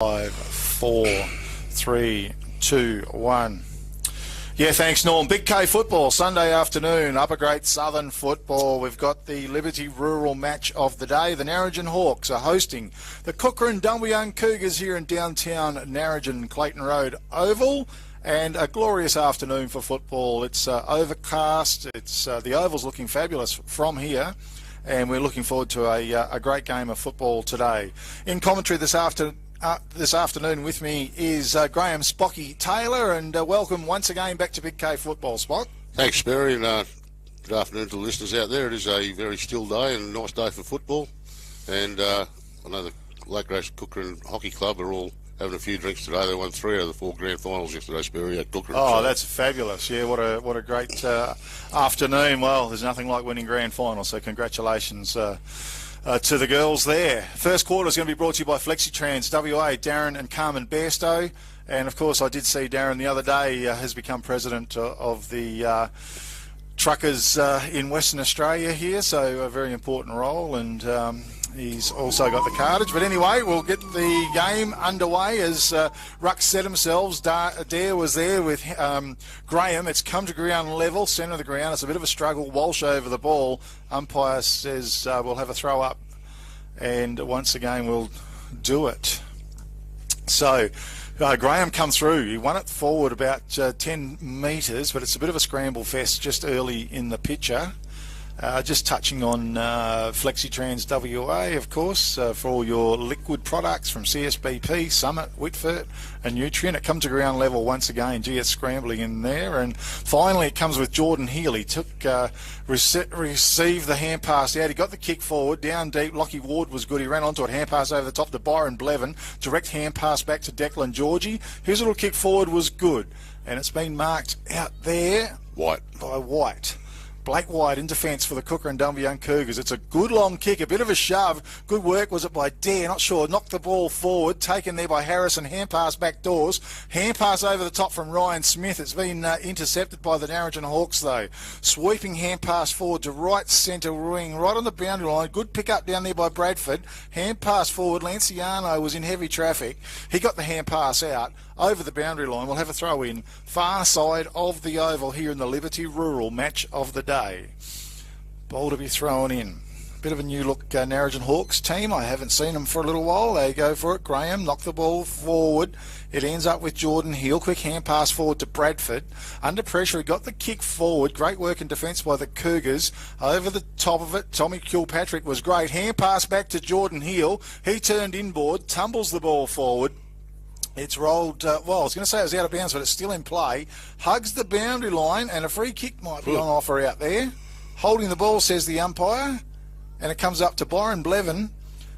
5, 4, 3, 2, 1. Yeah, thanks, Norm. Big K football, Sunday afternoon, upper grade southern football. We've got the Liberty Rural match of the day. The Narrogin Hawks are hosting the Kukerin Dumbleyung Cougars here in downtown Narrogin, Clayton Road Oval. And a glorious afternoon for football. It's overcast. The Oval's looking fabulous from here. And we're looking forward to a great game of football today. In commentary this afternoon with me is Graham Spocky Taylor, and welcome once again back to Big K football. Spock. Thanks, Barry, and good afternoon to the listeners out there. It is a very still day and a nice day for football. And I know the Lake Race Kukerin Hockey Club are all having a few drinks today. They won 3 out of the 4 grand finals yesterday, Sperry, at Kukerin. Oh, that's fabulous. Yeah, what a great afternoon. Well, there's nothing like winning grand finals, so congratulations to the girls there. First quarter is going to be brought to you by FlexiTrans WA, Darren and Carmen Bairstow. And, of course, I did see Darren the other day has become president of the truckers in Western Australia here, so a very important role, and he's also got the cartage. But anyway, we'll get the game underway as Ruck set themselves. Dare was there with Graham. It's come to ground level, centre of the ground. It's a bit of a struggle. Walsh over the ball. Umpire says we'll have a throw up, and once again we'll do it. So Graham come through. He won it forward about 10 metres, but it's a bit of a scramble fest just early in the picture. Just touching on FlexiTrans WA, of course, for all your liquid products from CSBP, Summit, Whitford and Nutrient. It comes to ground level once again. Gee, it's scrambling in there. And finally it comes with Jordan Hill. He received the hand pass out. He got the kick forward, down deep. Lockie Ward was good. He ran onto it. Hand pass over the top to Byron Blevin. Direct hand pass back to Declan Georgie. His little kick forward was good. And it's been marked out there by White. Blake White in defence for the Kukerin Dumbleyung Cougars. It's a good long kick, a bit of a shove. Good work was it by Dare, not sure. Knocked the ball forward, taken there by Harrison. Hand pass back doors. Hand pass over the top from Ryan Smith. It's been intercepted by the Narrogin Hawks though. Sweeping hand pass forward to right centre wing, right on the boundary line. Good pick up down there by Bradford. Hand pass forward. Lanciano was in heavy traffic. He got the hand pass out over the boundary line. We'll have a throw in far side of the oval here in the Liberty Rural match of the day. Ball to be thrown in. Bit of a new look Narrogin Hawks team. I haven't seen them for a little while. They go for it. Graham knocked the ball forward. It ends up with Jordan Hill. Quick hand pass forward to Bradford. Under pressure, he got the kick forward. Great work in defence by the Cougars. Over the top of it, Tommy Kilpatrick was great. Hand pass back to Jordan Hill. He turned inboard, tumbles the ball forward. It's rolled, well, I was going to say it was out of bounds, but it's still in play. Hugs the boundary line, and a free kick might be on offer out there. Holding the ball, says the umpire. And it comes up to Byron Blevin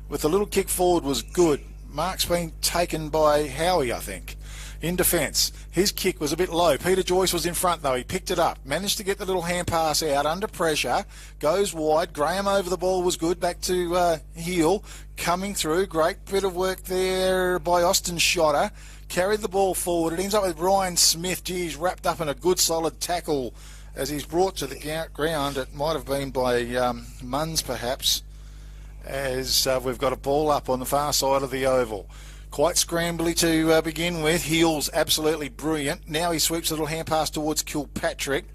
with the little kick forward was good. Mark's been taken by Howie, I think, in defence. His kick was a bit low. Peter Joyce was in front, though. He picked it up. Managed to get the little hand pass out under pressure. Goes wide. Graham over the ball was good. Back to Hill. Coming through. Great bit of work there by Austin Shotter. Carried the ball forward. It ends up with Ryan Smith. Geez, wrapped up in a good solid tackle as he's brought to the ground. It might have been by Munns, perhaps, as we've got a ball up on the far side of the oval. Quite scrambly to begin with. Hill's absolutely brilliant. Now he sweeps a little hand pass towards Kilpatrick.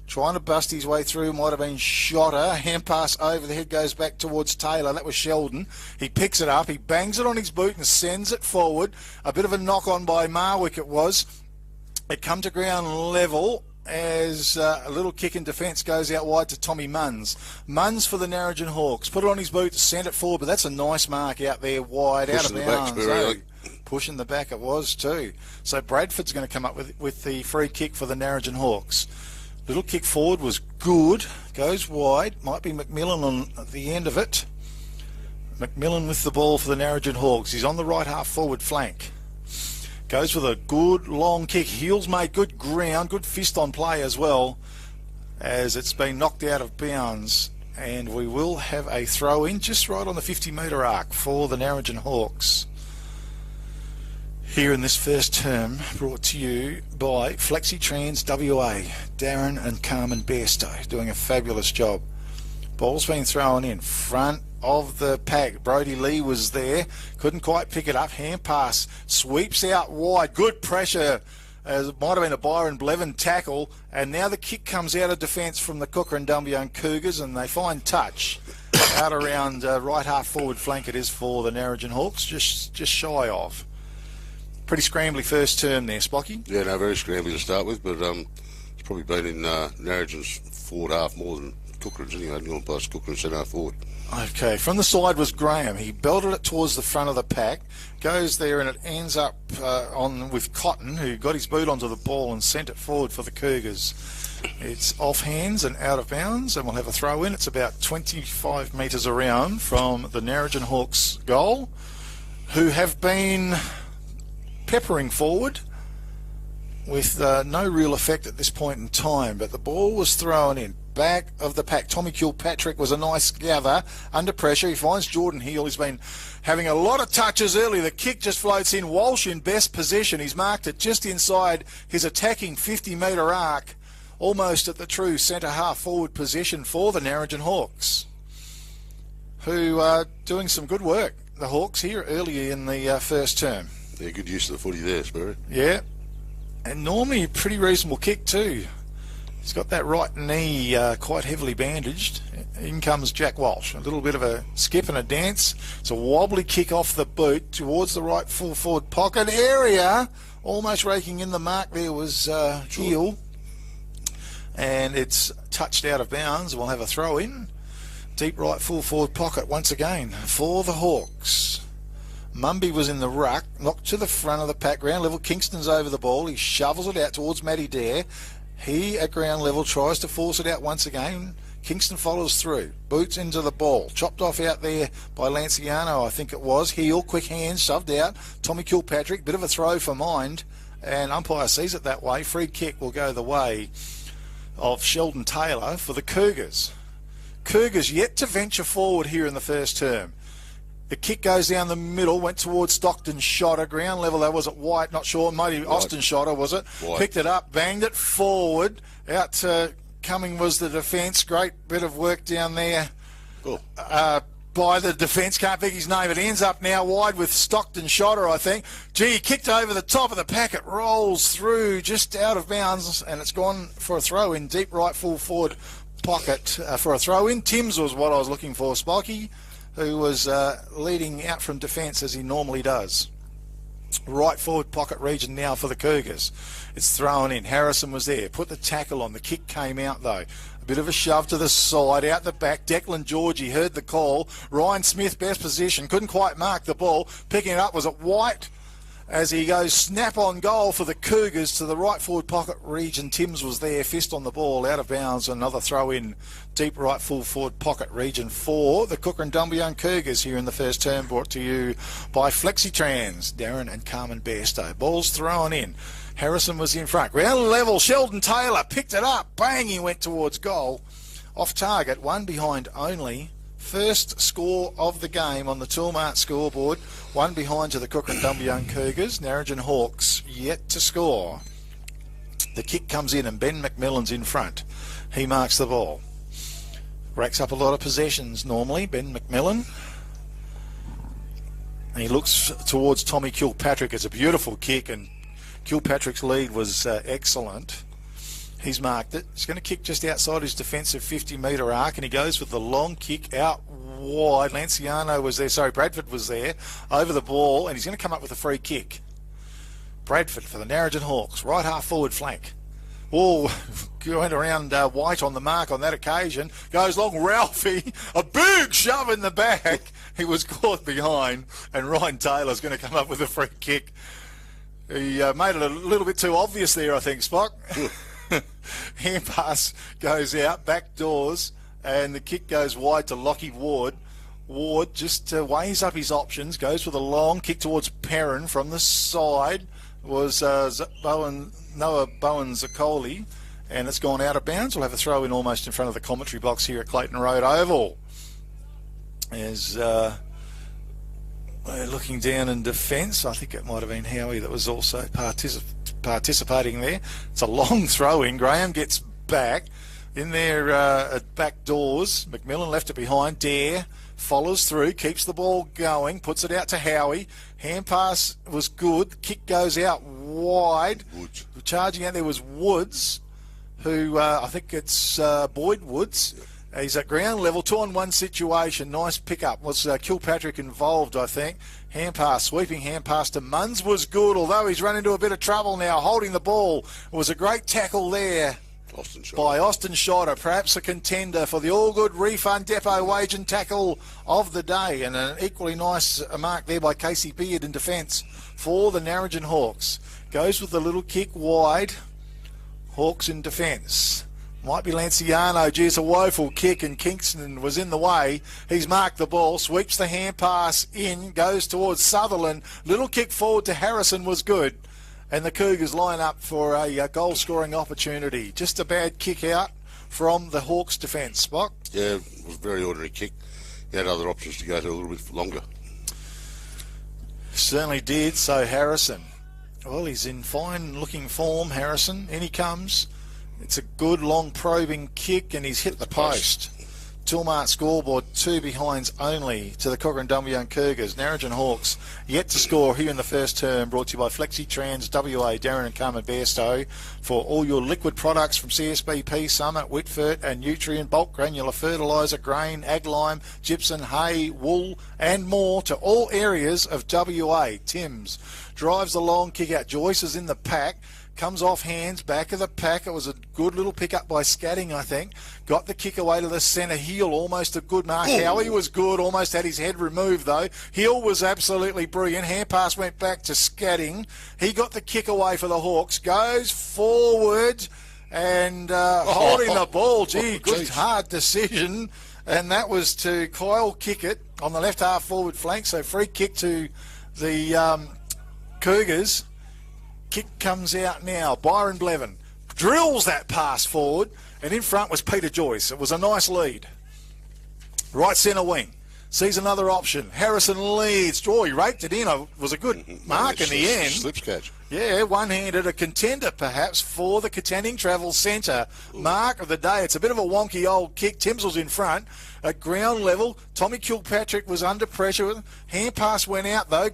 Trying to bust his way through, might have been Shotter. Hand pass over the head goes back towards Taylor. That was Sheldon. He picks it up. He bangs it on his boot and sends it forward. A bit of a knock on by Marwick it was. It come to ground level as a little kick in defence goes out wide to Tommy Munns. Munns for the Narrogin Hawks. Put it on his boot to send it forward, but that's a nice mark out there wide, out of bounds. Pushing the back it was too. So Bradford's going to come up with the free kick for the Narrogin Hawks. Little kick forward was good. Goes wide. Might be McMillan on the end of it. McMillan with the ball for the Narrogin Hawks. He's on the right half forward flank. Goes with a good long kick. Heels made good ground. Good fist on play as well, as it's been knocked out of bounds. And we will have a throw in just right on the 50-metre arc for the Narrogin Hawks. Here in this first term, brought to you by FlexiTrans WA, Darren and Carmen Bairstow, doing a fabulous job. Ball's been thrown in front of the pack. Brodie Lee was there, couldn't quite pick it up. Hand pass sweeps out wide, good pressure, as it might have been a Byron Blevin tackle, and now the kick comes out of defence from the Kukerin Dumbleyung Cougars, and they find touch out around right half forward flank. It is for the Narrogin Hawks, just shy of. Pretty scrambly first term there, Spocky. Yeah, no, very scrambly to start with, but it's probably been in Narrogin's forward half more than Kukerin's anyway. Gone past Kukerin centre half forward. Okay, from the side was Graham. He belted it towards the front of the pack, goes there, and it ends up on with Cotton, who got his boot onto the ball and sent it forward for the Cougars. It's off hands and out of bounds, and we'll have a throw in. It's about 25 metres around from the Narrogin Hawks goal, who have been peppering forward with no real effect at this point in time, but the ball was thrown in. Back of the pack, Tommy Kilpatrick was a nice gather under pressure. He finds Jordan Heal. He's been having a lot of touches early. The kick just floats in. Walsh in best position. He's marked it just inside his attacking 50-metre arc, almost at the true centre half forward position for the Narrogin Hawks, who are doing some good work, the Hawks, here early in the first term. Yeah, good use of the footy there, Sperry. Yeah, and normally a pretty reasonable kick too. He's got that right knee quite heavily bandaged. In comes Jack Walsh. A little bit of a skip and a dance. It's a wobbly kick off the boot towards the right full forward pocket area. Almost raking in the mark there was Heal. And it's touched out of bounds. We'll have a throw in. Deep right full forward pocket once again for the Hawks. Mumby was in the ruck, knocked to the front of the pack, ground level. Kingston's over the ball. He shovels it out towards Matty Dare. He, at ground level, tries to force it out once again. Kingston follows through. Boots into the ball. Chopped off out there by Lanciano, I think it was. Heel, quick hands, shoved out. Tommy Kilpatrick, bit of a throw for mind. And umpire sees it that way. Free kick will go the way of Sheldon Taylor for the Cougars. Cougars yet to venture forward here in the first term. The kick goes down the middle, went towards Stockton Shotter. Ground level, that was it White, not sure. Maybe Austin Shotter, was it? White. Picked it up, banged it forward. Out coming was the defence. Great bit of work down there by the defence. Can't pick his name. It ends up now wide with Stockton Shotter, I think. Gee, he kicked over the top of the pack. It rolls through just out of bounds, and it's gone for a throw in deep right full forward pocket for a throw in. Timms was what I was looking for, Sparky, who was leading out from defence as he normally does. Right forward pocket region now for the Cougars. It's thrown in. Harrison was there. Put the tackle on. The kick came out though. A bit of a shove to the side, out the back. Declan Georgie heard the call. Ryan Smith, best position. Couldn't quite mark the ball. Picking it up was it White as he goes snap on goal for the Cougars to the right forward pocket region. Timms was there, fist on the ball, out of bounds. Another throw in deep right full forward pocket region for the Kukerin Dumbleyung Cougars here in the first term, brought to you by Flexitrans, Darren and Carmen Bairstow. Ball's thrown in. Harrison was in front. Ground level, Sheldon Taylor picked it up. Bang, he went towards goal. Off target, one behind only. First score of the game on the Toolmart scoreboard. One behind to the Kukerin Dumbleyung Cougars. Narrogin Hawks yet to score. The kick comes in and Ben McMillan's in front. He marks the ball. Racks up a lot of possessions normally, Ben McMillan. And he looks towards Tommy Kilpatrick. It's a beautiful kick, and Kilpatrick's lead was excellent. He's marked it. He's going to kick just outside his defensive 50-metre arc, and he goes with the long kick out wide. Lanciano was there. Sorry, Bradford was there over the ball, and he's going to come up with a free kick. Bradford for the Narrogin Hawks, right half forward flank. Ball went around White on the mark on that occasion. Goes long, Ralphie, a big shove in the back. He was caught behind, and Ryan Taylor's going to come up with a free kick. He made it a little bit too obvious there, I think, Spock. Hand pass goes out, back doors, and the kick goes wide to Lockie Ward. Ward just weighs up his options, goes with a long kick towards Perrin from the side. Was Noah Bowen Zaccoli, and it's gone out of bounds. We'll have a throw in almost in front of the commentary box here at Clayton Road Oval. As we're looking down in defence, I think it might have been Howie that was also participating there. It's a long throw in. Graham gets back. in there at back doors. McMillan left it behind. Dare follows through, keeps the ball going, puts it out to Howie. Hand pass was good. Kick goes out wide. Woods. Charging out there was Woods, who I think it's Boyd Woods. He's at ground level, 2-on-1 situation. Nice pickup. Was Kilpatrick involved, I think. Hand pass, sweeping hand pass to Munns was good, although he's run into a bit of trouble now, holding the ball. It was a great tackle there by Austin Schotter, perhaps a contender for the all-good refund depot wage and tackle of the day. And an equally nice mark there by Casey Beard in defence for the Narrogin Hawks. Goes with the little kick wide. Hawks in defence. Might be Lanciano. Gee, it's a woeful kick, and Kingston was in the way. He's marked the ball, sweeps the hand pass in, goes towards Sutherland. Little kick forward to Harrison was good. And the Cougars line up for a goal-scoring opportunity. Just a bad kick out from the Hawks' defence, Spock. Yeah, it was a very ordinary kick. He had other options to go to a little bit longer. Certainly did, so Harrison. Well, he's in fine-looking form, Harrison. In he comes. It's a good long probing kick, and he's hit the post. Tilmart scoreboard, 2 behinds only to the Kukerin Dumbleyung Cougars. Narrogin Hawks yet to score here in the first term, brought to you by FlexiTrans WA, Darren and Carmen Bairstow, for all your liquid products from CSBP, Summit, Whitford and Nutrient, bulk granular fertiliser, grain, ag lime, gypsum, hay, wool and more to all areas of WA. Timms drives the long kick out. Joyce is in the pack. Comes off hands, back of the pack. It was a good little pick-up by Scatting, I think. Got the kick away to the centre. Heel, almost a good mark. Ooh. Howie was good, almost had his head removed, though. Heel was absolutely brilliant. Hand pass went back to Scatting. He got the kick away for the Hawks. Goes forward and holding the ball. Gee, good, hard decision. And that was to Kyle Kickett on the left half forward flank. So free kick to the Cougars. Kick comes out now. Byron Blevin drills that pass forward, and in front was Peter Joyce. It was a nice lead. Right centre wing. Sees another option. Harrison leads. He raked it in. It was a good mark in the end. Slips catch. Yeah, one-handed. A contender, perhaps, for the Katanning Travel Centre. Mark of the day. It's a bit of a wonky old kick. Timms was in front. At ground level, Tommy Kilpatrick was under pressure. Hand pass went out, though.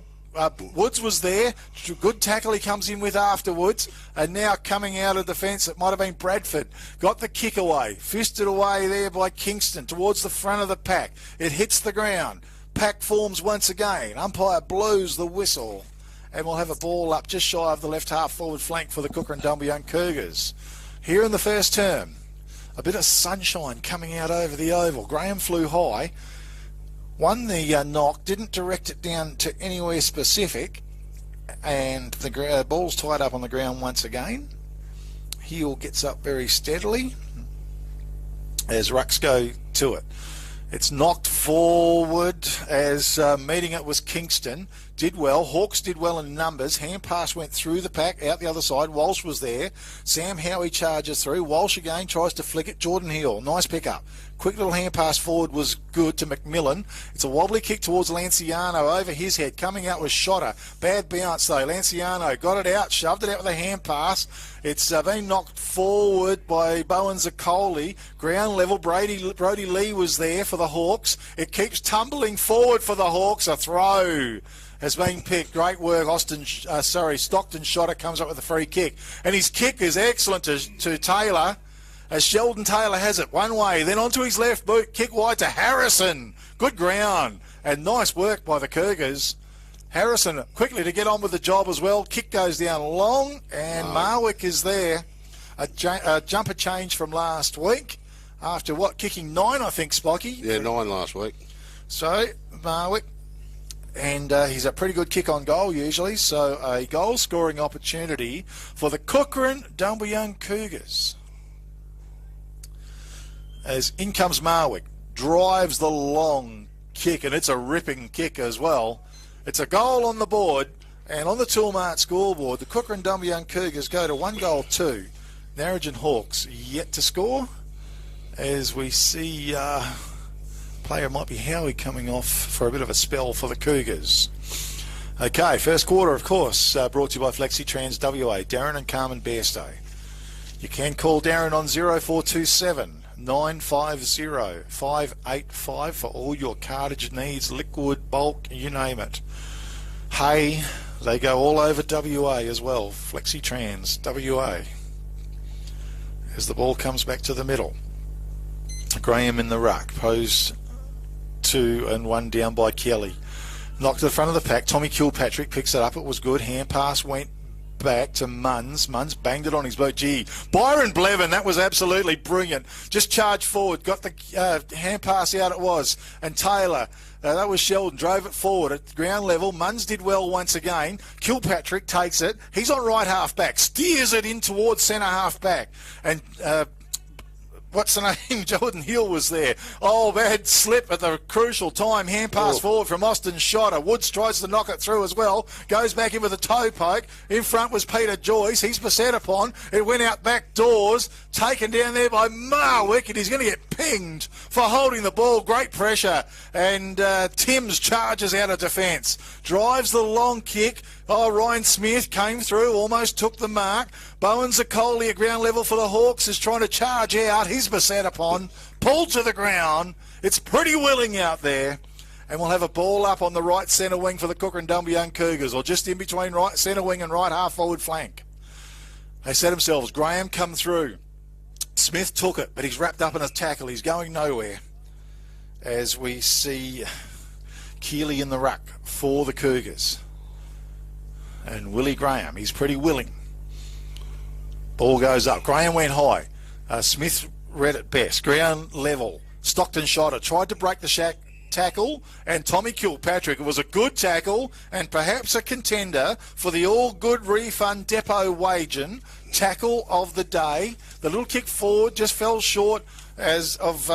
Woods was there. Good tackle he comes in with afterwards. And now coming out of defence, it might have been Bradford. Got the kick away. Fisted away there by Kingston towards the front of the pack. It hits the ground. Pack forms once again. Umpire blows the whistle. And we'll have a ball up just shy of the left half forward flank for the Kukerin Dumbleyung Cougars. Here in the first term, a bit of sunshine coming out over the oval. Graham flew high. Won the knock, didn't direct it down to anywhere specific, and the ball's tied up on the ground once again. Heel gets up very steadily as rucks go to it. It's knocked forward as meeting it was Kingston. Did well. Hawks did well in numbers. Hand pass went through the pack, out the other side. Walsh was there. Sam Howie charges through. Walsh again tries to flick it. Jordan Hill, nice pickup. Quick little hand pass forward was good to McMillan. It's a wobbly kick towards Lanciano over his head. Coming out was Schotter. Bad bounce though. Lanciano got it out, shoved it out with a hand pass. It's been knocked forward by Bowen Zaccoli. Ground level. Brody Lee was there for the Hawks. It keeps tumbling forward for the Hawks. A throw has been picked. Great work. Stockton Schotter comes up with a free kick. And his kick is excellent to Taylor. As Sheldon Taylor has it one way, then onto his left boot, kick wide to Harrison. Good ground and nice work by the Cougars. Harrison quickly to get on with the job as well. Kick goes down long and Marwick is there. A jumper change from last week after kicking 9, I think, Spocky? Yeah, 9 last week. So Marwick, and he's a pretty good kick on goal usually, so a goal scoring opportunity for the Kukerin Dumbleyung Cougars. As in comes Marwick, drives the long kick, and it's a ripping kick as well. It's a goal on the board, and on the Toolmart scoreboard, the Kukerin Dumbleyung Cougars go to 1-2. Narrogin Hawks yet to score, as we see player might be Howie coming off for a bit of a spell for the Cougars. Okay, first quarter, of course, brought to you by FlexiTrans WA, Darren and Carmen Bairstow. You can call Darren on 0427 950 585 for all your cartage needs, liquid, bulk, you name it. Hay, they go all over WA as well. Flexi-Trans, WA. As the ball comes back to the middle. Graham in the ruck, posed 2 and 1 down by Kelly. Knocked to the front of the pack. Tommy Kilpatrick picks it up. It was good. Hand pass went back to Munns. Munns banged it on his boat. Gee, Byron Blevin, that was absolutely brilliant. Just charged forward, got the hand pass out it was. And Taylor, that was Sheldon, drove it forward at ground level. Munns did well once again. Kilpatrick takes it. He's on right half back. Steers it in towards centre half back. And what's the name? Jordan Hill was there. Oh, bad slip at the crucial time. Hand pass forward from Austin Shotter. Woods tries to knock it through as well. Goes back in with a toe poke. In front was Peter Joyce. He's beset upon. It went out back doors. Taken down there by Marwick, and he's going to get pinged for holding the ball. Great pressure. And Timms charges out of defence. Drives the long kick. Oh, Ryan Smith came through, almost took the mark. Bowen Zaccoli at ground level for the Hawks is trying to charge out. He's beset upon, pulled to the ground. It's pretty willing out there. And we'll have a ball up on the right centre wing for the Kukerin Dumbleyung Cougars, or just in between right centre wing and right half forward flank. They set themselves. Graham come through. Smith took it, but he's wrapped up in a tackle. He's going nowhere. As we see Keeley in the ruck for the Cougars. And Willie Graham, he's pretty willing. Ball goes up. Graham went high. Smith read it best. Ground level. Stockton Shotter tried to break the tackle, and Tommy Kilpatrick. It was a good tackle and perhaps a contender for the All Good Refund Depot Wagin tackle of the day. The little kick forward just fell short as of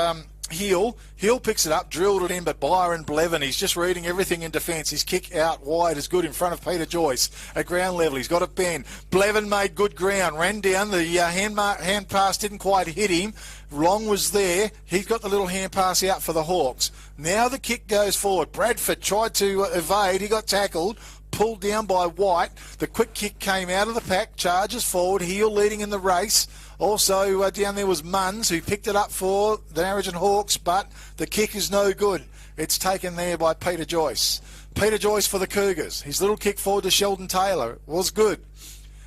Hill. Hill picks it up, drilled it in, but Byron Blevin, he's just reading everything in defence. His kick out wide is good in front of Peter Joyce at ground level. He's got a bend. Blevin made good ground, ran down. The hand pass didn't quite hit him. Long was there. He's got the little hand pass out for the Hawks. Now the kick goes forward. Bradford tried to evade. He got tackled. Pulled down by White. The quick kick came out of the pack, charges forward. Heel leading in the race. Also down there was Munns, who picked it up for the Narrogin Hawks, but the kick is no good. It's taken there by Peter Joyce. Peter Joyce for the Cougars. His little kick forward to Sheldon Taylor was good.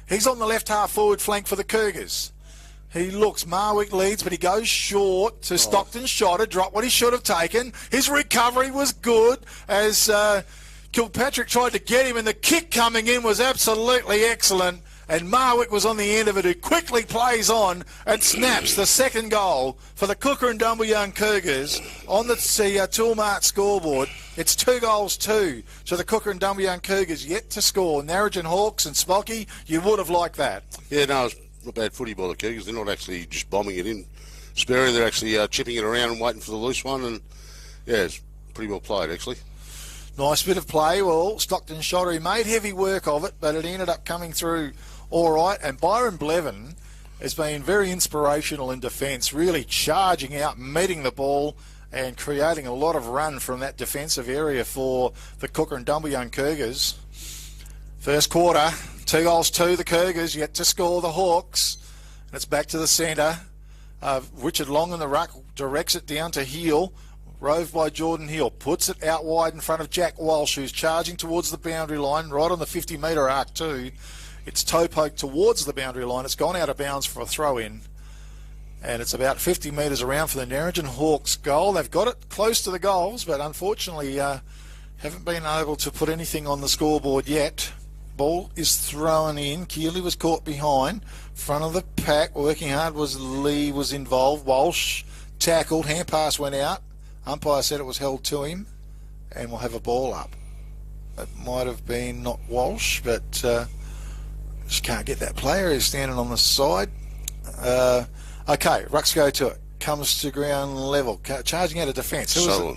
He's on the left half forward flank for the Cougars. He looks, Marwick leads, but he goes short to Stockton Shotter, dropped what he should have taken. His recovery was good as Kilpatrick tried to get him, and the kick coming in was absolutely excellent. And Marwick was on the end of it, who quickly plays on and snaps the second goal for the Kukerin Dumbleyung Cougars on the Toolmart scoreboard. It's 2-2 to the Kukerin Dumbleyung Cougars, yet to score. Narrogin Hawks and Spocky, you would have liked that. Yeah, no, it's not bad footy by the Cougars. They're not actually just bombing it in sparing. They're actually chipping it around and waiting for the loose one. And yeah, it's pretty well played, actually. Nice bit of play. Well, Stockton Shotter, he made heavy work of it, but it ended up coming through all right. And Byron Blevin has been very inspirational in defence, really charging out, meeting the ball and creating a lot of run from that defensive area for the Kukerin Dumbleyung Cougars. First quarter, 2-2 the Cougars, yet to score the Hawks. And it's back to the centre. Richard Long in the ruck directs it down to Heel. Rove by Jordan Hill, puts it out wide in front of Jack Walsh, who's charging towards the boundary line, right on the 50-metre arc too. It's toe poke towards the boundary line. It's gone out of bounds for a throw-in. And it's about 50 metres around for the Narrogin Hawks goal. They've got it close to the goals, but unfortunately haven't been able to put anything on the scoreboard yet. Ball is thrown in. Keeley was caught behind. Front of the pack, working hard was Lee was involved. Walsh tackled. Hand pass went out. Umpire said it was held to him. And we'll have a ball up. It might have been not Walsh, but just can't get that player. He's standing on the side. Okay, rucks go to it. Comes to ground level. Charging out of defence.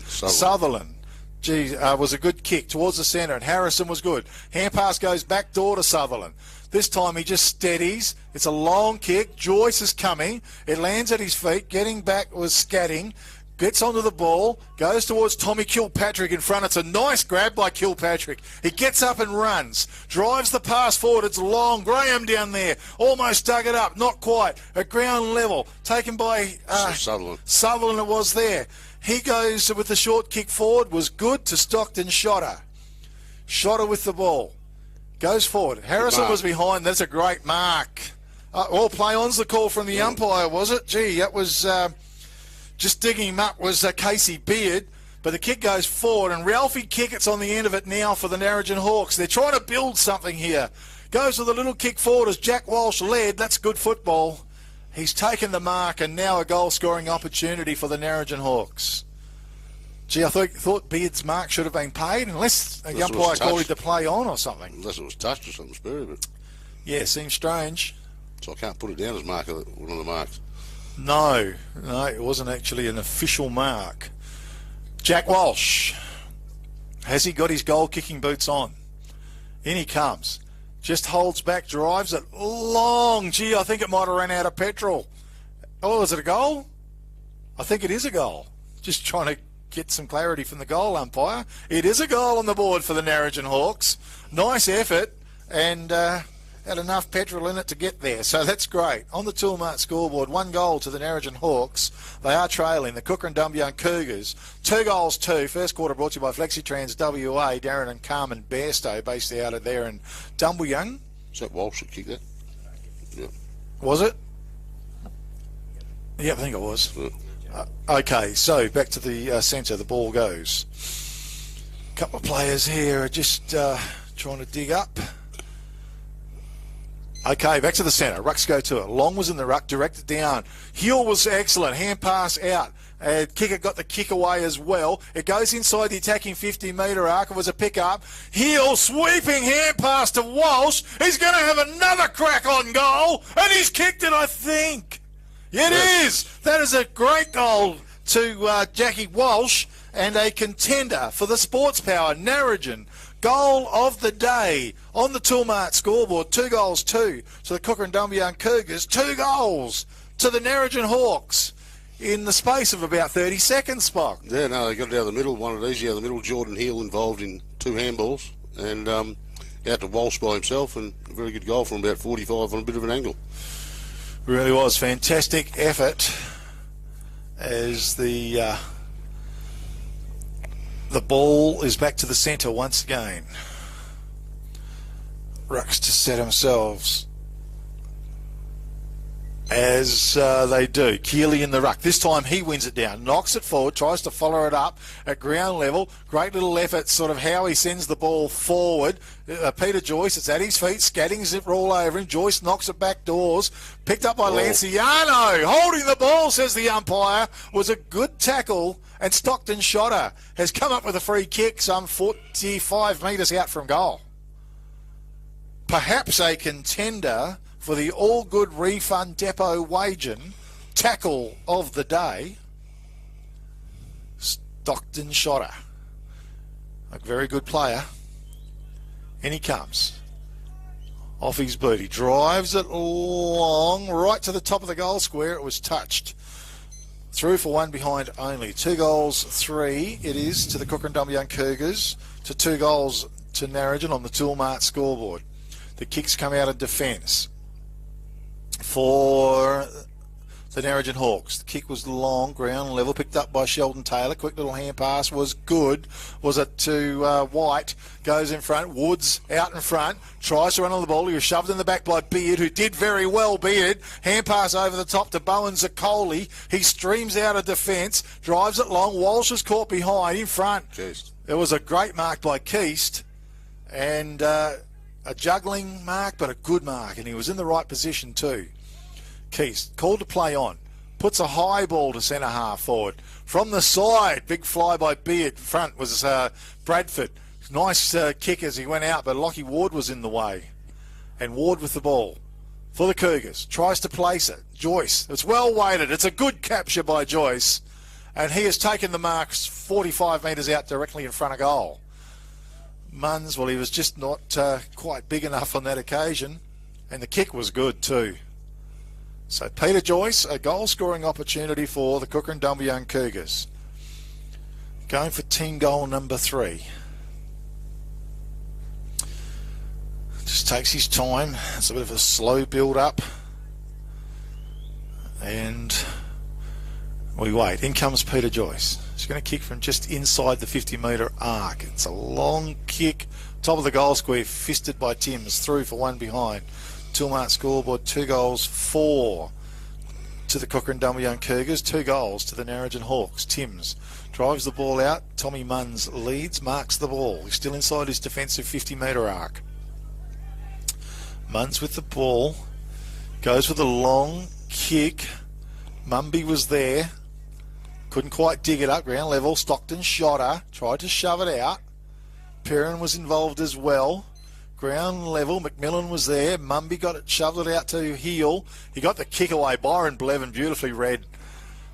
Sutherland. Gee, was a good kick towards the centre, and Harrison was good. Hand pass goes back door to Sutherland. This time he just steadies. It's a long kick. Joyce is coming. It lands at his feet. Getting back was Scatting. gets onto the ball, goes towards Tommy Kilpatrick in front. It's a nice grab by Kilpatrick. He gets up and runs, drives the pass forward. It's long. Graham down there, almost dug it up, not quite. At ground level, taken by Sutherland it was there. He goes with the short kick forward, was good to Stockton Shotter. Shotter with the ball. Goes forward. Harrison was behind. That's a great mark. All play on's the call from the umpire, was it? Gee, that was just digging him up was Casey Beard. But the kick goes forward, and Ralphie Kickett's on the end of it now for the Narrogin Hawks. They're trying to build something here. Goes with a little kick forward as Jack Walsh led. That's good football. He's taken the mark, and now a goal-scoring opportunity for the Narrogin Hawks. Gee, I thought Beard's mark should have been paid, unless a umpire called it to play on or something. Unless it was touched or something, Sperry, but... Yeah, seems strange. So I can't put it down as one of the marks. No, it wasn't actually an official mark. Jack Walsh. Has he got his goal-kicking boots on? In he comes. Just holds back, drives it long. Gee, I think it might have run out of petrol. Oh, is it a goal? I think it is a goal. Just trying to get some clarity from the goal umpire. It is a goal on the board for the Narrogin Hawks. Nice effort, and had enough petrol in it to get there, so that's great. On the Toolmart scoreboard, 1 goal to the Narrogin Hawks. They are trailing the Kukerin Dumbleyung Cougars. 2 goals, 2. First quarter brought to you by FlexiTrans WA, Darren and Carmen Bairstow, based out of there in Dumbleyung. Is that Walsh that kicked that? Yeah. Was it? Yeah, I think it was. Yeah. Okay, so back to the centre. The ball goes. A couple of players here are just trying to dig up. Okay, back to the centre. Rucks go to it. Long was in the ruck, directed down. Hill was excellent. Hand pass out. Kicker got the kick away as well. It goes inside the attacking 50-metre arc. It was a pick-up. Hill sweeping hand pass to Walsh. He's going to have another crack on goal. And he's kicked it, I think. It is. That is a great goal to Jackie Walsh and a contender for the Sports Power Narrogin goal of the day on the Toolmart scoreboard. 2 goals, 2 to the Kukerin Dumbleyung Cougars. 2 goals to the Narrogin Hawks in the space of about 30 seconds, Spock. Yeah, no, they got it out of the middle. One of these out of the middle. Jordan Hill involved in 2 handballs and out to Walsh by himself, and a very good goal from about 45 on a bit of an angle. Really was fantastic effort as the ball is back to the centre once again. Rucks to set themselves as they do. Keeley in the ruck. This time he wins it down, knocks it forward, tries to follow it up at ground level. Great little effort, sort of how he sends the ball forward. Peter Joyce, it's at his feet, Scaddings it all over him. Joyce knocks it back doors. Picked up by Lanciano. Holding the ball, says the umpire. Was a good tackle, and Stockton Shotter has come up with a free kick some 45 metres out from goal. Perhaps a contender for the All Good Refund Depot Wagen tackle of the day. Stockton Shotter, a very good player. In he comes. Off his boot. He drives it long, right to the top of the goal square. It was touched. Through for 1 behind only. 2 goals, 3 it is to the Kukerin Dumbleyung Cougars, to 2 goals to Narrogin on the Toolmart scoreboard. The kicks come out of defence for the Narrogin Hawks. The kick was long, ground level, picked up by Sheldon Taylor. Quick little hand pass was good. Was it to White? Goes in front. Woods out in front. Tries to run on the ball. He was shoved in the back by Beard, who did very well, Beard. Hand pass over the top to Bowen Zaccoli. He streams out of defence. Drives it long. Walsh is caught behind. In front. Keast. It was a great mark by Keast. And a juggling mark, but a good mark. And he was in the right position too. Keast called to play on, puts a high ball to centre half forward from the side. Big fly by Beard. Front was Bradford. Nice kick as he went out, but Lockie Ward was in the way, and Ward with the ball for the Cougars tries to place it. Joyce, it's well weighted. It's a good capture by Joyce, and he has taken the marks 45 metres out directly in front of goal. Munns, well, he was just not quite big enough on that occasion, and the kick was good too. So Peter Joyce, a goal scoring opportunity for the Kukerin Dumbleyung Cougars. Going for team goal number 3. Just takes his time. It's a bit of a slow build up. And we wait. In comes Peter Joyce. He's going to kick from just inside the 50-metre arc. It's a long kick. Top of the goal square, fisted by Timms. Through for one behind. Toolmart scoreboard, 2 goals, 4 to the Kukerin Dumbleyung Cougars, 2 goals to the Narrogin Hawks. Timms drives the ball out. Tommy Munns leads, marks the ball. He's still inside his defensive 50-metre arc. Munns with the ball, goes for the long kick. Mumby was there, couldn't quite dig it up, ground level. Stockton shot her, tried to shove it out. Perrin was involved as well. Ground level, McMillan was there. Mumby got it, shoved it out to heel. He got the kick away. Byron Blevin beautifully read.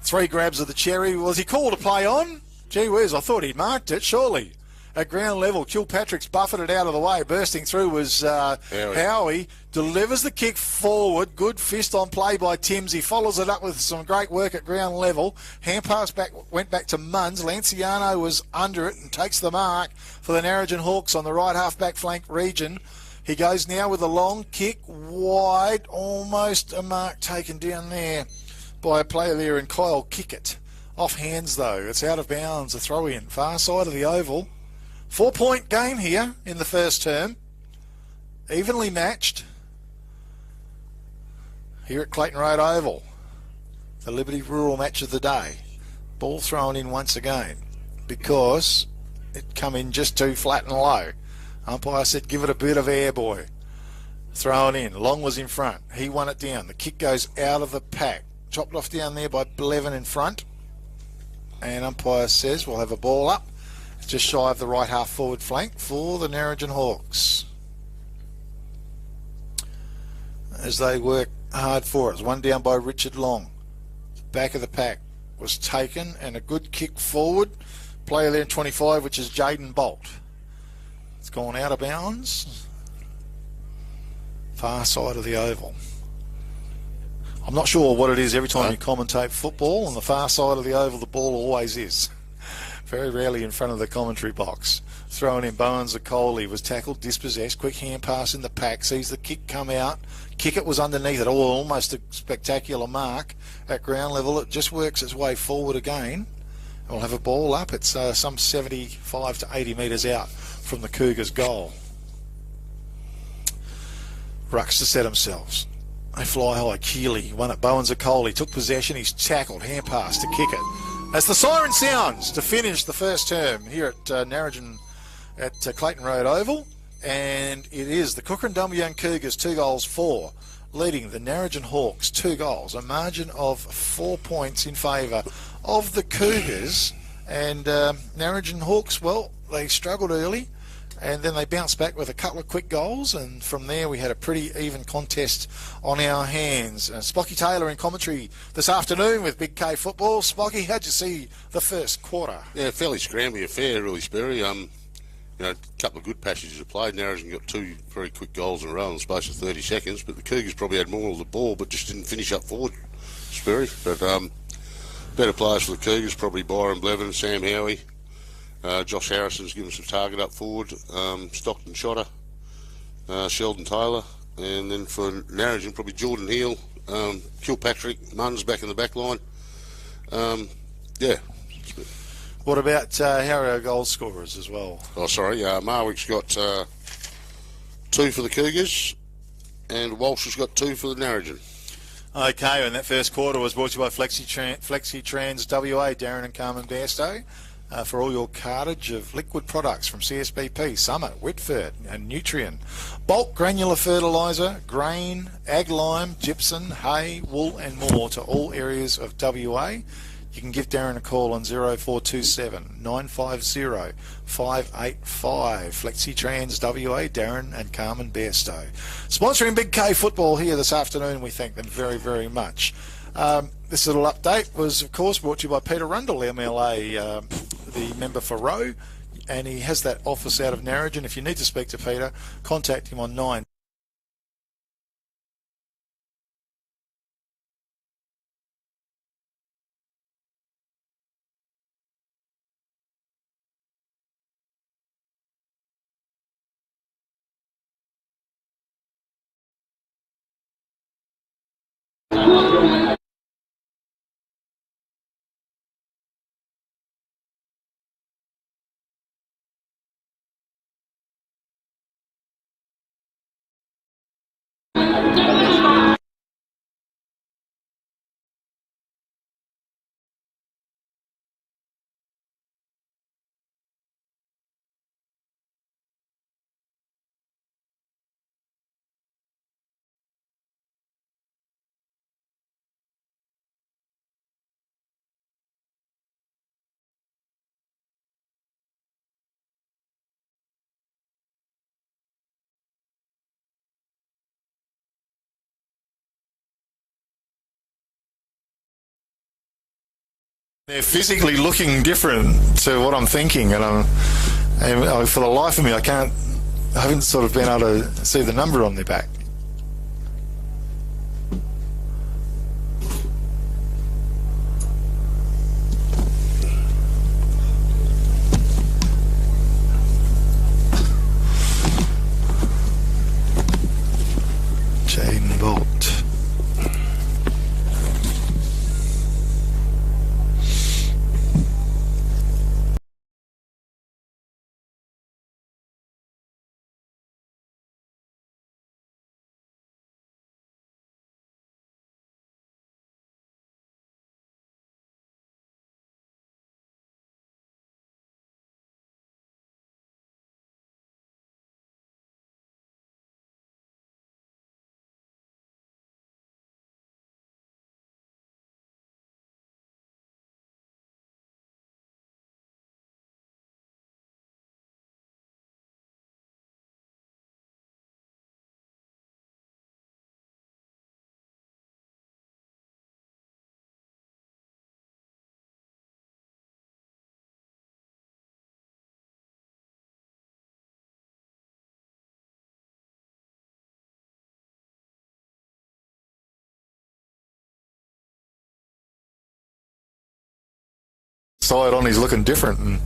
3 grabs of the cherry. Was he called to play on? Gee whiz, I thought he'd marked it, surely. At ground level, Kilpatrick's buffered it out of the way. Bursting through was Howie. Delivers the kick forward. Good fist on play by Timms. He follows it up with some great work at ground level. Hand pass back, went back to Munns. Lanciano was under it and takes the mark for the Narrogin Hawks on the right half-back flank region. He goes now with a long kick wide. Almost a mark taken down there by a player there, and Kyle Kickett. Off hands though. It's out of bounds. A throw in. Far side of the oval. 4-point game here in the first term. Evenly matched here at Clayton Road Oval. The Liberty Rural match of the day. Ball thrown in once again because it come in just too flat and low. Umpire said give it a bit of air, boy. Thrown in. Long was in front. He won it down. The kick goes out of the pack. Chopped off down there by Blevin in front. And umpire says we'll have a ball up. Just shy of the right half forward flank for the Narrogin Hawks as they work hard for it. One down by Richard Long. Back of the pack was taken and a good kick forward. Player there in 25, which is Jaden Bolt. It's gone out of bounds. Far side of the oval. I'm not sure what it is every time you commentate football. On the far side of the oval, the ball always is. Very rarely in front of the commentary box. Thrown in. Bowen Zakoli was tackled, dispossessed. Quick hand pass in the pack. Sees the kick come out. Kickett was underneath it. Almost a spectacular mark at ground level. It just works its way forward again. We'll have a ball up. It's some 75 to 80 metres out from the Cougars' goal. Rucks to set themselves. They fly high. Keeley won it. Bowen Zakoli took possession. He's tackled. Hand pass to Kickett. As the siren sounds to finish the first term here at Narrogin at Clayton Road Oval, and it is the Kukerin Dumbleyung Cougars 2 goals 4 leading the Narrogin Hawks 2 goals, a margin of 4 points in favour of the Cougars. And Narrogin Hawks, well, they struggled early and then they bounced back with a couple of quick goals, and from there we had a pretty even contest on our hands. Spocky Taylor in commentary this afternoon with Big K Football. Spocky, how'd you see the first quarter? Yeah, fairly scrambly affair, really, Sperry. You know, a couple of good passages of play. Narrogin got 2 very quick goals in a row in the space of 30 seconds, but the Cougars probably had more of the ball, but just didn't finish up forward, Sperry. But better players for the Cougars, probably Byron Blevin, Sam Howie. Josh Harrison's given some target up forward. Stockton Shotter, Sheldon Taylor, and then for Narrogin probably Jordan Heal, Kilpatrick, Munns back in the back line. Yeah. What about how are our goal scorers as well? Oh, sorry, Marwick's got 2 for the Cougars, and Walsh has got 2 for the Narrogin. Okay, and that first quarter was brought to you by Flexi Trans WA, Darren and Carmen Bairstow. For all your cartage of liquid products from CSBP, Summit, Whitford and Nutrien. Bulk granular fertiliser, grain, ag lime, gypsum, hay, wool and more to all areas of WA. You can give Darren a call on 0427 950 585. Flexi Trans WA, Darren and Carmen Bairstow. Sponsoring Big K Football here this afternoon. We thank them very, very much. This little update was, of course, brought to you by Peter Rundle, MLA, the member for Rowe, and he has that office out of Narrogin. If you need to speak to Peter, contact him on 9 They're physically looking different to what I'm thinking, and for the life of me, I haven't sort of been able to see the number on their back. Jaden Bolt. Side on, he's looking different. And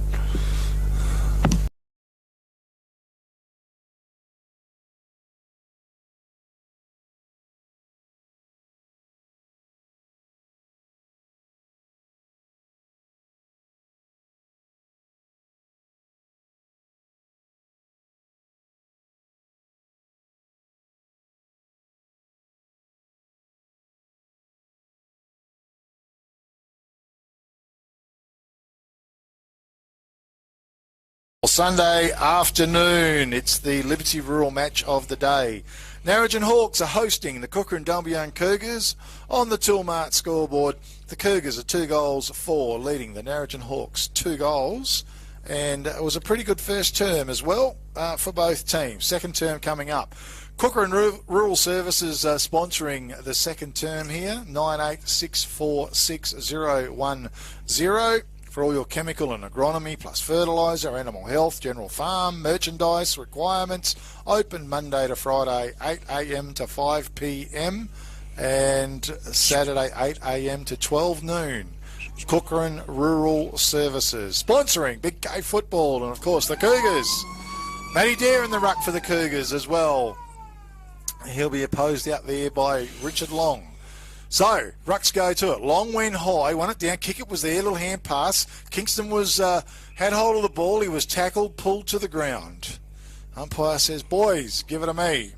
Sunday afternoon, it's the Liberty Rural match of the day. Narrogin Hawks are hosting the Kukerin Dumbleyung Cougars. On the Toolmart scoreboard, the Cougars are 2-4, leading the Narrogin Hawks 2 goals. And it was a pretty good first term as well for both teams. Second term coming up. Kukerin Rural Services sponsoring the second term here, 98646010. For all your chemical and agronomy plus fertiliser, animal health, general farm, merchandise requirements. Open Monday to Friday 8 a.m. to 5 p.m. and Saturday 8 a.m. to 12 noon. Kukerin Rural Services sponsoring Big K football, and of course the Cougars. Matty Dare in the ruck for the Cougars as well. He'll be opposed out there by Richard Long. So, rucks go to it. Long went high, won it down, kick it was there, little hand pass. Kingston was had hold of the ball, he was tackled, pulled to the ground. Umpire says, boys, give it to me.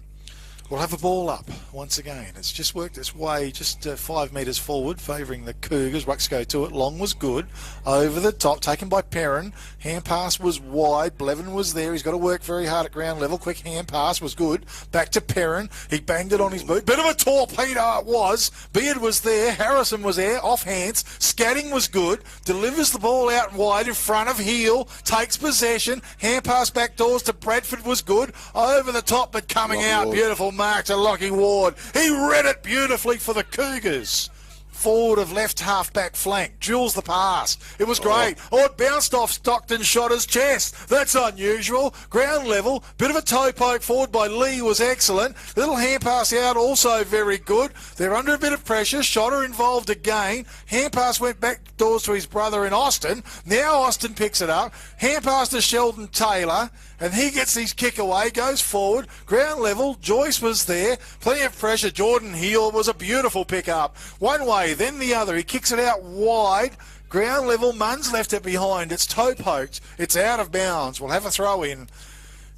We'll have a ball up once again. It's just worked its way just 5 metres forward, favouring the Cougars. Rucks go to it. Long was good. Over the top, taken by Perrin. Hand pass was wide. Blevin was there. He's got to work very hard at ground level. Quick hand pass was good. Back to Perrin. He banged it on his boot. Bit of a torpedo it was. Beard was there. Harrison was there. Off hands. Scatting was good. Delivers the ball out wide in front of heel. Takes possession. Hand pass back doors to Bradford was good. Over the top, but coming out. Beautiful mark to Lockie Ward. He read it beautifully for the Cougars. Forward of left half-back flank. Jules the pass. It was great. Oh, it bounced off Stockton, shot his chest. That's unusual. Ground level. Bit of a toe poke forward by Lee was excellent. Little hand pass out also very good. They're under a bit of pressure. Shotter involved again. Hand pass went back doors to his brother in Austin. Now Austin picks it up. Hand pass to Sheldon Taylor. And he gets his kick away, goes forward, ground level. Joyce was there, plenty of pressure. Jordan Heel was a beautiful pick-up. One way, then the other. He kicks it out wide, ground level. Munn's left it behind. It's toe poked. It's out of bounds. We'll have a throw in.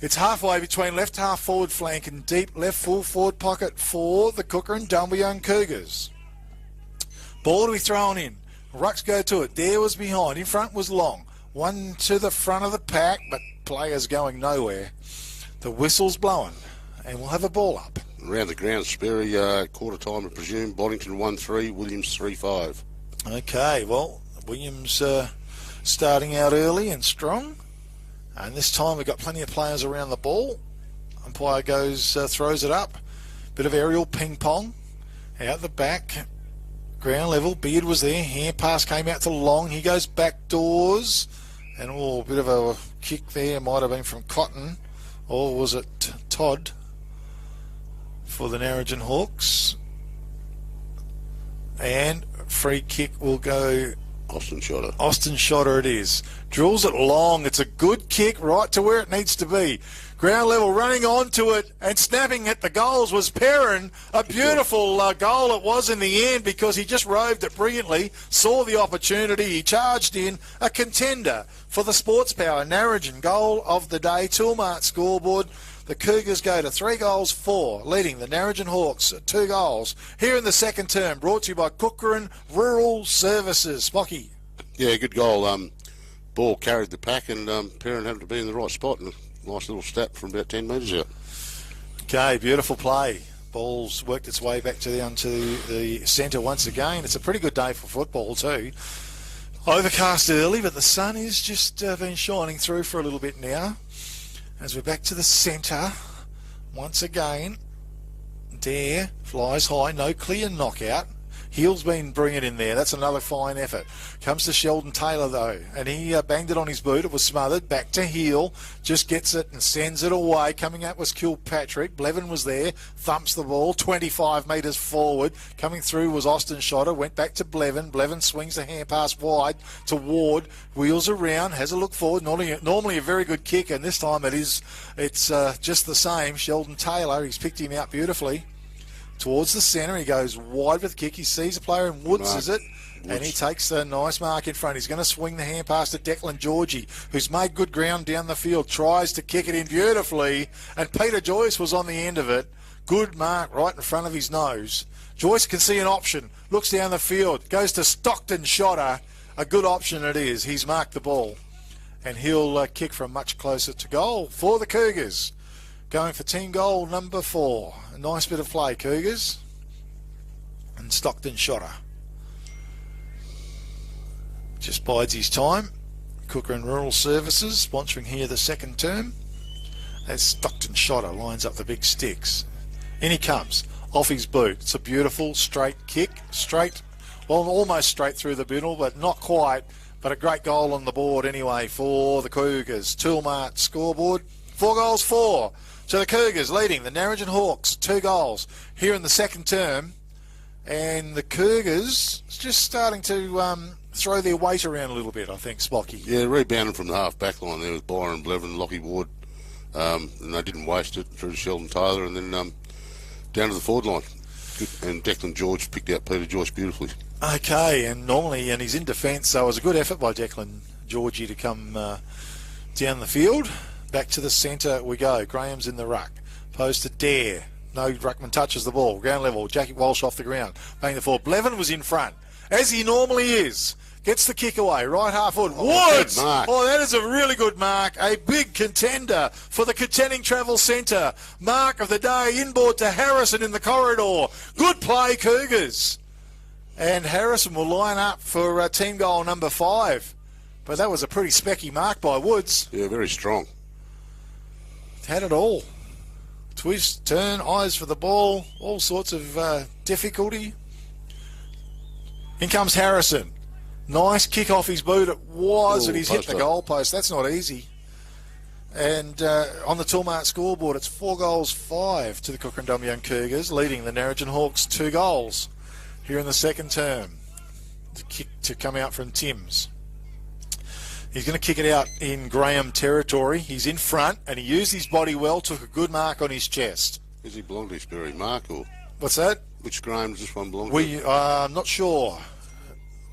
It's halfway between left half forward flank and deep left full forward pocket for the Kukerin Dumbleyung Cougars. Ball to be thrown in. Rucks go to it. Dare was behind. In front was Long. One to the front of the pack, but players going nowhere. The whistle's blowing, and we'll have a ball up. Around the ground, Sperry, quarter time, I presume. Boddington 1-3, Williams 3-5. Okay, well, Williams starting out early and strong, and this time we've got plenty of players around the ball. Umpire goes, throws it up. Bit of aerial ping pong out the back. Ground level, Beard was there. Hand pass came out to Long. He goes back doors. And a bit of a kick there. Might have been from Cotton. Or was it Todd for the Narrogin Hawks? And free kick will go Austin Shotter. Austin Shotter it is. Drills it long. It's a good kick right to where it needs to be. Ground level, running onto it and snapping at the goals was Perrin. A beautiful goal it was in the end because he just roved it brilliantly, saw the opportunity, he charged in. A contender for the Sports Power Narrogin goal of the day. Toolmart scoreboard. The Cougars go to 3-4, leading the Narrogin Hawks at 2 goals. Here in the second term, brought to you by Kukerin Rural Services. Spocky. Yeah, good goal. Ball carried the pack and Perrin happened to be in the right spot. And nice little step from about 10 metres out. Okay, beautiful play. Ball's worked its way back to onto the centre once again. It's a pretty good day for football too. Overcast early, but the sun is just been shining through for a little bit now. As we're back to the centre, once again, Dare flies high, no clear knockout. Heel's been bringing it in there. That's another fine effort. Comes to Sheldon Taylor, though, and he banged it on his boot. It was smothered. Back to Heel. Just gets it and sends it away. Coming up was Kilpatrick. Blevin was there. Thumps the ball 25 metres forward. Coming through was Austin Shotter. Went back to Blevin. Blevin swings the hand pass wide to Ward. Wheels around. Has a look forward. Normally a very good kick, and this time it's just the same. Sheldon Taylor. He's picked him out beautifully. Towards the centre, he goes wide with the kick. He sees a player in Woods, is it? And he takes the nice mark in front. He's going to swing the hand pass to Declan Georgie, who's made good ground down the field. Tries to kick it in beautifully. And Peter Joyce was on the end of it. Good mark right in front of his nose. Joyce can see an option. Looks down the field. Goes to Stockton Shotter. A good option it is. He's marked the ball. And he'll kick from much closer to goal for the Cougars. Going for team goal number 4. A nice bit of play, Cougars. And Stockton Shotter just bides his time. Kukerin Rural Services sponsoring here the second term. As Stockton Shotter lines up the big sticks. In he comes, off his boot. It's a beautiful straight kick. Straight, well, almost straight through the middle, but not quite. But a great goal on the board anyway for the Cougars. Toolmart scoreboard. 4-4. So the Cougars leading the Narrogin Hawks 2 goals here in the second term. And the Cougars just starting to throw their weight around a little bit, I think, Spocky. Yeah, rebounding from the half-back line there with Byron, Blevin, Lockie Ward. And they didn't waste it through to Sheldon Taylor and then down to the forward line. Good. And Declan George picked out Peter Joyce beautifully. Okay, and he's in defence, so it was a good effort by Declan Georgie to come down the field. Back to the centre we go. Graham's in the ruck. Post to Dare. No ruckman touches the ball. Ground level. Jackie Walsh off the ground. Bang the forward. Blevin was in front, as he normally is. Gets the kick away. Right half forward. Woods! Oh, that is a really good mark. A big contender for the Contending Travel Centre. Mark of the day. Inboard to Harrison in the corridor. Good play, Cougars. And Harrison will line up for team goal number 5. But that was a pretty specky mark by Woods. Yeah, very strong. Had it all. Twist, turn, eyes for the ball, all sorts of difficulty. In comes Harrison. Nice kick off his boot. It was, and he's hit the goal post. That's not easy. And on the Toolmart scoreboard, it's 4-5 to the Kukerin Dumbleyung Cougars, leading the Narrogin Hawks 2 goals here in the second term. The kick to come out from Timms. He's going to kick it out in Graham territory. He's in front, and he used his body well, took a good mark on his chest. Is he belong to his Berry Mark, or? What's that? Which Graham does this one belong to? I'm not sure.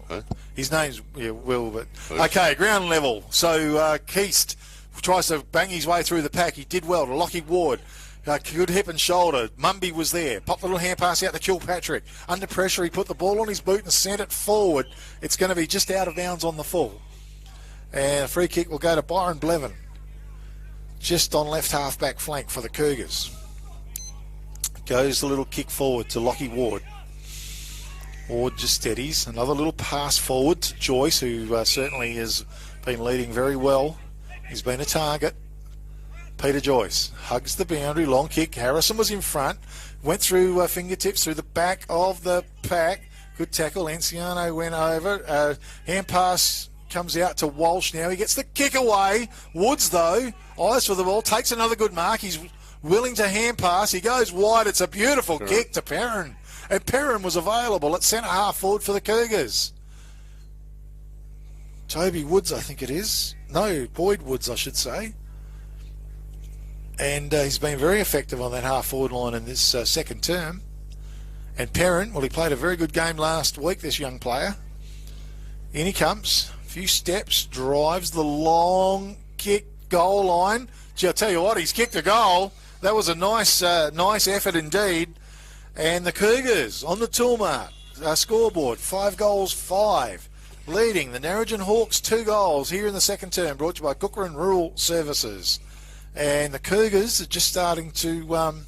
Huh? His name's Will, but... Okay, ground level. So Keast tries to bang his way through the pack. He did well to Lockie Ward. Good hip and shoulder. Mumby was there. Popped the little hand pass out to Kilpatrick. Under pressure, he put the ball on his boot and sent it forward. It's going to be just out of bounds on the full. And a free kick will go to Byron Blevin. Just on left half-back flank for the Cougars. Goes the little kick forward to Lockie Ward. Ward just steadies. Another little pass forward to Joyce, who certainly has been leading very well. He's been a target. Peter Joyce hugs the boundary. Long kick. Harrison was in front. Went through fingertips through the back of the pack. Good tackle. Enciano went over. Hand pass comes out to Walsh now. He gets the kick away. Woods, though, eyes for the ball, takes another good mark. He's willing to hand pass. He goes wide. It's a beautiful kick to Perrin. And Perrin was available at centre half forward for the Cougars. Toby Woods, I think it is. No, Boyd Woods, I should say. And he's been very effective on that half forward line in this second term. And Perrin, well, he played a very good game last week, this young player. In he comes. A few steps, drives the long kick, goal line. Gee, I'll tell you what, he's kicked a goal. That was a nice effort indeed. And the Cougars on the toolmark scoreboard, 5 goals, 5. Leading the Narrogin Hawks 2 goals here in the second term, brought to you by Kukerin Rural Services. And the Cougars are just starting to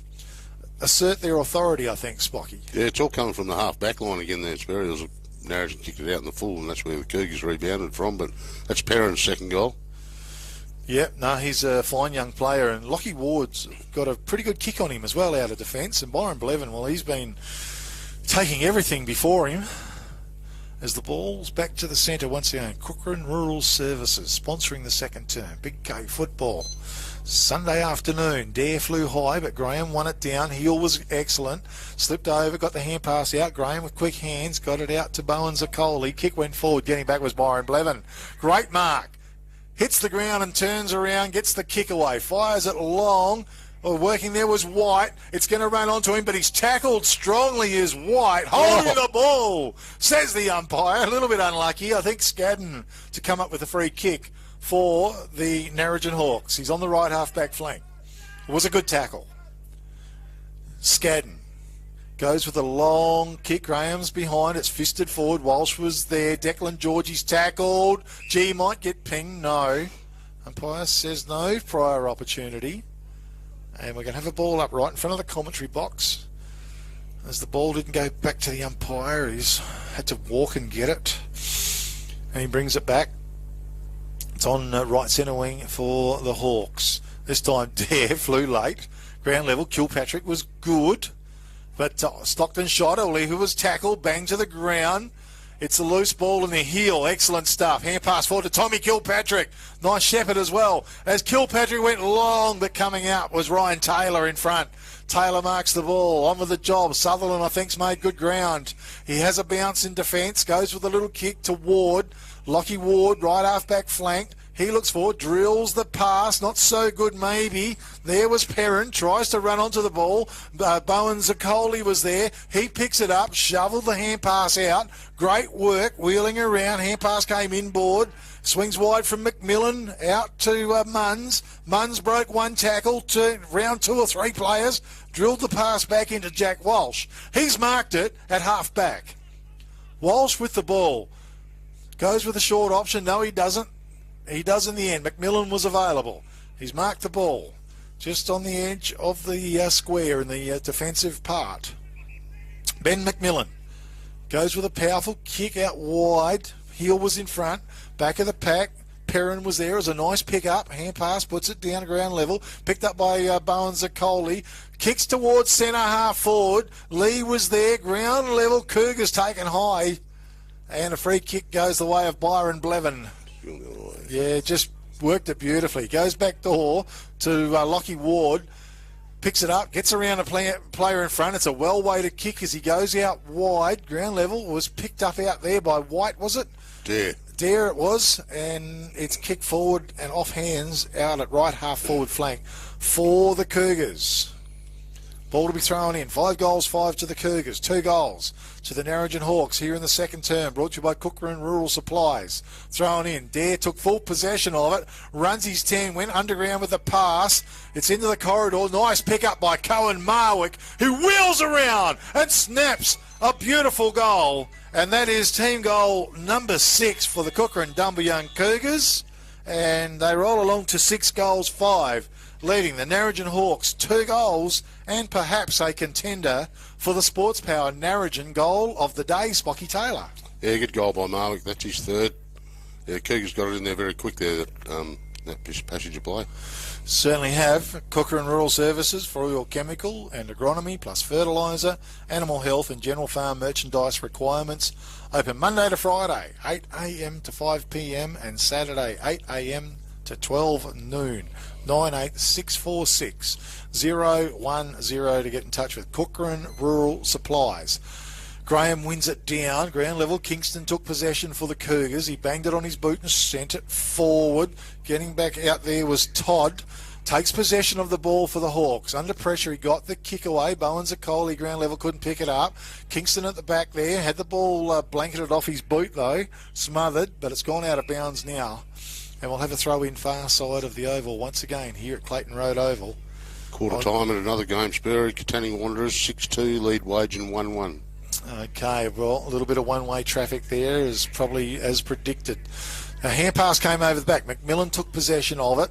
assert their authority, I think, Spocky. Yeah, it's all coming from the half-back line again there. Narrogin kicked it out in the full, and that's where the Cougars rebounded from. But that's Perrin's second goal. Yeah, no, he's a fine young player. And Lockie Ward's got a pretty good kick on him as well out of defence. And Byron Blevin, well, he's been taking everything before him. As the ball's back to the centre once again. Kukerin Rural Services sponsoring the second term. Big K football. Sunday afternoon. Dare flew high, but Graham won it down. Heel was excellent. Slipped over, got the hand pass out. Graham with quick hands, got it out to Bowen Zakoli. Kick went forward. Getting back was Byron Blevin. Great mark. Hits the ground and turns around, gets the kick away. Fires it long. Working there was White. It's going to run onto him, but he's tackled strongly is White. Holding the ball, says the umpire. A little bit unlucky. I think Scadden to come up with a free kick for the Narrogin Hawks. He's on the right half-back flank. It was a good tackle. Scadden goes with a long kick. Graham's behind. It's fisted forward. Walsh was there. Declan Georgie's tackled. Gee, might get pinged. No. Umpire says no. Prior opportunity. And we're going to have a ball up right in front of the commentary box. As the ball didn't go back to the umpire, he's had to walk and get it. And he brings it back. It's on right centre wing for the Hawks. This time Dare flew late. Ground level. Kilpatrick was good. But Stockton shot. Oli, who was tackled, banged to the ground. It's a loose ball in the heel. Excellent stuff. Hand pass forward to Tommy Kilpatrick. Nice shepherd as well. As Kilpatrick went long, but coming out was Ryan Taylor in front. Taylor marks the ball. On with the job. Sutherland, I think, has made good ground. He has a bounce in defence. Goes with a little kick to Ward. Lockie Ward, right half-back flank. He looks forward, drills the pass, not so good maybe. There was Perrin, tries to run onto the ball. Bowen Zakoli was there. He picks it up, shoveled the hand pass out. Great work, wheeling around. Hand pass came inboard. Swings wide from McMillan out to Munns. Munns broke one tackle to round 2 or 3 players. Drilled the pass back into Jack Walsh. He's marked it at half-back. Walsh with the ball. Goes with a short option. No, he doesn't. He does in the end. McMillan was available. He's marked the ball just on the edge of the square in the defensive part. Ben McMillan goes with a powerful kick out wide. Heel was in front. Back of the pack. Perrin was there. It was a nice pick up. Hand pass puts it down to ground level. Picked up by Bowen Zakoli. Kicks towards centre half forward. Lee was there. Ground level. Cougars taken high. And a free kick goes the way of Byron Blevin. Yeah, just worked it beautifully. Goes back door to Lockie Ward. Picks it up, gets around a player in front. It's a well-weighted kick as he goes out wide. Ground level was picked up out there by White, was it? Dare it was. And it's kicked forward and off hands out at right half forward flank for the Cougars. Ball to be thrown in. 5 goals, 5 to the Cougars. 2 goals to the Narrogin Hawks here in the second term. Brought to you by Kukerin Rural Supplies. Thrown in. Dare took full possession of it. Runs his 10. Went underground with a pass. It's into the corridor. Nice pick up by Cohen Marwick, who wheels around and snaps a beautiful goal. And that is team goal number 6 for the Kukerin Dumbleyung Cougars. And they roll along to 6 goals, 5. Leading the Narrogin Hawks 2 goals and perhaps a contender for the Sports Power Narrogin goal of the day, Spocky Taylor. Yeah, good goal by Marwick. That's his 3rd. Yeah, Cougars got it in there very quick there. that passage of play. Certainly have. Kukerin Rural Services for all your chemical and agronomy plus fertiliser, animal health and general farm merchandise requirements. Open Monday to Friday, 8 a.m. to 5 p.m. and Saturday, 8 a.m. to 12 noon. 98646 010 to get in touch with Kukerin Rural Supplies. Graham wins it down, ground level. Kingston took possession for the Cougars. He banged it on his boot and sent it forward. Getting back out there was Todd. Takes possession of the ball for the Hawks. Under pressure, he got the kick away. Bowen's a Coley, ground level, couldn't pick it up. Kingston at the back there, had the ball blanketed off his boot though, smothered, but it's gone out of bounds now. And we'll have a throw in far side of the oval once again here at Clayton Road Oval. Quarter time at another game, Sperry. Katanning Wanderers 6-2, lead Wagen 1-1. Okay, well, a little bit of one-way traffic there is probably as predicted. A hand pass came over the back. McMillan took possession of it.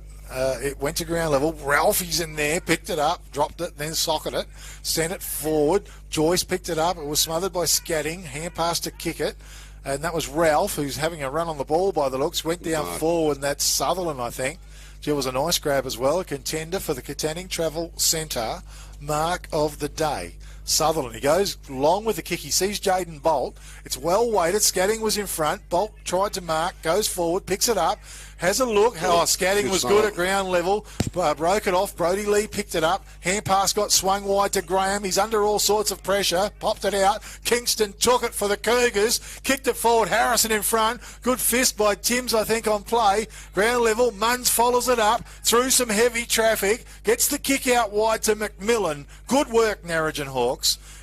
It went to ground level. Ralphie's in there, picked it up, dropped it, then socketed it, sent it forward. Joyce picked it up. It was smothered by Scatting. Hand pass to kick it. And that was Ralph, who's having a run on the ball by the looks. Went down forward, and that's Sutherland, I think. It was a nice grab as well. A contender for the Katanning Travel Centre mark of the day. Sutherland, he goes long with the kick. He sees Jaden Bolt. It's well weighted. Scatting was in front. Bolt tried to mark, goes forward, picks it up, has a look. Scatting was good at ground level. Broke it off. Brody Lee picked it up. Hand pass got swung wide to Graham. He's under all sorts of pressure. Popped it out. Kingston took it for the Cougars. Kicked it forward. Harrison in front. Good fist by Timms, I think, on play. Ground level. Munns follows it up. Through some heavy traffic. Gets the kick out wide to McMillan. Good work, Narrogin Hawks.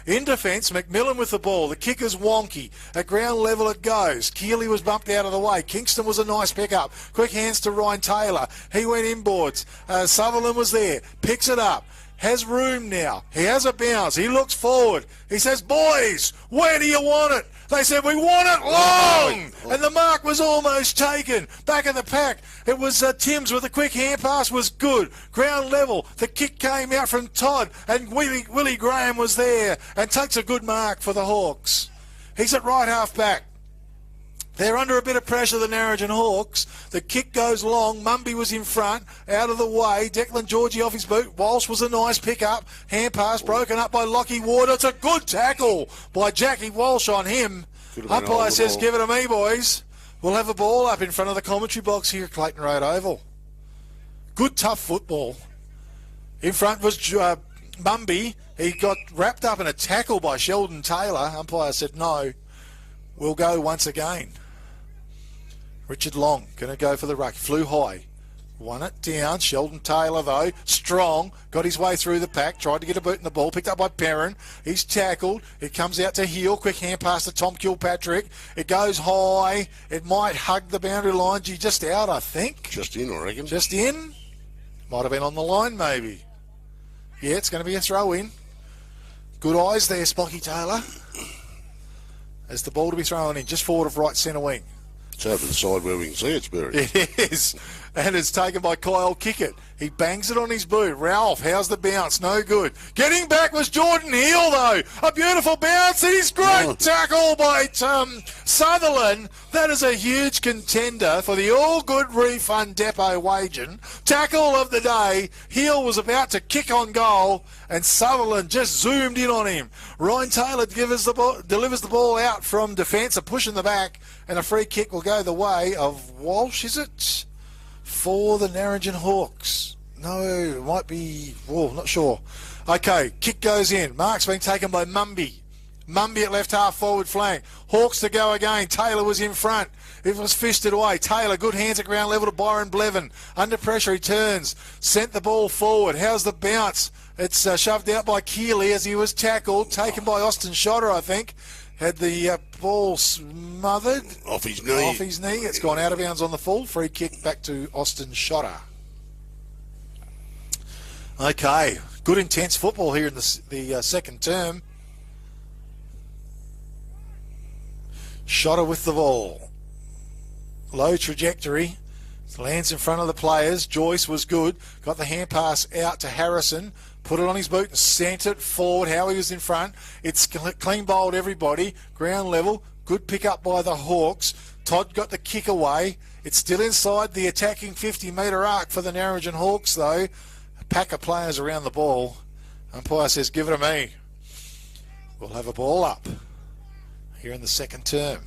In defence, McMillan with the ball. The kicker's wonky. At ground level it goes. Keeley was bumped out of the way. Kingston was a nice pick-up. Quick hands to Ryan Taylor. He went inboards. Sutherland was there. Picks it up. Has room now. He has a bounce. He looks forward. He says, boys, where do you want it? They said, we want it long. And the mark was almost taken. Back of the pack, it was Timms with a quick hand pass was good. Ground level, the kick came out from Todd, and Willie Graham was there and takes a good mark for the Hawks. He's at right half back. They're under a bit of pressure, the Narrogin Hawks. The kick goes long. Mumby was in front, out of the way. Declan Georgie off his boot. Walsh was a nice pick-up. Hand pass broken up by Lockie Ward. It's a good tackle by Jackie Walsh on him. Umpire says, give it to me, boys. We'll have a ball up in front of the commentary box here at Clayton Road Oval. Good, tough football. In front was Mumby. He got wrapped up in a tackle by Sheldon Taylor. Umpire said, no, we'll go once again. Richard Long going to go for the ruck. Flew high. Won it down. Sheldon Taylor, though, strong. Got his way through the pack. Tried to get a boot in the ball. Picked up by Perrin. He's tackled. It comes out to Heel. Quick hand pass to Tom Kilpatrick. It goes high. It might hug the boundary line. Gee, just out, I think. Just in, I reckon. Just in. Might have been on the line, maybe. Yeah, it's going to be a throw-in. Good eyes there, Spocky Taylor. As the ball to be thrown in, just forward of right centre wing. It's over the side where we can see it's buried. It is. And it's taken by Kyle Kickett. He bangs it on his boot. Ralph, how's the bounce? No good. Getting back was Jordan Hill, though. A beautiful bounce. It is great tackle by Sutherland. That is a huge contender for the all-good refund depot waging. Tackle of the day. Hill was about to kick on goal, and Sutherland just zoomed in on him. Ryan Taylor delivers the ball out from defence, a push in the back, and a free kick will go the way of Walsh, is it? For the Narrogin Hawks. No, it might be, not sure. Okay, kick goes in. Mark's been taken by Mumby. Mumby at left half forward flank. Hawks to go again. Taylor was in front. It was fisted away. Taylor, good hands at ground level to Byron Blevin. Under pressure, he turns. Sent the ball forward. How's the bounce? It's shoved out by Keeley as he was tackled. Taken by Austin Shotter, I think. Had the ball smothered. Off his knee. Off his knee. It's gone out of bounds on the full. Free kick back to Austin Shotter. Okay. Good intense football here in the second term. Shotter with the ball. Low trajectory. Lands in front of the players. Joyce was good. Got the hand pass out to Harrison. Put it on his boot and sent it forward. Howie was in front. It's clean bowled everybody. Ground level. Good pick up by the Hawks. Todd got the kick away. It's still inside the attacking 50-metre arc for the Narrogin Hawks, though. A pack of players around the ball. Umpire says, give it to me. We'll have a ball up here in the second term.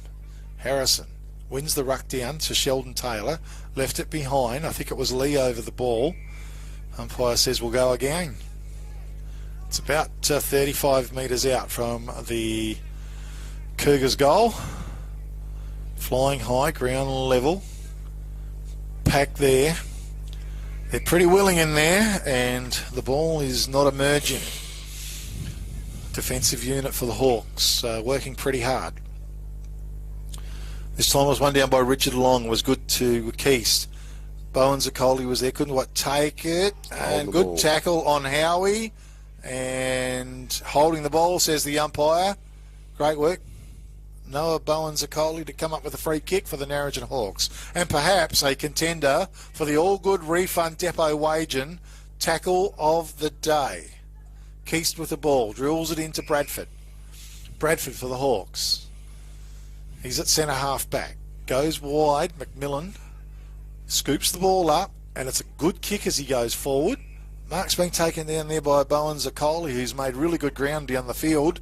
Harrison wins the ruck down to Sheldon Taylor. Left it behind. I think it was Lee over the ball. Umpire says we'll go again. It's about 35 metres out from the Cougars' goal. Flying high, ground level. Pack there. They're pretty willing in there, and the ball is not emerging. Defensive unit for the Hawks, working pretty hard. This time was one down by Richard Long, was good to Keast. Bowen Zaccoli was there, couldn't take it, and good ball. Tackle on Howie, and holding the ball, says the umpire. Great work. Noah Bowen Zaccoli to come up with a free kick for the Narrogin Hawks, and perhaps a contender for the all-good refund depot wagen tackle of the day. Keast with the ball, drills it into Bradford. Bradford for the Hawks. He's at centre half back. Goes wide, McMillan scoops the ball up, and it's a good kick as he goes forward. Mark's been taken down there by Bowen Zaccoli, who's made really good ground down the field.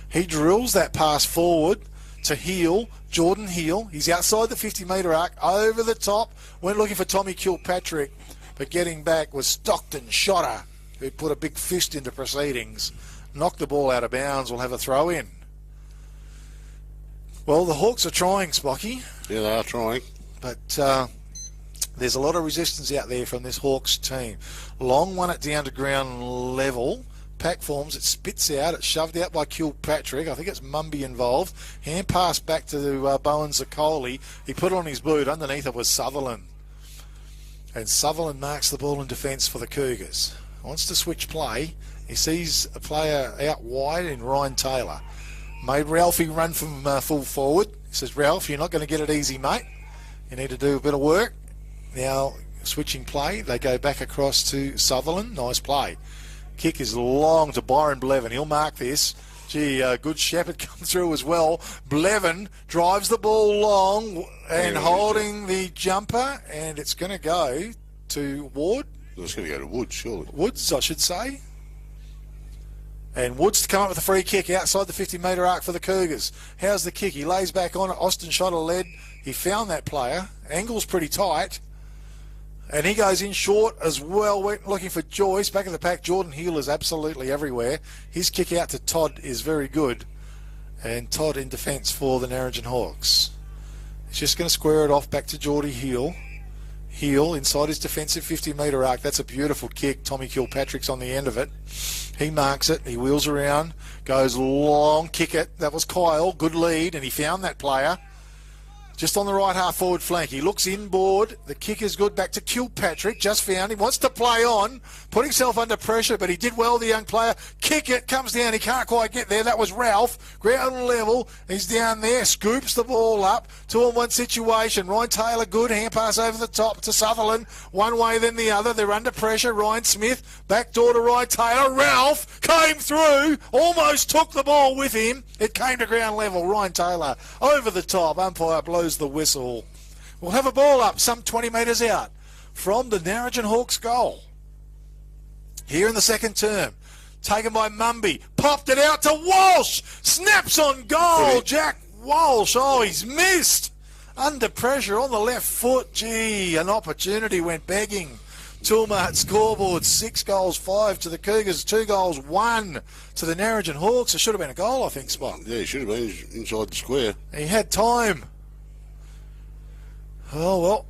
He drills that pass forward to Heel, Jordan Heel. He's outside the 50-metre arc, over the top. Went looking for Tommy Kilpatrick, but getting back was Stockton Shotter, who put a big fist into proceedings. Knocked the ball out of bounds. We'll have a throw in. Well, the Hawks are trying, Spocky. Yeah, they are trying. But there's a lot of resistance out there from this Hawks team. Long won it down to ground level. Pack forms, it spits out, it's shoved out by Kilpatrick. I think it's Mumby involved. Hand pass back to Bowen Zaccoli. He put it on his boot. Underneath it was Sutherland. And Sutherland marks the ball in defence for the Cougars. Wants to switch play. He sees a player out wide in Ryan Taylor. Made Ralphie run from full forward. He says, Ralph, you're not going to get it easy, mate. You need to do a bit of work. Now, switching play, they go back across to Sutherland. Nice play. Kick is long to Byron Blevin. He'll mark this. Gee, good Shepherd come through as well. Blevin drives the ball long and holding the jumper, and it's going to go to Ward. It's going to go to Woods, surely. Woods, I should say. And Woods to come up with a free kick outside the 50-metre arc for the Cougars. How's the kick? He lays back on it. Austin Shotter led. He found that player. Angle's pretty tight. And he goes in short as well. Went looking for Joyce. Back of the pack, Jordan Heel is absolutely everywhere. His kick out to Todd is very good. And Todd in defence for the Narrogin Hawks. He's just going to square it off back to Geordie Heel. Heel inside his defensive 50-metre arc. That's a beautiful kick. Tommy Kilpatrick's on the end of it. He marks it. He wheels around. Goes long. Kick it. That was Kyle. Good lead. And he found that player. Just on the right half forward flank. He looks inboard. The kick is good. Back to Kilpatrick. Just found him. Wants to play on. Put himself under pressure, but he did well, the young player. Kick it. Comes down. He can't quite get there. That was Ralph. Ground level. He's down there. Scoops the ball up. 2-on-1 situation. Ryan Taylor good. Hand pass over the top to Sutherland. One way then the other. They're under pressure. Ryan Smith. Back door to Ryan Taylor. Ralph came through. Almost took the ball with him. It came to ground level. Ryan Taylor over the top. Umpire blows the whistle. We'll have a ball up some 20 metres out from the Narrogin Hawks goal. Here in the second term. Taken by Mumby. Popped it out to Walsh. Snaps on goal. Jack Walsh. Oh, he's missed. Under pressure on the left foot. Gee, an opportunity went begging. Toolmart scoreboard, 6 goals, 5 to the Cougars, 2 goals, 1 to the Narrogin Hawks. It should have been a goal, I think, Spot. Yeah, he should have been inside the square. He had time. Oh, well,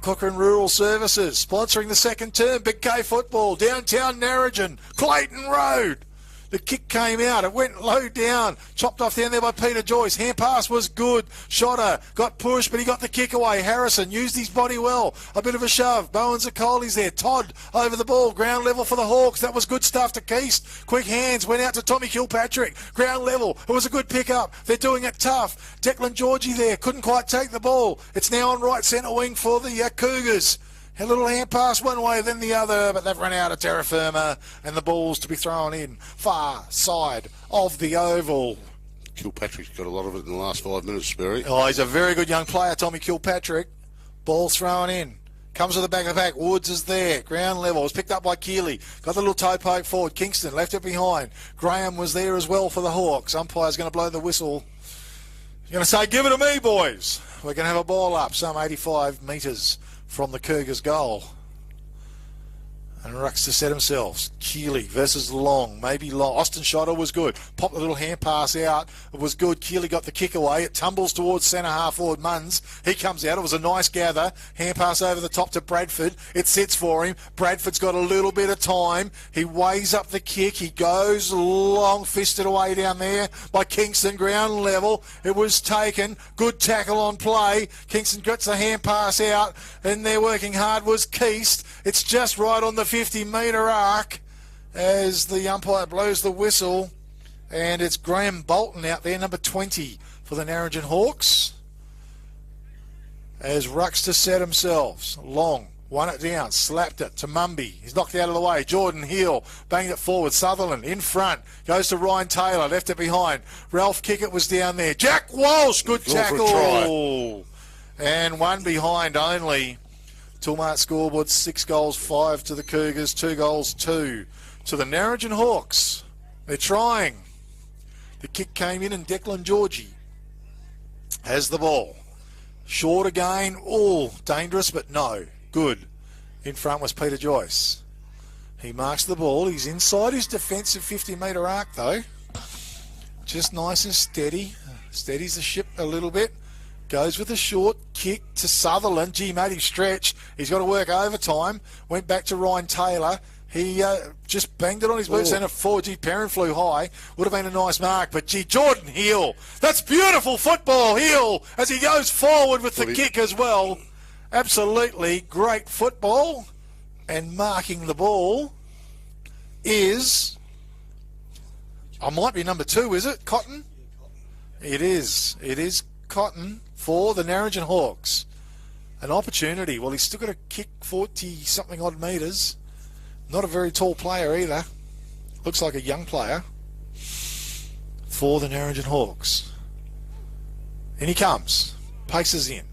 Kukerin Rural Services sponsoring the second term. Big K football, downtown Narrogin, Clayton Road. The kick came out. It went low down. Chopped off down there by Peter Joyce. Hand pass was good. Shotter got pushed, but he got the kick away. Harrison used his body well. A bit of a shove. Bowen Zaccoli's there. Todd over the ball. Ground level for the Hawks. That was good stuff to Keast. Quick hands. Went out to Tommy Kilpatrick. Ground level. It was a good pick-up. They're doing it tough. Declan Georgie there. Couldn't quite take the ball. It's now on right centre wing for the Cougars. A little hand pass one way, then the other, but they've run out of terra firma, and the ball's to be thrown in far side of the oval. Kilpatrick's got a lot of it in the last 5 minutes, Sperry. Oh, he's a very good young player, Tommy Kilpatrick. Ball thrown in. Comes to the back of the pack. Woods is there. Ground level. Was picked up by Keeley. Got the little toe poke forward. Kingston left it behind. Graham was there as well for the Hawks. Umpire's going to blow the whistle. He's going to say, give it to me, boys. We're going to have a ball up some 85 metres from the Cougars' goal. And Rucks to set themselves. Keeley versus Long. Maybe Long. Austin Schotter was good. Popped the little hand pass out. It was good. Keeley got the kick away. It tumbles towards centre half forward Munns. He comes out. It was a nice gather. Hand pass over the top to Bradford. It sits for him. Bradford's got a little bit of time. He weighs up the kick. He goes long fisted away down there by Kingston. Ground level. It was taken. Good tackle on play. Kingston gets the hand pass out. And they're working hard was Keast. It's just right on the 50-metre arc as the umpire blows the whistle, and it's Graham Bolton out there, number 20 for the Narrogin Hawks, as Rucks to set themselves. Long won it down, slapped it to Mumby. He's knocked out of the way. Jordan Hill banged it forward. Sutherland in front, goes to Ryan Taylor, left it behind. Ralph Kickett was down there. Jack Walsh, good tackle, and one behind only. Toolmart scoreboard, 6 goals, 5 to the Cougars, 2 goals, 2 to the Narrogin Hawks. They're trying. The kick came in and Declan Georgie has the ball. Short again. Oh, dangerous, but no. Good. In front was Peter Joyce. He marks the ball. He's inside his defensive 50-metre arc, though. Just nice and steady. Steadies the ship a little bit. Goes with a short kick to Sutherland. Gee, made him stretch. He's got to work overtime. Went back to Ryan Taylor. He just banged it on his boot centre forward. Gee, Perrin flew high. Would have been a nice mark. But, gee, Jordan Hill. That's beautiful football, Hill, as he goes forward with the kick as well. Absolutely great football. And marking the ball is... might be number 2, is it? Cotton? It is. It is Cotton for the Narrogin Hawks. An opportunity. Well, he's still got to kick 40-something odd metres. Not a very tall player either. Looks like a young player for the Narrogin Hawks. And he comes. Paces in.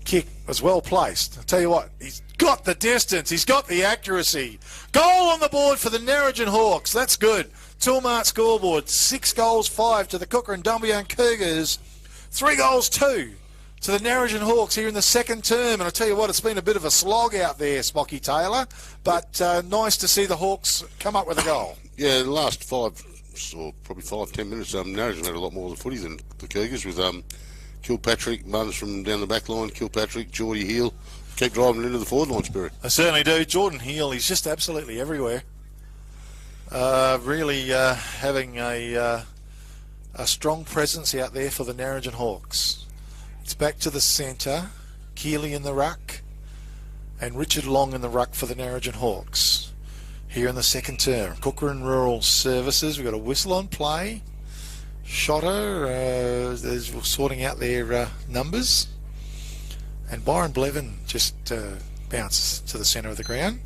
Kick was well placed. I'll tell you what, he's got the distance. He's got the accuracy. Goal on the board for the Narrogin Hawks. That's good. Toolmart scoreboard. 6 goals, 5 to the Kukerin Dumbleyung Cougars. 3 goals, 2 to the Narrogin Hawks here in the second term. And I tell you what, it's been a bit of a slog out there, Smocky Taylor. But nice to see the Hawks come up with a goal. Yeah, the last 5 or probably 5-10 minutes, Narrogin had a lot more of the footy than the Cougars with Kilpatrick, Munns from down the back line, Kilpatrick, Geordie Hill. Keep driving into the forward line, Spirit. I certainly do. Jordan Hill, he's just absolutely everywhere. Really having a strong presence out there for the Narrogin Hawks. It's back to the centre. Keeley in the ruck. And Richard Long in the ruck for the Narrogin Hawks. Here in the second term. Kukerin Rural Services. We've got a whistle on play. Schotter is sorting out their numbers. And Byron Blevin just bounces to the centre of the ground.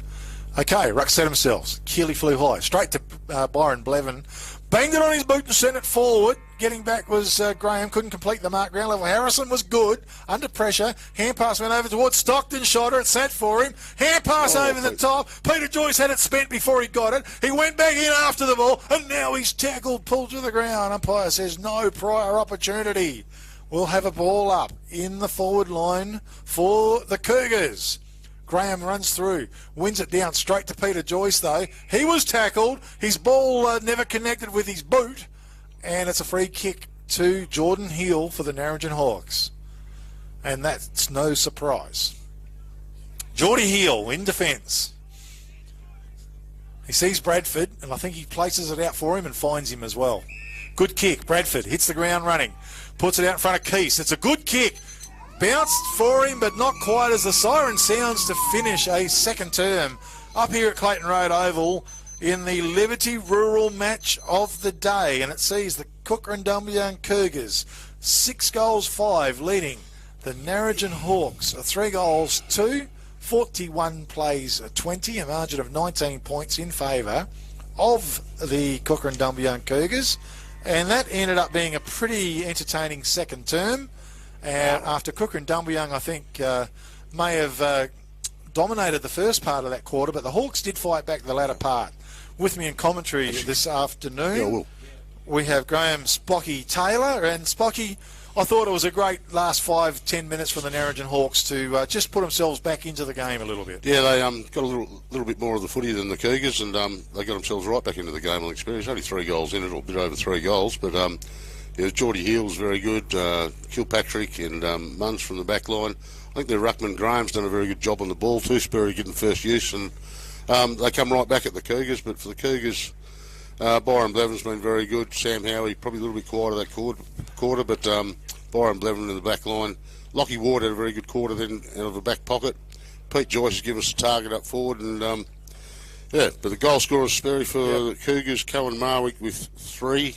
Okay, ruck set themselves. Keeley flew high. Straight to Byron Blevin. Banged it on his boot and sent it forward. Getting back was Graham. Couldn't complete the mark. Ground level. Harrison was good. Under pressure. Hand pass went over towards Stockton. Schotter. It sat for him. Hand pass over the top. Peter Joyce had it spent before he got it. He went back in after the ball. And now he's tackled, pulled to the ground. Umpire says no prior opportunity. We'll have a ball up in the forward line for the Cougars. Graham runs through, wins it down straight to Peter Joyce though. He was tackled. His ball never connected with his boot. And it's a free kick to Jordan Hill for the Narrogin Hawks. And that's no surprise. Geordie Hill in defence. He sees Bradford, and I think he places it out for him and finds him as well. Good kick. Bradford hits the ground running. Puts it out in front of Keese. It's a good kick. Bounced for him, but not quite as the siren sounds to finish a second term up here at Clayton Road Oval in the Liberty Rural match of the day. And it sees the Kukerin Dumbleyung Cougars 6 goals, 5 leading the Narrogin Hawks 3 goals, 2, 41 plays 20, a margin of 19 points in favour of the Kukerin Dumbleyung Cougars. And that ended up being a pretty entertaining second term. And after Kukerin Dumbleyung, I think, may have dominated the first part of that quarter, but the Hawks did fight back the latter part. With me in commentary this afternoon, we have Graham Spocky Taylor. And Spocky, I thought it was a great last 5-10 minutes for the Narrogin Hawks to just put themselves back into the game a little bit. Yeah, they got a little bit more of the footy than the Cougars, and they got themselves right back into the game on experience. Only 3 goals in it, or a bit over 3 goals, but Geordie Hill was very good, Kilpatrick and Munns from the back line. I think their ruckman Graham's done a very good job on the ball too, Sperry getting first use, and they come right back at the Cougars. But for the Cougars, Byron Blevins been very good. Sam Howie probably a little bit quieter that quarter, but Byron Blevin in the back line. Lockie Ward had a very good quarter then out of the back pocket. Pete Joyce has given us a target up forward, and but the goal scorers Sperry for the Cougars, Cohen Marwick with 3,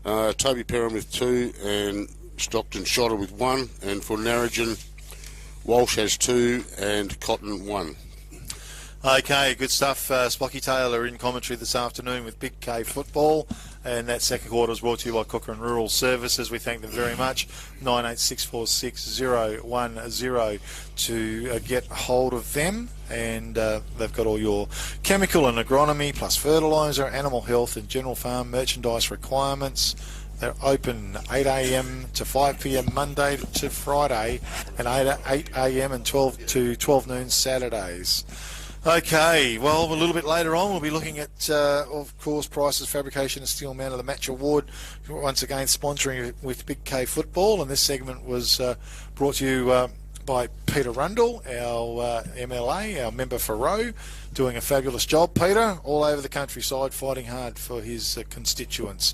Toby Perrin with 2, and Stockton Shotter with 1, and for Narrogin, Walsh has 2 and Cotton 1. Okay, good stuff. Spocky Taylor in commentary this afternoon with Big K Football, and that second quarter was brought to you by Kukerin Rural Services. We thank them very much. 98646010 to get hold of them, and they've got all your chemical and agronomy plus fertiliser, animal health and general farm merchandise requirements. They're open 8 a.m. to 5 p.m. Monday to Friday, and 8 a.m. and 12 to 12 noon Saturdays. Okay, well, a little bit later on, we'll be looking at, of course, Price's Fabrication and Steel Man of the Match Award, once again sponsoring with Big K Football, and this segment was brought to you by Peter Rundle, our MLA, our member for Roe, doing a fabulous job, Peter, all over the countryside, fighting hard for his constituents.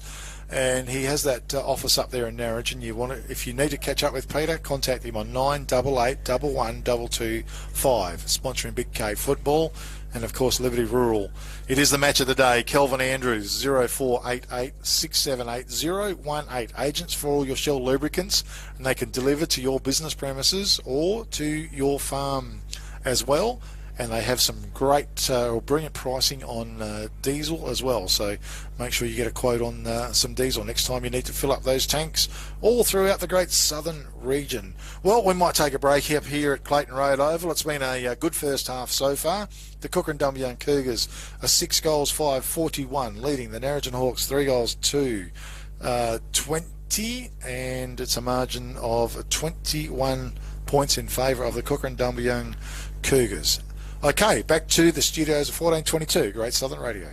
And he has that office up there in Narrogin. If you need to catch up with Peter, contact him on 988 11 225, sponsoring Big K Football, and of course Liberty Rural. It is the match of the day. Kelvin Andrews, 0488 6780 18. Agents for all your Shell lubricants, and they can deliver to your business premises or to your farm as well. And they have some great or brilliant pricing on diesel as well, so make sure you get a quote on some diesel next time you need to fill up those tanks all throughout the great southern region. Well, we might take a break up here at Clayton Road Oval. It's been a good first half so far. The Kukerin Dumbleyung Cougars are 6 goals 5-41, leading the Narrogin Hawks 3 goals 2-20, and it's a margin of 21 points in favour of the Kukerin Dumbleyung Cougars. Okay, back to the studios of 1422, Great Southern Radio.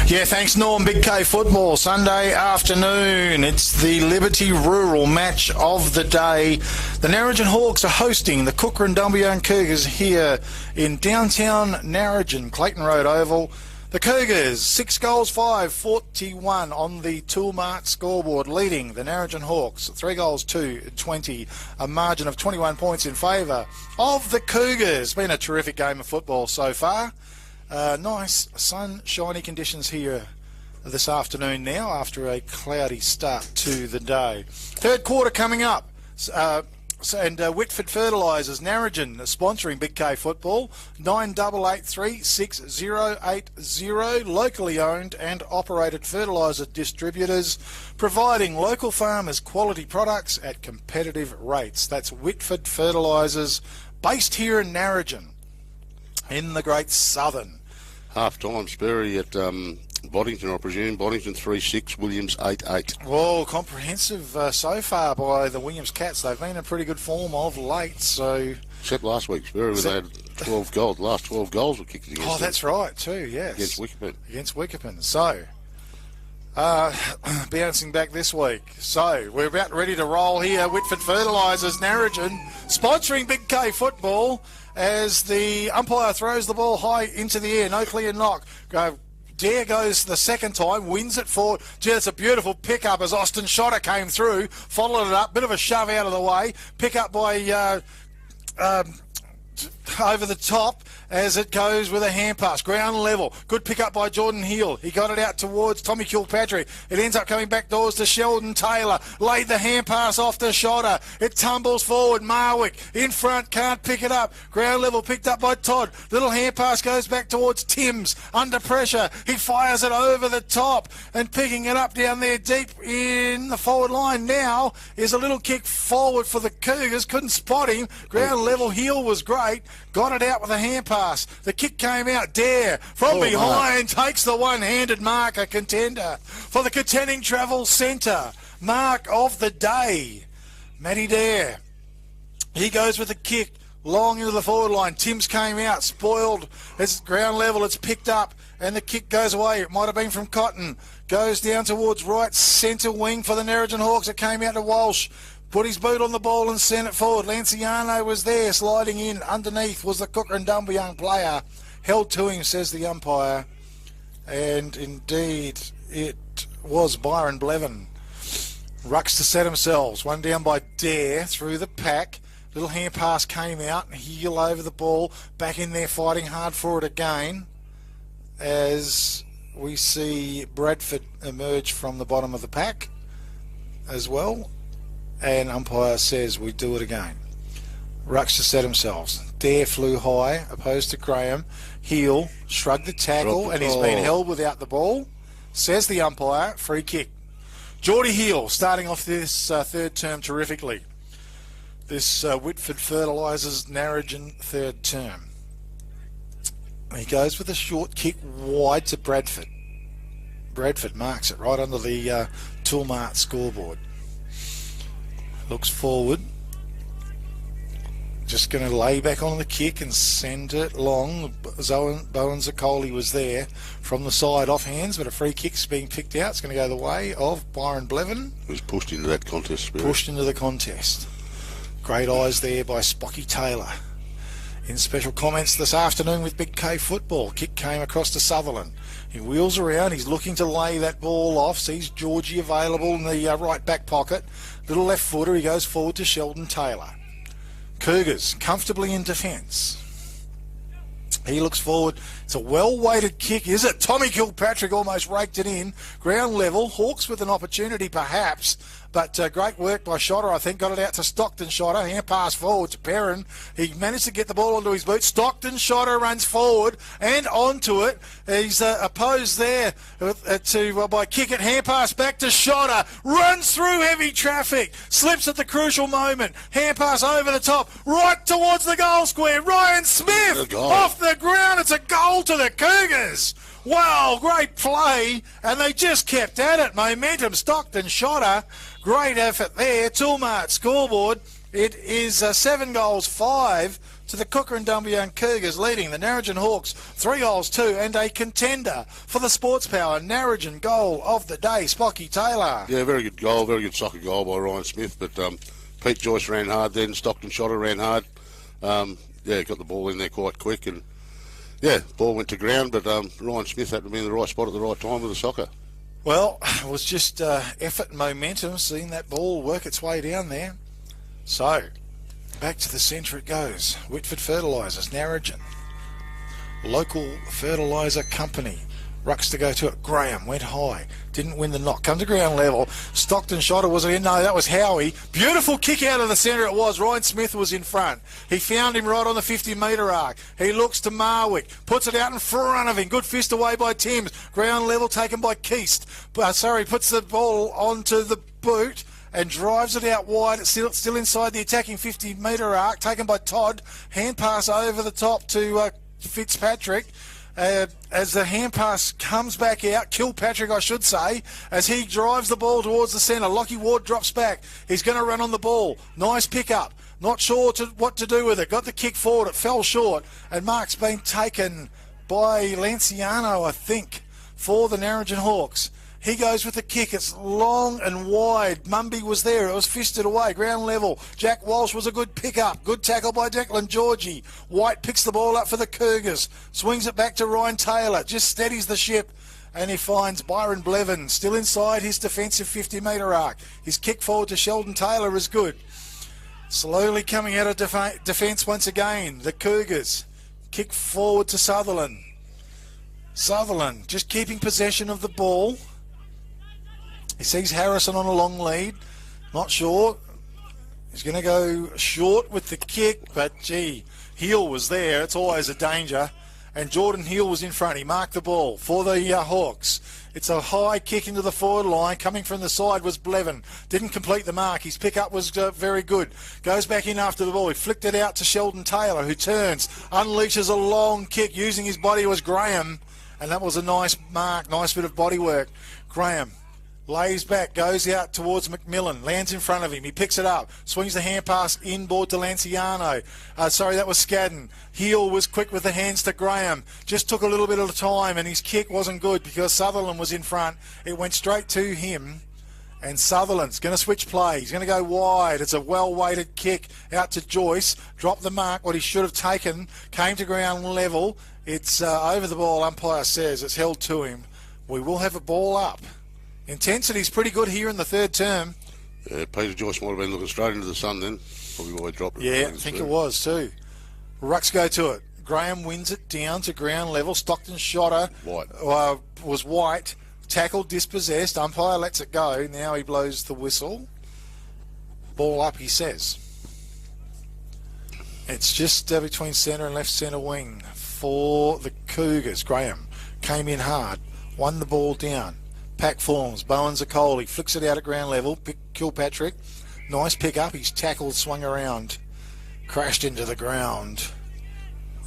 Yeah, thanks, Norm. Big K football, Sunday afternoon. It's the Liberty Rural match of the day. The Narrogin Hawks are hosting the Kukerin Dumbleyung Cougars here in downtown Narrogin, Clayton Road Oval. The Cougars, 6 goals, 5, 41 on the Toolmart scoreboard, leading the Narrogin Hawks, 3 goals, 2, 20, a margin of 21 points in favour of the Cougars. Been a terrific game of football so far. Nice sunshiny conditions here this afternoon now after a cloudy start to the day. Third quarter coming up. Whitford Fertilisers, Narrogin sponsoring Big K football. 9883 6080. Locally owned and operated fertiliser distributors, providing local farmers quality products at competitive rates. That's Whitford Fertilisers, based here in Narrogin, in the Great Southern. Half-time, Sperry at Boddington, I presume. Boddington 3-6, Williams 8-8. Well, comprehensive so far by the Williams Cats. They've been in pretty good form of late, so... Except last week, Sperry, when they had 12 goals. The last 12 goals were kicked against them. That's right, too, yes. Against Wickerman. So, bouncing back this week. So, we're about ready to roll here. Whitford Fertilisers, Narrogin, sponsoring Big K football as the umpire throws the ball high into the air. No clear knock. Dare goes the second time, wins it forward. Gee, that's a beautiful pick-up as Austin Shotter came through, followed it up, bit of a shove out of the way. Pick up by... over the top as it goes with a hand pass, ground level. Good pick up by Jordan Hill. He got it out towards Tommy Kilpatrick. It ends up coming back doors to Sheldon Taylor. Laid the hand pass off to Shotter. It tumbles forward. Marwick in front, can't pick it up. Ground level picked up by Todd. Little hand pass goes back towards Timms. Under pressure. He fires it over the top and picking it up down there deep in the forward line now is a little kick forward for the Cougars. Couldn't spot him. Ground level. Hill was great. Got it out with a hand pass. The kick came out. Dare from behind takes the one-handed mark. A contender for the contending travel centre. Mark of the day, Matty Dare. He goes with a kick long into the forward line. Timms came out, spoiled. It's ground level. It's picked up and the kick goes away. It might have been from Cotton. Goes down towards right centre wing for the Narrogin Hawks. It came out to Walsh. Put his boot on the ball and sent it forward. Lanciano was there, sliding in. Underneath was the Kukerin Dumbleyung player. Held to him, says the umpire. And indeed, it was Byron Blevin. Rucks to set themselves. One down by Dare through the pack. Little hand pass came out. Heel over the ball. Back in there fighting hard for it again. As we see Bradford emerge from the bottom of the pack as well. And umpire says we do it again. Rucks to set themselves. Dare flew high, opposed to Graham. Heel shrugged the tackle and he's been held without the ball. Says the umpire, free kick. Geordie Heel starting off this third term terrifically. This Whitford Fertilisers Narrogin third term. He goes with a short kick wide to Bradford. Bradford marks it right under the Toolmart scoreboard. Looks forward. Just going to lay back on the kick and send it long. Bowen Zaccoli was there from the side off hands, but a free kick's being picked out. It's going to go the way of Byron Blevin. Who's pushed into that contest. Pushed into the contest. Great eyes there by Spocky Taylor. In special comments this afternoon with Big K football. Kick came across to Sutherland. He wheels around. He's looking to lay that ball off. Sees Georgie available in the right back pocket. Little left footer. He goes forward to Sheldon Taylor. Cougars comfortably in defence. He looks forward. It's a well-weighted kick, is it? Tommy Kilpatrick almost raked it in. Ground level. Hawks with an opportunity perhaps. But great work by Shotter, I think. Got it out to Stockton Shotter. Hand pass forward to Perrin. He managed to get the ball onto his boot. Stockton Shotter runs forward and onto it. He's opposed there by kick it. Hand pass back to Shotter. Runs through heavy traffic. Slips at the crucial moment. Hand pass over the top. Right towards the goal square. Ryan Smith off the ground. It's a goal to the Cougars. Wow, great play. And they just kept at it. Momentum. Stockton Shotter. Great effort there. Toolmart scoreboard. It is 7 goals, 5 to the Kukerin Dumbleyung Cougars, leading the Narrogin Hawks 3-2 and a contender for the Sports Power Narrogin goal of the day, Spocky Taylor. Yeah, very good goal, very good soccer goal by Ryan Smith, but Pete Joyce ran hard then, Stockton Shotter ran hard. Yeah, got the ball in there quite quick, and yeah, ball went to ground, but Ryan Smith had to be in the right spot at the right time with the soccer. Well, it was just effort and momentum, seeing that ball work its way down there. So, back to the centre it goes. Whitford Fertilisers, Narrogin. Local fertiliser company. Rucks to go to it. Graham went high. Didn't win the knock. Come to ground level. Stockton Shotter was in. No, that was Howie. Beautiful kick out of the centre it was. Ryan Smith was in front. He found him right on the 50-metre arc. He looks to Marwick. Puts it out in front of him. Good fist away by Timms. Ground level taken by Keast. Puts the ball onto the boot and drives it out wide. It's still inside the attacking 50-metre arc. Taken by Todd. Hand pass over the top to Fitzpatrick. As the hand pass comes back out, Kilpatrick I should say, as he drives the ball towards the centre. Lockie Ward drops back. He's going to run on the ball. Nice pick up. Not sure what to do with it. Got the kick forward. It fell short. And mark's been taken by Lanciano, I think, for the Narrogin Hawks. He goes with the kick. It's long and wide. Mumby was there. It was fisted away. Ground level. Jack Walsh was a good pick-up. Good tackle by Declan Georgie. White picks the ball up for the Cougars. Swings it back to Ryan Taylor. Just steadies the ship. And he finds Byron Blevin still inside his defensive 50-metre arc. His kick forward to Sheldon Taylor is good. Slowly coming out of defence once again. The Cougars. Kick forward to Sutherland. Sutherland just keeping possession of the ball. He sees Harrison on a long lead. Not sure. He's going to go short with the kick, but gee, Heel was there. It's always a danger. And Jordan Heel was in front. He marked the ball for the Hawks. It's a high kick into the forward line. Coming from the side was Blevin. Didn't complete the mark. His pick-up was very good. Goes back in after the ball. He flicked it out to Sheldon Taylor, who turns, unleashes a long kick. Using his body was Graham. And that was a nice mark, nice bit of body work. Graham lays back, goes out towards McMillan, lands in front of him. He picks it up, swings the hand pass inboard to Lanciano. That was Scadden. Heel was quick with the hands to Graham. Just took a little bit of time, and his kick wasn't good because Sutherland was in front. It went straight to him, and Sutherland's going to switch play. He's going to go wide. It's a well-weighted kick out to Joyce. Dropped the mark, what he should have taken. Came to ground level. It's over the ball, umpire says. It's held to him. We will have a ball up. Intensity's pretty good here in the third term. Yeah, Peter Joyce might have been looking straight into the sun then. Probably why he dropped it. Yeah, I think it was too. Rucks go to it. Graham wins it down to ground level. Stockton Shotter was White. Tackled, dispossessed. Umpire lets it go. Now he blows the whistle. Ball up, he says. It's just between centre and left centre wing for the Cougars. Graham came in hard. Won the ball down. Pack forms. Bowen Zaccoli flicks it out at ground level. Kilpatrick. Nice pick up. He's tackled, swung around. Crashed into the ground.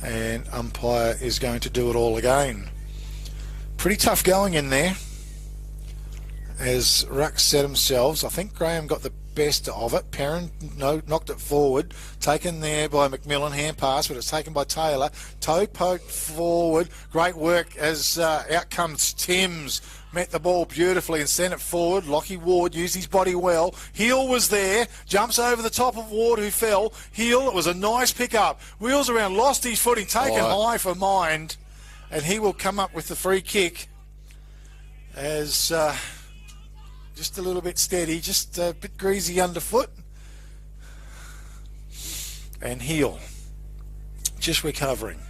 And umpire is going to do it all again. Pretty tough going in there. As Ruck said themselves, I think Graham got the best of it. Perrin knocked it forward. Taken there by McMillan. Hand pass, but it's taken by Taylor. Toe poked forward. Great work as out comes Timms. Met the ball beautifully and sent it forward. Lockie Ward used his body well. Heel was there. Jumps over the top of Ward, who fell. Heel, it was a nice pick-up. Wheels around, lost his footing, taken high for mind. And he will come up with the free kick as just a little bit steady, just a bit greasy underfoot. And Heel just recovering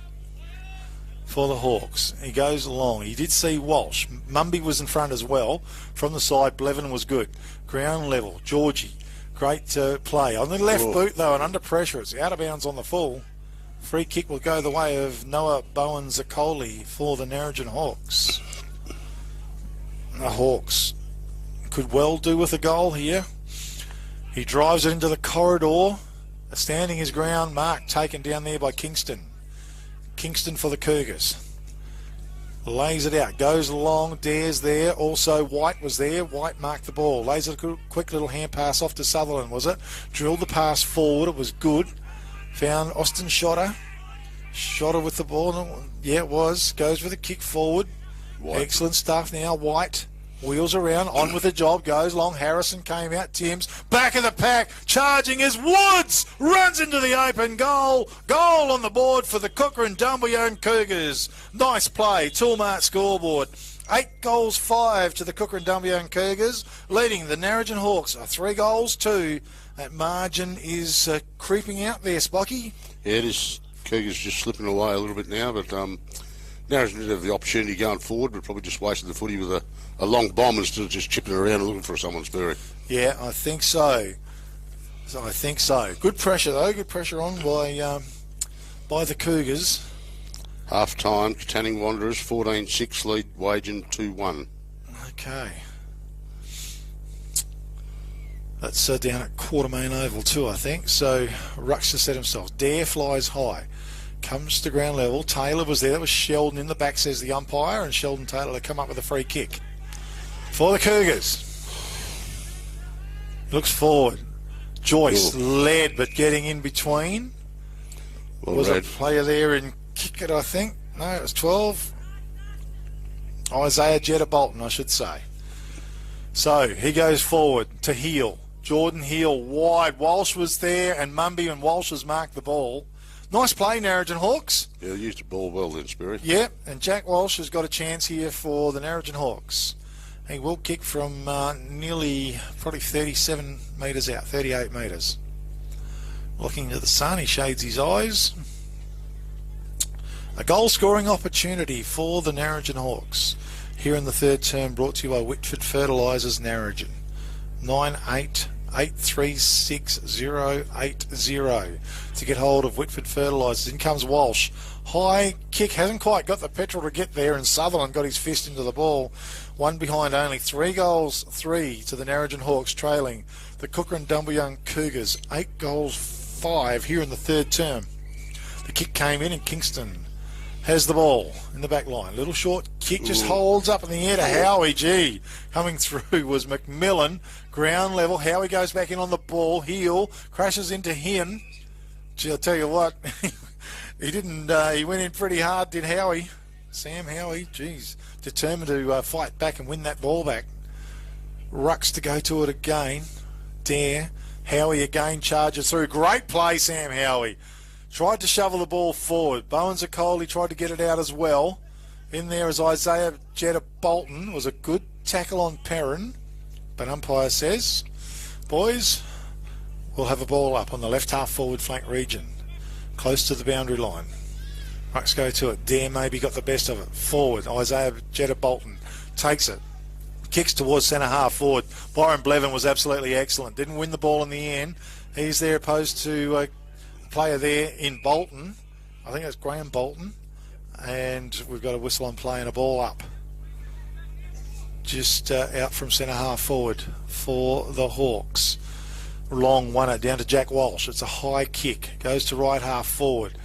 for the Hawks. He goes along. He did see Walsh. Mumby was in front as well. From the side, Blevin was good. Ground level, Georgie. Great play. On the left boot, though, and under pressure, it's out of bounds on the full. Free kick will go the way of Noah Bowen Zaccoli for the Narrogin Hawks. The Hawks could well do with a goal here. He drives it into the corridor. Standing his ground, mark taken down there by Kingston. Kingston for the Cougars. Lays it out, goes along, dares there. Also, White was there. White marked the ball. Lays a quick little hand pass off to Sutherland, was it? Drilled the pass forward. It was good. Found Austin Shotter. Shotter with the ball. Yeah, it was. Goes with a kick forward. White. Excellent stuff now. White. Wheels around, on with the job, goes long. Harrison came out. Timms, back of the pack, charging as Woods runs into the open goal. Goal on the board for the Kukerin Dumbleyung Cougars. Nice play. Toolmart scoreboard. 8 goals, 5 to the Kukerin Dumbleyung Cougars, leading the Narrogin Hawks 3 goals, 2. That margin is creeping out there, Spocky. Yeah, it is. Cougars just slipping away a little bit now, but Narrogin did have the opportunity going forward, but probably just wasted the footy with a long bomb instead of just chipping it around and looking for someone's bury. Yeah, I think so. I think so. Good pressure though. Good pressure on by the Cougars. Half time, Tanning Wanderers 14-6 lead Wagen 2-1. Okay. That's down at Quartermain Oval too, I think. So Rucks has set himself. Dare flies high. Comes to ground level. Taylor was there. That was Sheldon in the back, says the umpire, and Sheldon Taylor to come up with a free kick for the Cougars. Looks forward. Joyce led, but getting in between. Well, was a player there in kick it, I think. No, it was 12. Isaiah Jetta Bolton, I should say. So he goes forward to Heel. Jordan Heel wide. Walsh was there, and Mumby and Walsh has marked the ball. Nice play, Narrogin Hawks. Yeah, used the ball well then, Spirit. Yeah, and Jack Walsh has got a chance here for the Narrogin Hawks. He will kick from nearly, probably 37 metres out, 38 metres. Looking to the sun, he shades his eyes. A goal-scoring opportunity for the Narrogin Hawks. Here in the third term, brought to you by Whitford Fertilisers Narrogin. 98836080 to get hold of Whitford Fertilisers. In comes Walsh. High kick, hasn't quite got the petrol to get there, and Sutherland got his fist into the ball. One behind only. 3 goals, 3 to the Narrogin Hawks, trailing the Kukerin Dumbleyung Cougars. 8 goals, 5 here in the third term. The kick came in, and Kingston has the ball in the back line. Little short kick, just holds up in the air to Howie. Gee, coming through was McMillan. Ground level. Howie goes back in on the ball. Heel crashes into him. Gee, I'll tell you what, he didn't. He went in pretty hard, did Howie? Sam Howie. Geez, determined to fight back and win that ball back. Rucks to go to it again. Dare. Howie again charges through. Great play, Sam Howie. Tried to shovel the ball forward. Bowens Akoli tried to get it out as well. In there is Isaiah Jetta Bolton. Was a good tackle on Perrin. But umpire says, boys, we'll have a ball up on the left half forward flank region. Close to the boundary line. Rucks go to it. Dare maybe got the best of it. Forward. Isaiah Jetta Bolton takes it. Kicks towards centre half forward. Byron Blevin was absolutely excellent. Didn't win the ball in the end. He's there opposed to player there in Bolton. I think it's Graham Bolton, and we've got a whistle on play and a ball up just out from centre half forward for the Hawks. Long one down to Jack Walsh. It's a high kick, goes to right half forward.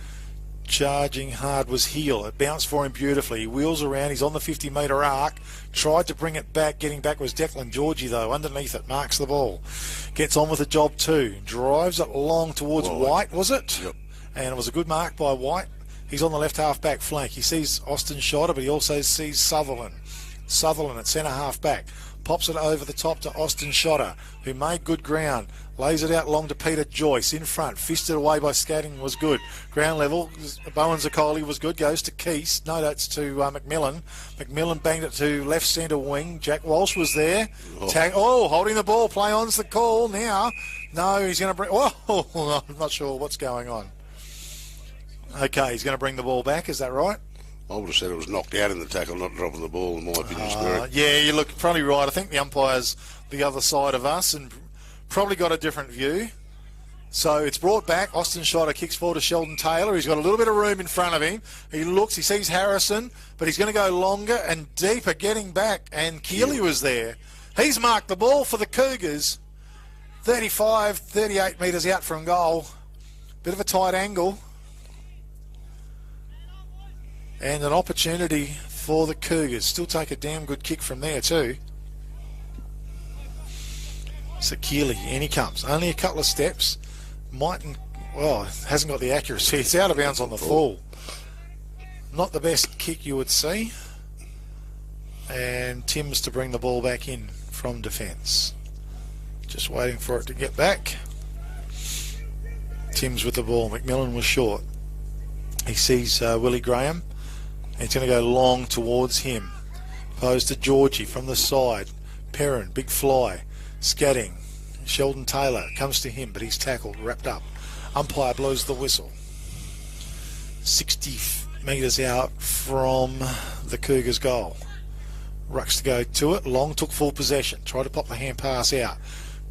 Charging hard was Heel. It bounced for him beautifully. He wheels around. He's on the 50-metre arc. Tried to bring it back. Getting back was Declan Georgie, though. Underneath it, marks the ball. Gets on with the job too. Drives it long towards White, was it? Yep. And it was a good mark by White. He's on the left half-back flank. He sees Austin Shotter, but he also sees Sutherland. Sutherland at centre half-back. Pops it over the top to Austin Shotter, who made good ground. Lays it out long to Peter Joyce in front. Fisted away by Scatting was good. Ground level, Bowen Zakoli was good. Goes to Keese. No, that's to McMillan. McMillan banged it to left centre wing. Jack Walsh was there. Holding the ball. Play on's the call now. No, he's going to bring... Oh, I'm not sure what's going on. Okay, he's going to bring the ball back. Is that right? I would have said it was knocked out in the tackle, not dropping the ball, in my opinion, Spirit. Yeah, you look probably right. I think the umpire's the other side of us and probably got a different view. So it's brought back. Austin Shotter kicks forward to Sheldon Taylor. He's got a little bit of room in front of him. He looks, he sees Harrison, but he's going to go longer and deeper getting back. And Keeley was there. He's marked the ball for the Cougars. 35, 38 metres out from goal. Bit of a tight angle. And an opportunity for the Cougars. Still take a damn good kick from there too. So Keeley, in he comes. Only a couple of steps. Mightn't well, hasn't got the accuracy. It's out of bounds on the full. Not the best kick you would see. And Tim's to bring the ball back in from defence. Just waiting for it to get back. Tim's with the ball. McMillan was short. He sees Willie Graham. And he's going to go long towards him. Opposed to Georgie from the side. Perrin, big fly. Scadding. Sheldon Taylor comes to him, but he's tackled, wrapped up. Umpire blows the whistle. 60 metres out from the Cougars' goal. Rucks to go to it. Long took full possession. Tried to pop the hand pass out.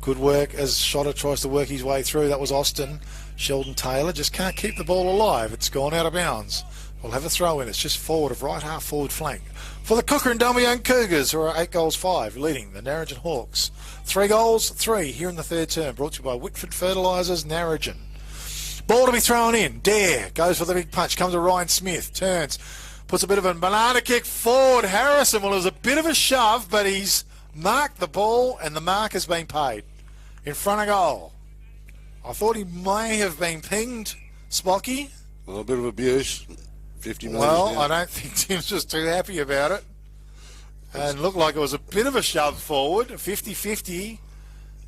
Good work as Shotter tries to work his way through. That was Austin. Sheldon Taylor just can't keep the ball alive. It's gone out of bounds. We'll have a throw in. It's just forward of right half forward flank. For the Kukerin Dumbleyung Cougars, who are 8 goals 5, leading the Narrogin Hawks. 3 goals 3 here in the third term. Brought to you by Whitford Fertilisers, Narrogin. Ball to be thrown in. Dare goes for the big punch. Comes to Ryan Smith. Turns. Puts a bit of a banana kick forward. Harrison, well, it was a bit of a shove, but he's marked the ball and the mark has been paid. In front of goal. I thought he may have been pinged, Spocky. Well, a bit of abuse. 50 metres Well, down. I don't think Tim's just too happy about it. And looked like it was a bit of a shove forward, 50-50.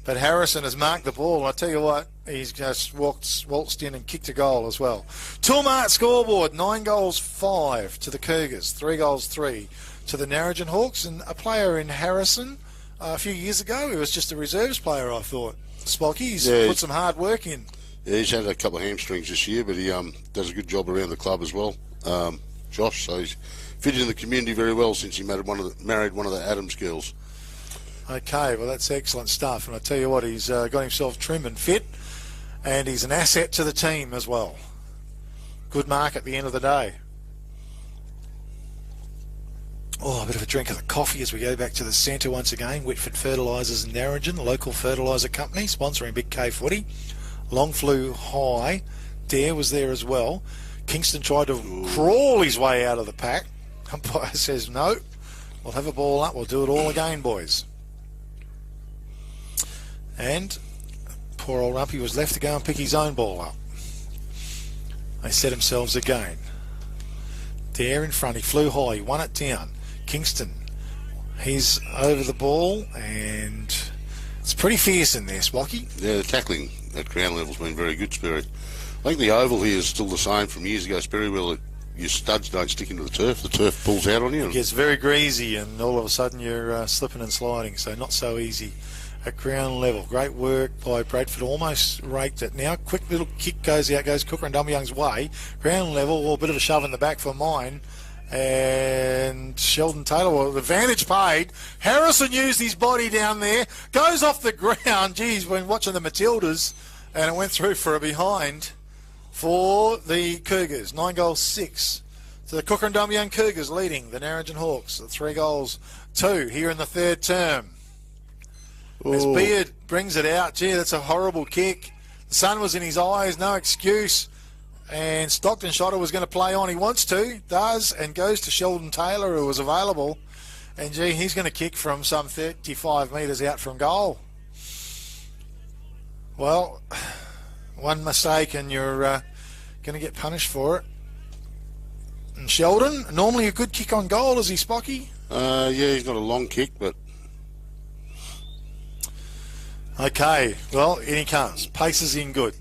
But Harrison has marked the ball. And I tell you what, he's just waltzed in and kicked a goal as well. Toolmart scoreboard, 9 goals 5 to the Cougars, 3 goals 3 to the Narrogin Hawks. And a player in Harrison a few years ago, he was just a reserves player, I thought. Spocky, he's put some hard work in. Yeah, he's had a couple of hamstrings this year, but he does a good job around the club as well, Josh. So he's fitted in the community very well since he married one of the Adams girls. Okay, well, that's excellent stuff. And I tell you what, he's got himself trim and fit, and he's an asset to the team as well. Good mark at the end of the day. Oh, a bit of a drink of the coffee as we go back to the centre once again. Whitford Fertilisers and Narrogin, a local fertiliser company, sponsoring Big K footy. Long flew high. Dare was there as well. Kingston tried to crawl his way out of the pack. Umpire says no. We'll have a ball up. We'll do it all again, boys. And poor old Rumpy was left to go and pick his own ball up. They set themselves again. Dare in front. He flew high. He won it down. Kingston, he's over the ball, and it's pretty fierce in there, Spocky. Yeah, the tackling at ground level's been very good, Spirit. I think the oval here is still the same from years ago, Spirit. Well, your studs don't stick into the turf pulls out on you. It gets very greasy, and all of a sudden you're slipping and sliding, so not so easy at ground level. Great work by Bradford, almost raked it. Now, quick little kick goes out, goes Kukerin Dumbleyung's way. Ground level, well, a bit of a shove in the back for mine. And Sheldon Taylor, well, the advantage paid. Harrison used his body down there, goes off the ground. Geez, been watching the Matildas, and it went through for a behind for the Cougars. 9 goals 6 to the Kukerin Dumbleyung Cougars, leading the Narrogin Hawks. 3 goals 2 here in the third term. As Beard brings it out, gee, that's a horrible kick. The sun was in his eyes, no excuse. And Stockton Shotter was going to play on. He wants to, does, and goes to Sheldon Taylor, who was available. And, gee, he's going to kick from some 35 metres out from goal. Well, one mistake and you're going to get punished for it. And Sheldon, normally a good kick on goal, is he, Spocky? Yeah, he's not a long kick, but... Okay, well, in he comes. Paces in good.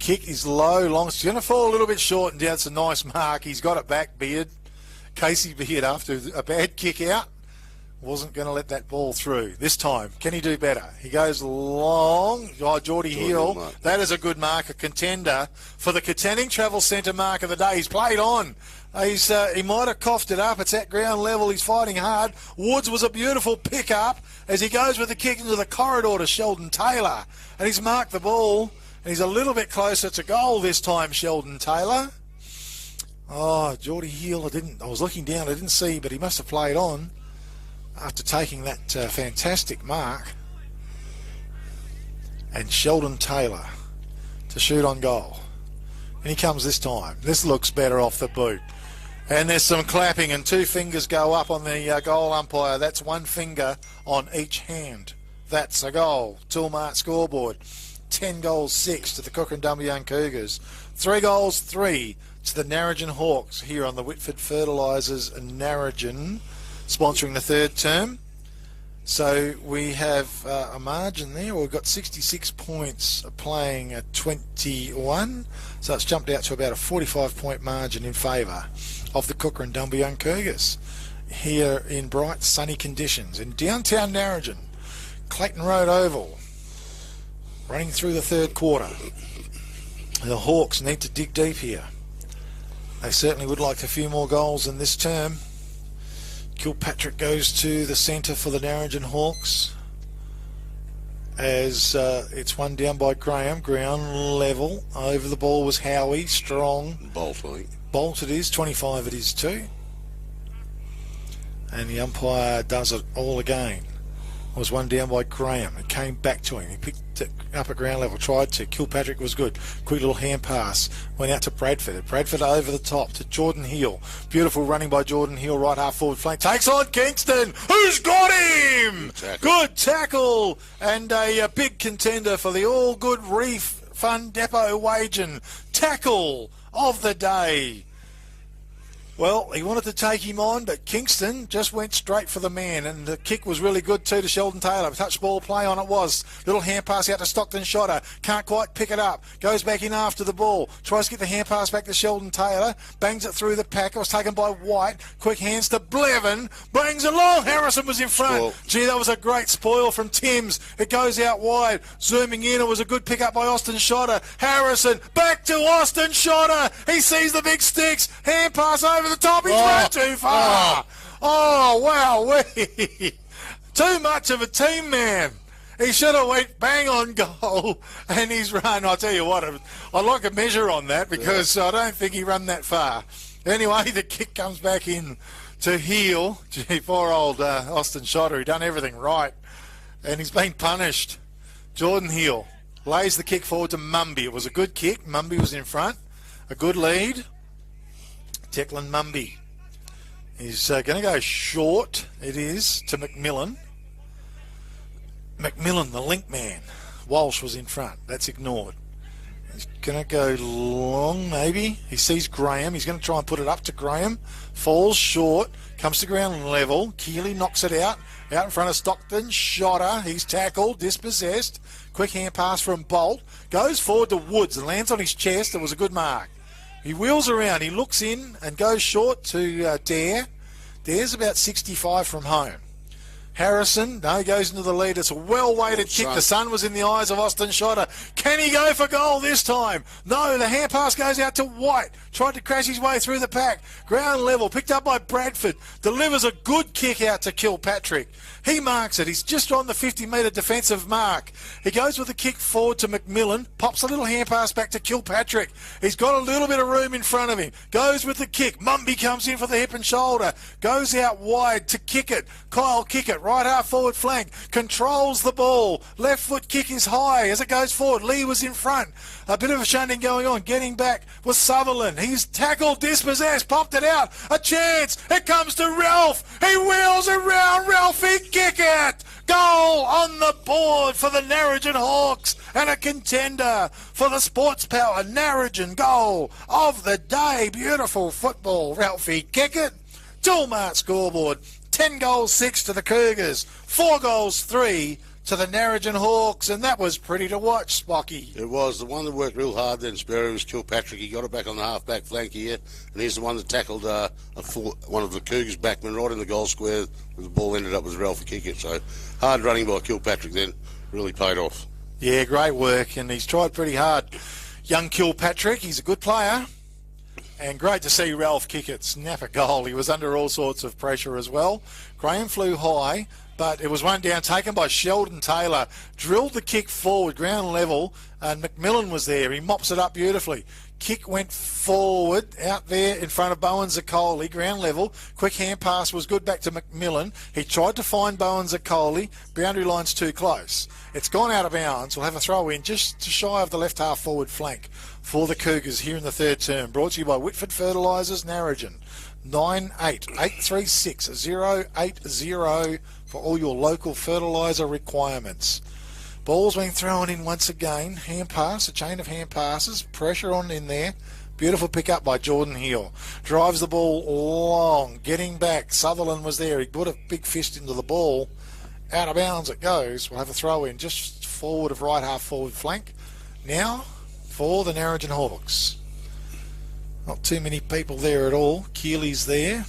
Kick is low, long. It's going to fall a little bit short and down. It's a nice mark. He's got it back, Beard. Casey Beard, after a bad kick out, wasn't going to let that ball through. This time, can he do better? He goes long. Oh, Geordie Hill. That is a good mark, a contender for the Katanning Travel Centre mark of the day. He's played on. He might have coughed it up. It's at ground level. He's fighting hard. Woods was a beautiful pick-up as he goes with the kick into the corridor to Sheldon Taylor. And he's marked the ball. And he's a little bit closer to goal this time, Sheldon Taylor. Oh, Geordie Hill, I was looking down, I didn't see, but he must have played on after taking that fantastic mark. And Sheldon Taylor to shoot on goal. And he comes this time. This looks better off the boot. And there's some clapping, and 2 fingers go up on the goal umpire. That's 1 finger on each hand. That's a goal. Toolmart scoreboard. 10 goals 6 to the Kukerin Dumbleyung Cougars. 3 goals 3 to the Narrogin Hawks here on the Whitford Fertilisers Narrogin, sponsoring the third term. So we have a margin there. We've got 66 points playing at 21. So it's jumped out to about a 45-point margin in favour of the Kukerin Dumbleyung Cougars here in bright sunny conditions in downtown Narrogin, Clayton Road Oval, running through the third quarter. The Hawks need to dig deep here. They certainly would like a few more goals in this term. Kilpatrick goes to the centre for the Narrogin Hawks as it's one down by Graham. Ground level. Over the ball was Howie. Strong. Bolt it is. 25 it is too. And the umpire does it all again. Was one down by Graham. It came back to him. He picked it up at ground level. Tried to. Kilpatrick was good. Quick little hand pass. Went out to Bradford. Bradford over the top to Jordan Hill. Beautiful running by Jordan Hill. Right half forward flank. Takes on Kingston. Who's got him? Good tackle. And a big contender for the All Good Reef Fund Depot Wagen tackle of the day. Well, he wanted to take him on, but Kingston just went straight for the man, and the kick was really good too to Sheldon Taylor. Touch ball play on it was. Little hand pass out to Stockton Shotter. Can't quite pick it up. Goes back in after the ball. Tries to get the hand pass back to Sheldon Taylor. Bangs it through the pack. It was taken by White. Quick hands to Blevin. Brings it along. Harrison was in front. Spoil. Gee, that was a great spoil from Timms. It goes out wide. Zooming in. It was a good pick up by Austin Shotter. Harrison back to Austin Shotter. He sees the big sticks. Hand pass over the top. He's run too far. Oh, wow. Too much of a team man. He should have went bang on goal, and he's run. I'll tell you what, I'd like a measure on that because I don't think he run that far. Anyway, the kick comes back in to Heel. Gee, poor old Austin Shotter, who done everything right, and he's been punished. Jordan Heel lays the kick forward to Mumby. It was a good kick. Mumby was in front. A good lead. Declan Mumby is going to go short, it is, to McMillan. McMillan, the link man. Walsh was in front. That's ignored. He's going to go long, maybe. He sees Graham. He's going to try and put it up to Graham. Falls short. Comes to ground level. Keeley knocks it out. Out in front of Stockton. Shotter. He's tackled. Dispossessed. Quick hand pass from Bolt. Goes forward to Woods and lands on his chest. It was a good mark. He wheels around, he looks in and goes short to Dare. Dare's about 65 from home. Harrison, no, he goes into the lead. It's a well-weighted kick. The sun was in the eyes of Austin Shotter. Can he go for goal this time? No, the hand pass goes out to White. Tried to crash his way through the pack. Ground level, picked up by Bradford. Delivers a good kick out to Kilpatrick. He marks it. He's just on the 50-metre defensive mark. He goes with a kick forward to McMillan. Pops a little hand pass back to Kilpatrick. He's got a little bit of room in front of him. Goes with the kick. Mumby comes in for the hip and shoulder. Goes out wide to kick it. Kyle kick it. Right half forward flank. Controls the ball. Left foot kick is high as it goes forward. Lee was in front. A bit of a shunting going on. Getting back was Sutherland. He's tackled, dispossessed, popped it out. A chance. It comes to Ralph. He wheels around. Ralphie kick it. Goal on the board for the Narrogin Hawks and a contender for the Sports Power Narrogin goal of the day. Beautiful football. Ralphie kick it. Toolmart scoreboard. 10 goals 6 to the Cougars. 4 goals 3 to the Narrogin Hawks, and that was pretty to watch, Spocky. It was. The one that worked real hard then, Sparrow, was Kilpatrick. He got it back on the half-back flank here, and he's the one that tackled one of the Cougars' backmen right in the goal square. The ball ended up with Ralph kick it. So hard running by Kilpatrick then really paid off. Yeah, great work, and he's tried pretty hard. Young Kilpatrick, he's a good player. And great to see Ralph kick it, snap a goal. He was under all sorts of pressure as well. Graham flew high, but it was one down taken by Sheldon Taylor. Drilled the kick forward, ground level, and McMillan was there. He mops it up beautifully. Kick went forward, out there in front of Bowen Zaccoli, ground level. Quick hand pass was good back to McMillan. He tried to find Bowen Zaccoli. Boundary line's too close. It's gone out of bounds. We'll have a throw in just shy of the left half forward flank for the Cougars here in the third term. Brought to you by Whitford Fertilisers, Narrogin. 98836080 for all your local fertiliser requirements. Ball's been thrown in once again. Hand pass, a chain of hand passes. Pressure on in there. Beautiful pick up by Jordan Hill. Drives the ball long, getting back. Sutherland was there. He put a big fist into the ball. Out of bounds it goes. We'll have a throw in just forward of right half forward flank. Now for the Narrogin Hawks. Not too many people there at all. Keely's there.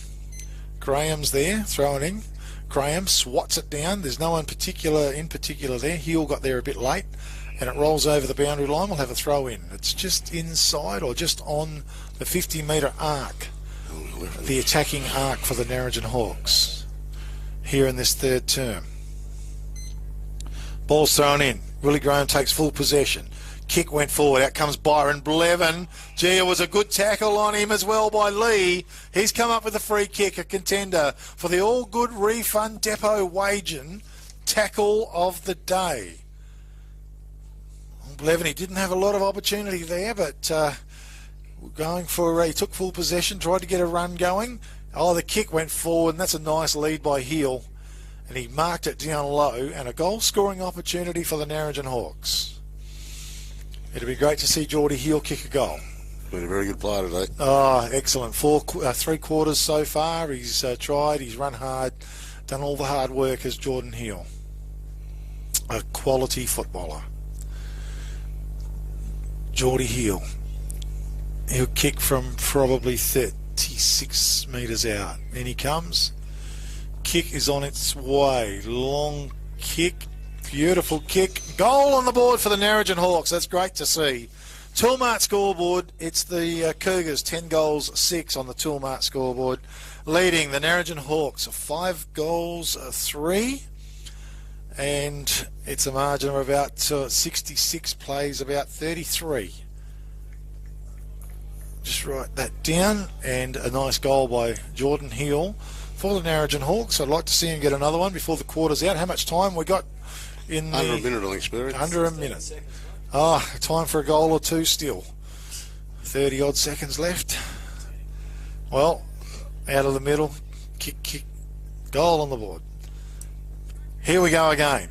Graham's there, throwing in. Graham swats it down. There's no one in particular there. Hill got there a bit late, and it rolls over the boundary line. We'll have a throw in. It's just inside or just on the 50-metre arc, the attacking arc for the Narrogin Hawks here in this third term. Ball's thrown in. Willie Graham takes full possession. Kick went forward. Out comes Byron Blevin. Gee, it was a good tackle on him as well by Lee. He's come up with a free kick, a contender for the All Good Refund Depot Wagin tackle of the day. Blevin, he didn't have a lot of opportunity there, but going for he took full possession, tried to get a run going. Oh, the kick went forward, and that's a nice lead by Heel. And he marked it down low, and a goal-scoring opportunity for the Narrogin Hawks. It'll be great to see Geordie Heel kick a goal. Been a very good player today. Oh, excellent. 3 quarters so far. He's tried, he's run hard, done all the hard work as Jordan Heel. A quality footballer. Geordie Heel. He'll kick from probably 36 metres out. In he comes. Kick is on its way. Long kick. Beautiful kick. Goal on the board for the Narrogin Hawks. That's great to see. Toolmart scoreboard. It's the Cougars. 10 goals, 6 on the Toolmart scoreboard. Leading the Narrogin Hawks. 5 goals, 3. And it's a margin of about 66 plays, about 33. Just write that down. And a nice goal by Jordan Hill for the Narrogin Hawks. I'd like to see him get another one before the quarter's out. How much time we got? Under a minute, I think, Spirit. Under a minute. Time for a goal or two still. 30-odd seconds left. Well, out of the middle. Kick. Goal on the board. Here we go again.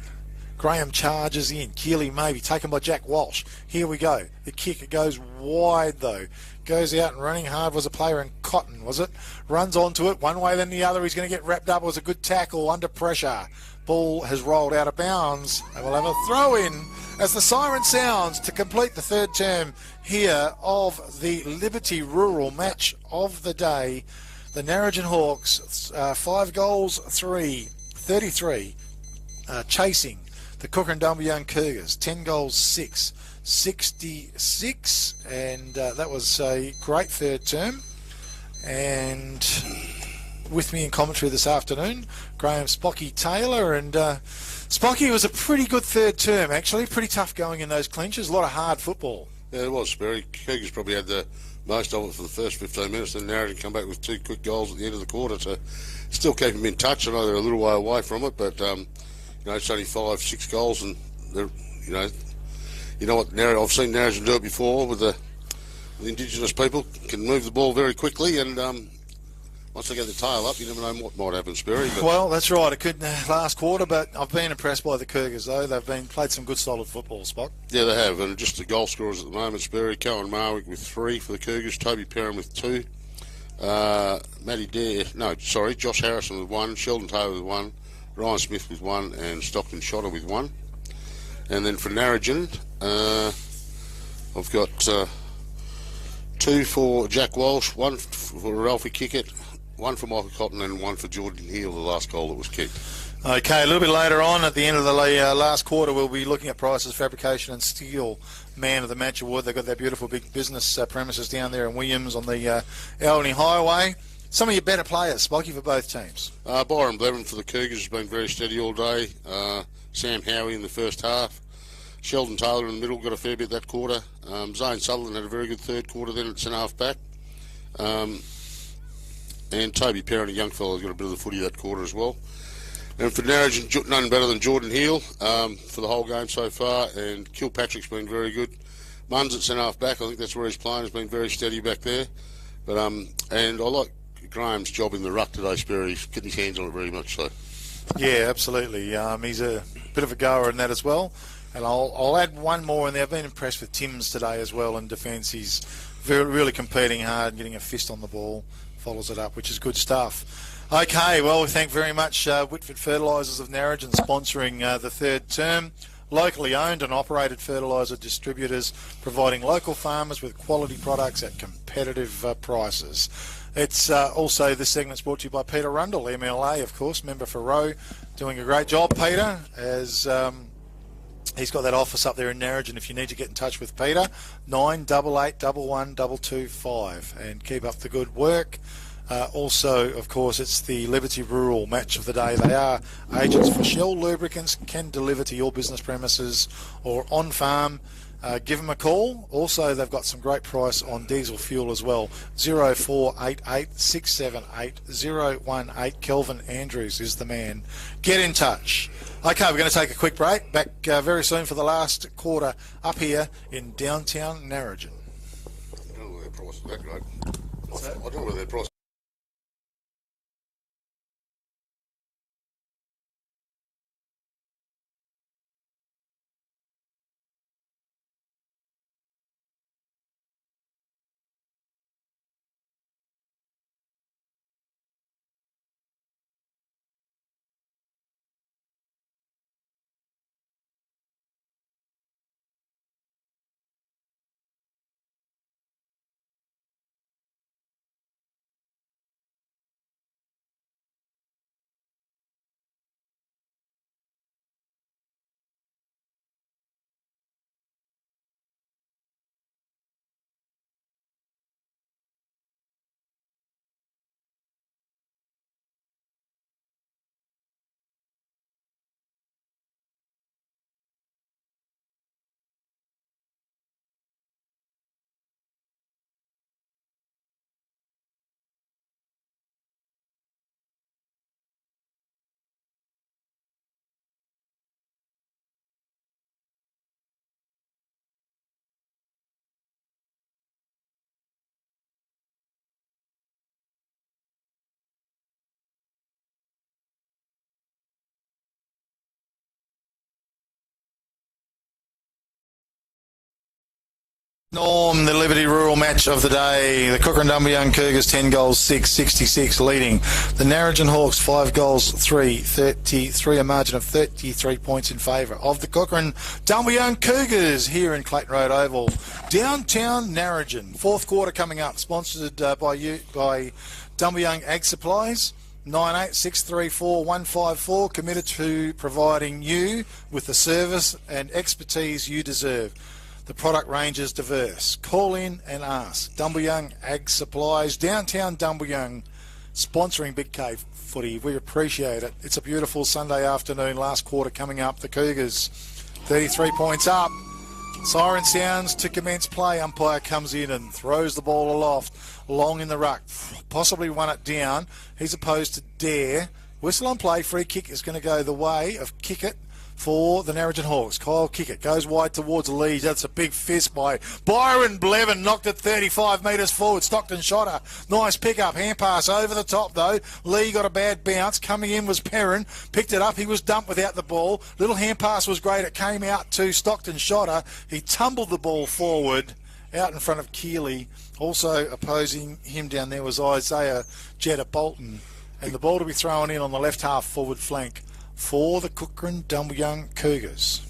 Graham charges in. Keely maybe taken by Jack Walsh. Here we go. The kick, it goes wide though. Goes out and running hard was a player in Cotton, was it? Runs onto it one way then the other. He's going to get wrapped up. It was a good tackle under pressure. Ball has rolled out of bounds, and we'll have a throw in as the siren sounds to complete the third term here of the Liberty Rural match of the day. The Narrogin Hawks, 5 goals, 33, chasing the Kukerin Dumbleyung Cougars, 10 goals, 6, 66, and that was a great third term. And with me in commentary this afternoon, Graham Spocky Taylor, and Spocky was a pretty good third term actually, pretty tough going in those clinches, a lot of hard football. Yeah, it was, Sperry. Cougars probably had the most of it for the first 15 minutes, then Narrogin come back with 2 quick goals at the end of the quarter to still keep them in touch. I know they're a little way away from it, but it's only 5-6 goals, and they're, you know what, I've seen Narrogin do it before with the Indigenous people, can move the ball very quickly, and once they get the tail up, you never know what might happen, Sperry. Well, that's right. It could last quarter, but I've been impressed by the Cougars, though. They've played some good, solid football, Spock. Yeah, they have. And just the goal scorers at the moment, Sperry, Cohen Marwick with 3 for the Cougars, Toby Perrin with 2, Josh Harrison with 1, Sheldon Taylor with 1, Ryan Smith with 1, and Stockton Shotter with 1. And then for Narrogin, I've got 2 for Jack Walsh, 1 for Ralphie Kickett, 1 for Michael Cotton, and 1 for Jordan Hill, the last goal that was kicked. Okay, a little bit later on at the end of the last quarter, we'll be looking at Price's Fabrication and Steel Man of the Match Award. They've got their beautiful big business premises down there in Williams on the Albany Highway. Some of your better players, Spocky, for both teams. Byron Blevin for the Cougars has been very steady all day. Sam Howie in the first half. Sheldon Taylor in the middle got a fair bit that quarter. Zane Sutherland had a very good third quarter then at centre half back. And Toby Perrin, a young fellow, got a bit of the footy that quarter as well. And for Narrogin, none better than Jordan Hill for the whole game so far. And Kilpatrick's been very good. Munn's at centre half back. I think that's where he's playing. Has been very steady back there. But and I like Graham's job in the ruck today, Sperry. He's getting his hands on it very much so. Yeah, absolutely. He's a bit of a goer in that as well. And I'll add one more in there. I've been impressed with Timms today as well in defence. He's really competing hard, getting a fist on the ball, follows it up, which is good stuff. Okay, well, we thank very much Whitford Fertilisers of Narrogin sponsoring the third term. Locally owned and operated fertiliser distributors, providing local farmers with quality products at competitive prices. It's also, this segment's brought to you by Peter Rundle, MLA, of course, member for Rowe, doing a great job, Peter, as he's got that office up there in Narrogin. If you need to get in touch with Peter, 988 11 225, and keep up the good work. Also, of course, it's the Liberty Rural match of the day. They are agents for Shell Lubricants, can deliver to your business premises or on farm. Give them a call. Also, they've got some great price on diesel fuel as well. 0488 678 018. Kelvin Andrews is the man. Get in touch. Okay, we're going to take a quick break. Back very soon for the last quarter up here in downtown Narrogin. I don't know whether their price is that great. I don't know whether their price. Norm, the Liberty Rural match of the day. The Kukerin Dumbleyung Cougars 10 goals, 6, 66 leading. The Narrogin Hawks 5 goals, 3, 33, a margin of 33 points in favour of the Kukerin Dumbleyung Cougars here in Clayton Road Oval, downtown Narrogin. Fourth quarter coming up, sponsored by Dumbleyung Ag Supplies. 98634154, committed to providing you with the service and expertise you deserve. The product range is diverse. Call in and ask. Dumbleyung Ag Supplies, downtown Dumbleyung, sponsoring Big Cave footy. We appreciate it. It's a beautiful Sunday afternoon. Last quarter coming up. The Cougars 33 points up. Siren sounds to commence play. Umpire comes in and throws the ball aloft, long in the ruck. Possibly run it down. He's opposed to Dare. Whistle on play. Free kick is going to go the way of Kickett for the Narrogin Hawks. Kyle Kickett goes wide towards Lee. That's a big fist by Byron Blevin. Knocked it 35 metres forward. Stockton Shotter. Nice pick-up. Hand pass over the top, though. Lee got a bad bounce. Coming in was Perrin. Picked it up. He was dumped without the ball. Little hand pass was great. It came out to Stockton Shotter. He tumbled the ball forward out in front of Keeley. Also opposing him down there was Isaiah Jetta Bolton. And the ball to be thrown in on the left half forward flank for the Kukerin Dumbleyung Cougars.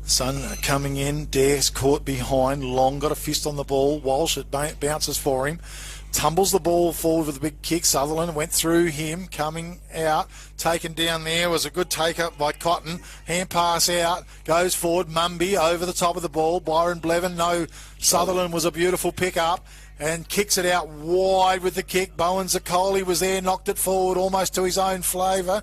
Sun coming in. Dare's caught behind. Long got a fist on the ball. Walsh, it bounces for him. Tumbles the ball forward with a big kick. Sutherland went through him. Coming out. Taken down there was a good take-up by Cotton. Hand pass out. Goes forward. Mumby over the top of the ball. Byron Blevin. No. Sutherland was a beautiful pick-up. And kicks it out wide with the kick. Bowen Zaccoli was there, knocked it forward almost to his own flavour.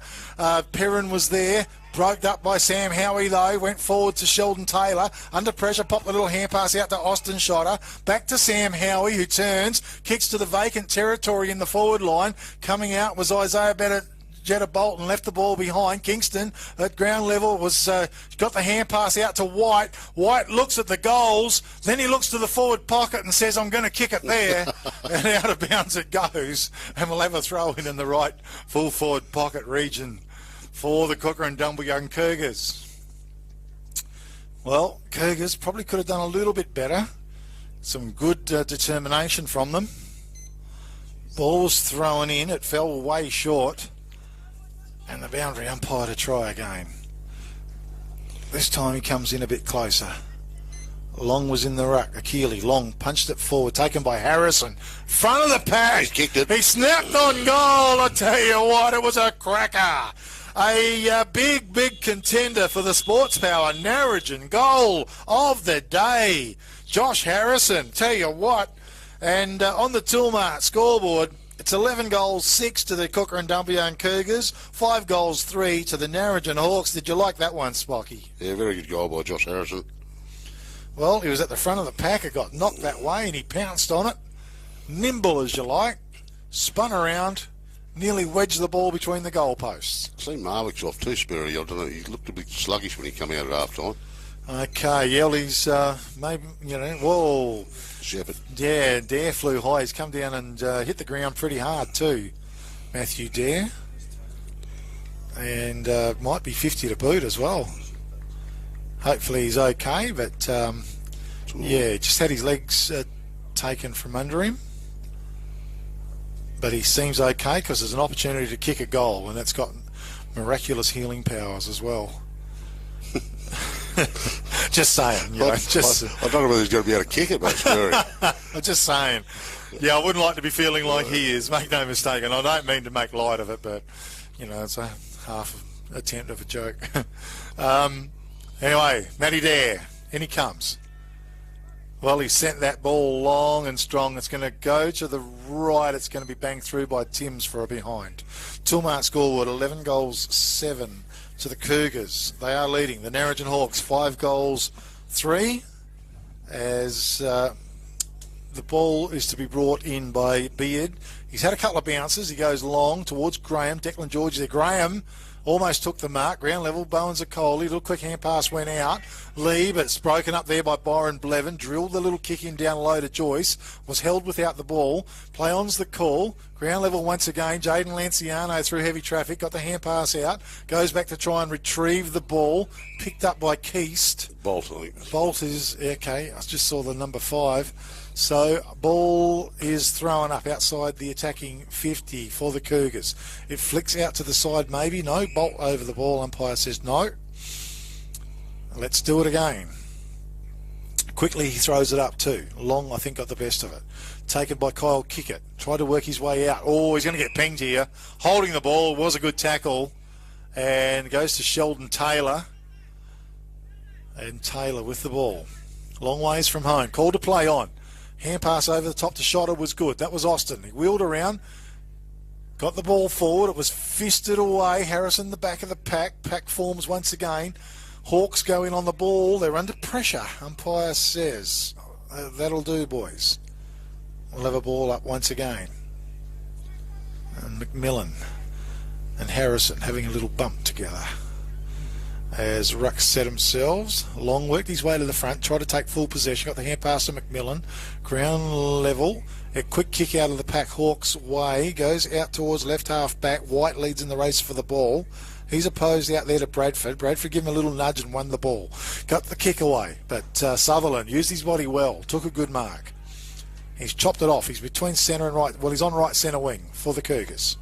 Perrin was there, broke up by Sam Howie though, went forward to Sheldon Taylor. Under pressure, popped a little hand pass out to Austin Shotter. Back to Sam Howie, who turns, kicks to the vacant territory in the forward line. Coming out was Isaiah Jetta Bolton, left the ball behind. Kingston at ground level was got the hand pass out to White. White looks at the goals, then he looks to the forward pocket and says, I'm going to kick it there. And out of bounds it goes. And we'll have a throw in the right full forward pocket region for the Kukerin Dumbleyung Cougars. Well, Cougars probably could have done a little bit better. Some good determination from them. Ball was thrown in. It fell way short. And the boundary umpire to try again. This time he comes in a bit closer. Long was in the ruck. Akili, Long punched it forward, taken by Harrison. Front of the pack. He's kicked it. He snapped on goal. I tell you what, it was a cracker. A big contender for the Sports Power. Narrogin goal of the day. Josh Harrison, tell you what. And on the Toolmart scoreboard, it's 11 goals, 6 to the Kukerin Dumbleyung Cougars, 5 goals, 3 to the Narrogin Hawks. Did you like that one, Spocky? Yeah, very good goal by Josh Harrison. Well, he was at the front of the pack. It got knocked that way and he pounced on it. Nimble as you like. Spun around. Nearly wedged the ball between the goalposts. I seen Marwick's off too, Spurry. I don't know. He looked a bit sluggish when he came out at half time. Okay, Yelly's maybe, whoa. Shepherd. Yeah, Dare flew high. He's come down and hit the ground pretty hard too, Matthew Dare. And might be 50 to boot as well. Hopefully he's okay, but yeah, just had his legs taken from under him. But he seems okay because there's an opportunity to kick a goal, and that's got miraculous healing powers as well. Just saying, I don't know whether he's going to be able to kick it, but I'm just saying. Yeah, I wouldn't like to be feeling like he is. Make no mistake, and I don't mean to make light of it, but it's a half attempt of a joke. Anyway, Matty Dare, in he comes. Well, he sent that ball long and strong. It's going to go to the right. It's going to be banged through by Timms for a behind. Toolmart scoreboard, 11 goals, 7 to the Cougars. They are leading. The Narrogin Hawks, 5 goals, 3. As the ball is to be brought in by Beard. He's had a couple of bounces. He goes long towards Graham. Declan George there. Graham almost took the mark. Ground level, Bowens Coley. Little quick hand pass went out. Lee, but it's broken up there by Byron Blevin. Drilled the little kick in down low to Joyce. Was held without the ball. Play on's the call. Ground level once again. Jaden Lanciano through heavy traffic. Got the hand pass out. Goes back to try and retrieve the ball. Picked up by Keast. Bolt, I think. Bolt is, okay, I just saw the number 5. So ball is thrown up outside the attacking 50 for the Cougars. It flicks out to the side maybe. No, Bolt over the ball. Umpire says no. Let's do it again. Quickly he throws it up too. Long, I think, got the best of it. Taken by Kyle Kickett. Tried to work his way out. Oh, he's going to get pinged here. Holding the ball. Was a good tackle. And goes to Sheldon Taylor. And Taylor with the ball. Long ways from home. Called to play on. Hand pass over the top to Shotter was good. That was Austin. He wheeled around. Got the ball forward. It was fisted away. Harrison, the back of the pack. Pack forms once again. Hawks go in on the ball. They're under pressure. Umpire says, that'll do, boys. We'll have a ball up once again. And McMillan and Harrison having a little bump together. As Ruck set themselves. Long worked his way to the front. Tried to take full possession. Got the hand pass to McMillan. Ground level. A quick kick out of the pack Hawks way. Goes out towards left half back. White leads in the race for the ball. He's opposed out there to Bradford. Bradford gave him a little nudge and won the ball. Got the kick away. But Sutherland used his body well. Took a good mark. He's chopped it off. He's between centre and right. Well, he's on right centre wing for the Cougars.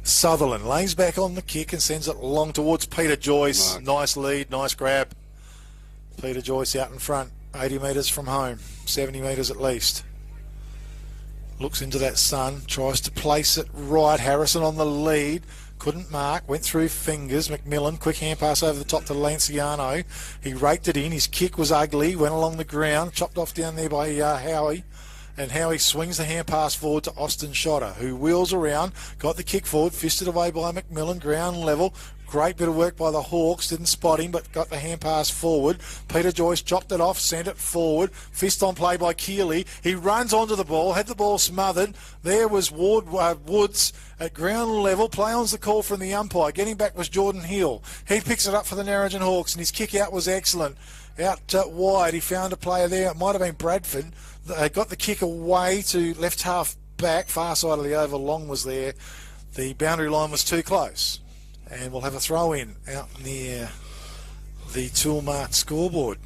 Sutherland lays back on the kick and sends it long towards Peter Joyce. Nice lead, nice grab. Peter Joyce out in front, 80 metres from home, 70 metres at least. Looks into that sun, tries to place it right. Harrison on the lead, couldn't mark, went through fingers. McMillan, quick hand pass over the top to Lanciano. He raked it in, his kick was ugly, went along the ground, chopped off down there by Howie. And Howie swings the hand pass forward to Austin Shotter, who wheels around, got the kick forward, fisted away by McMillan, ground level. Great bit of work by the Hawks, didn't spot him, but got the hand pass forward. Peter Joyce chopped it off, sent it forward. Fist on play by Keeley. He runs onto the ball, had the ball smothered. There was Woods at ground level. Play on's the call from the umpire. Getting back was Jordan Hill. He picks it up for the Narrogin Hawks, and his kick out was excellent. Out wide, he found a player there. It might have been Bradford. Got the kick away to left half back, far side of the oval. Long was there. The boundary line was too close. And we'll have a throw in out near the Toolmart scoreboard.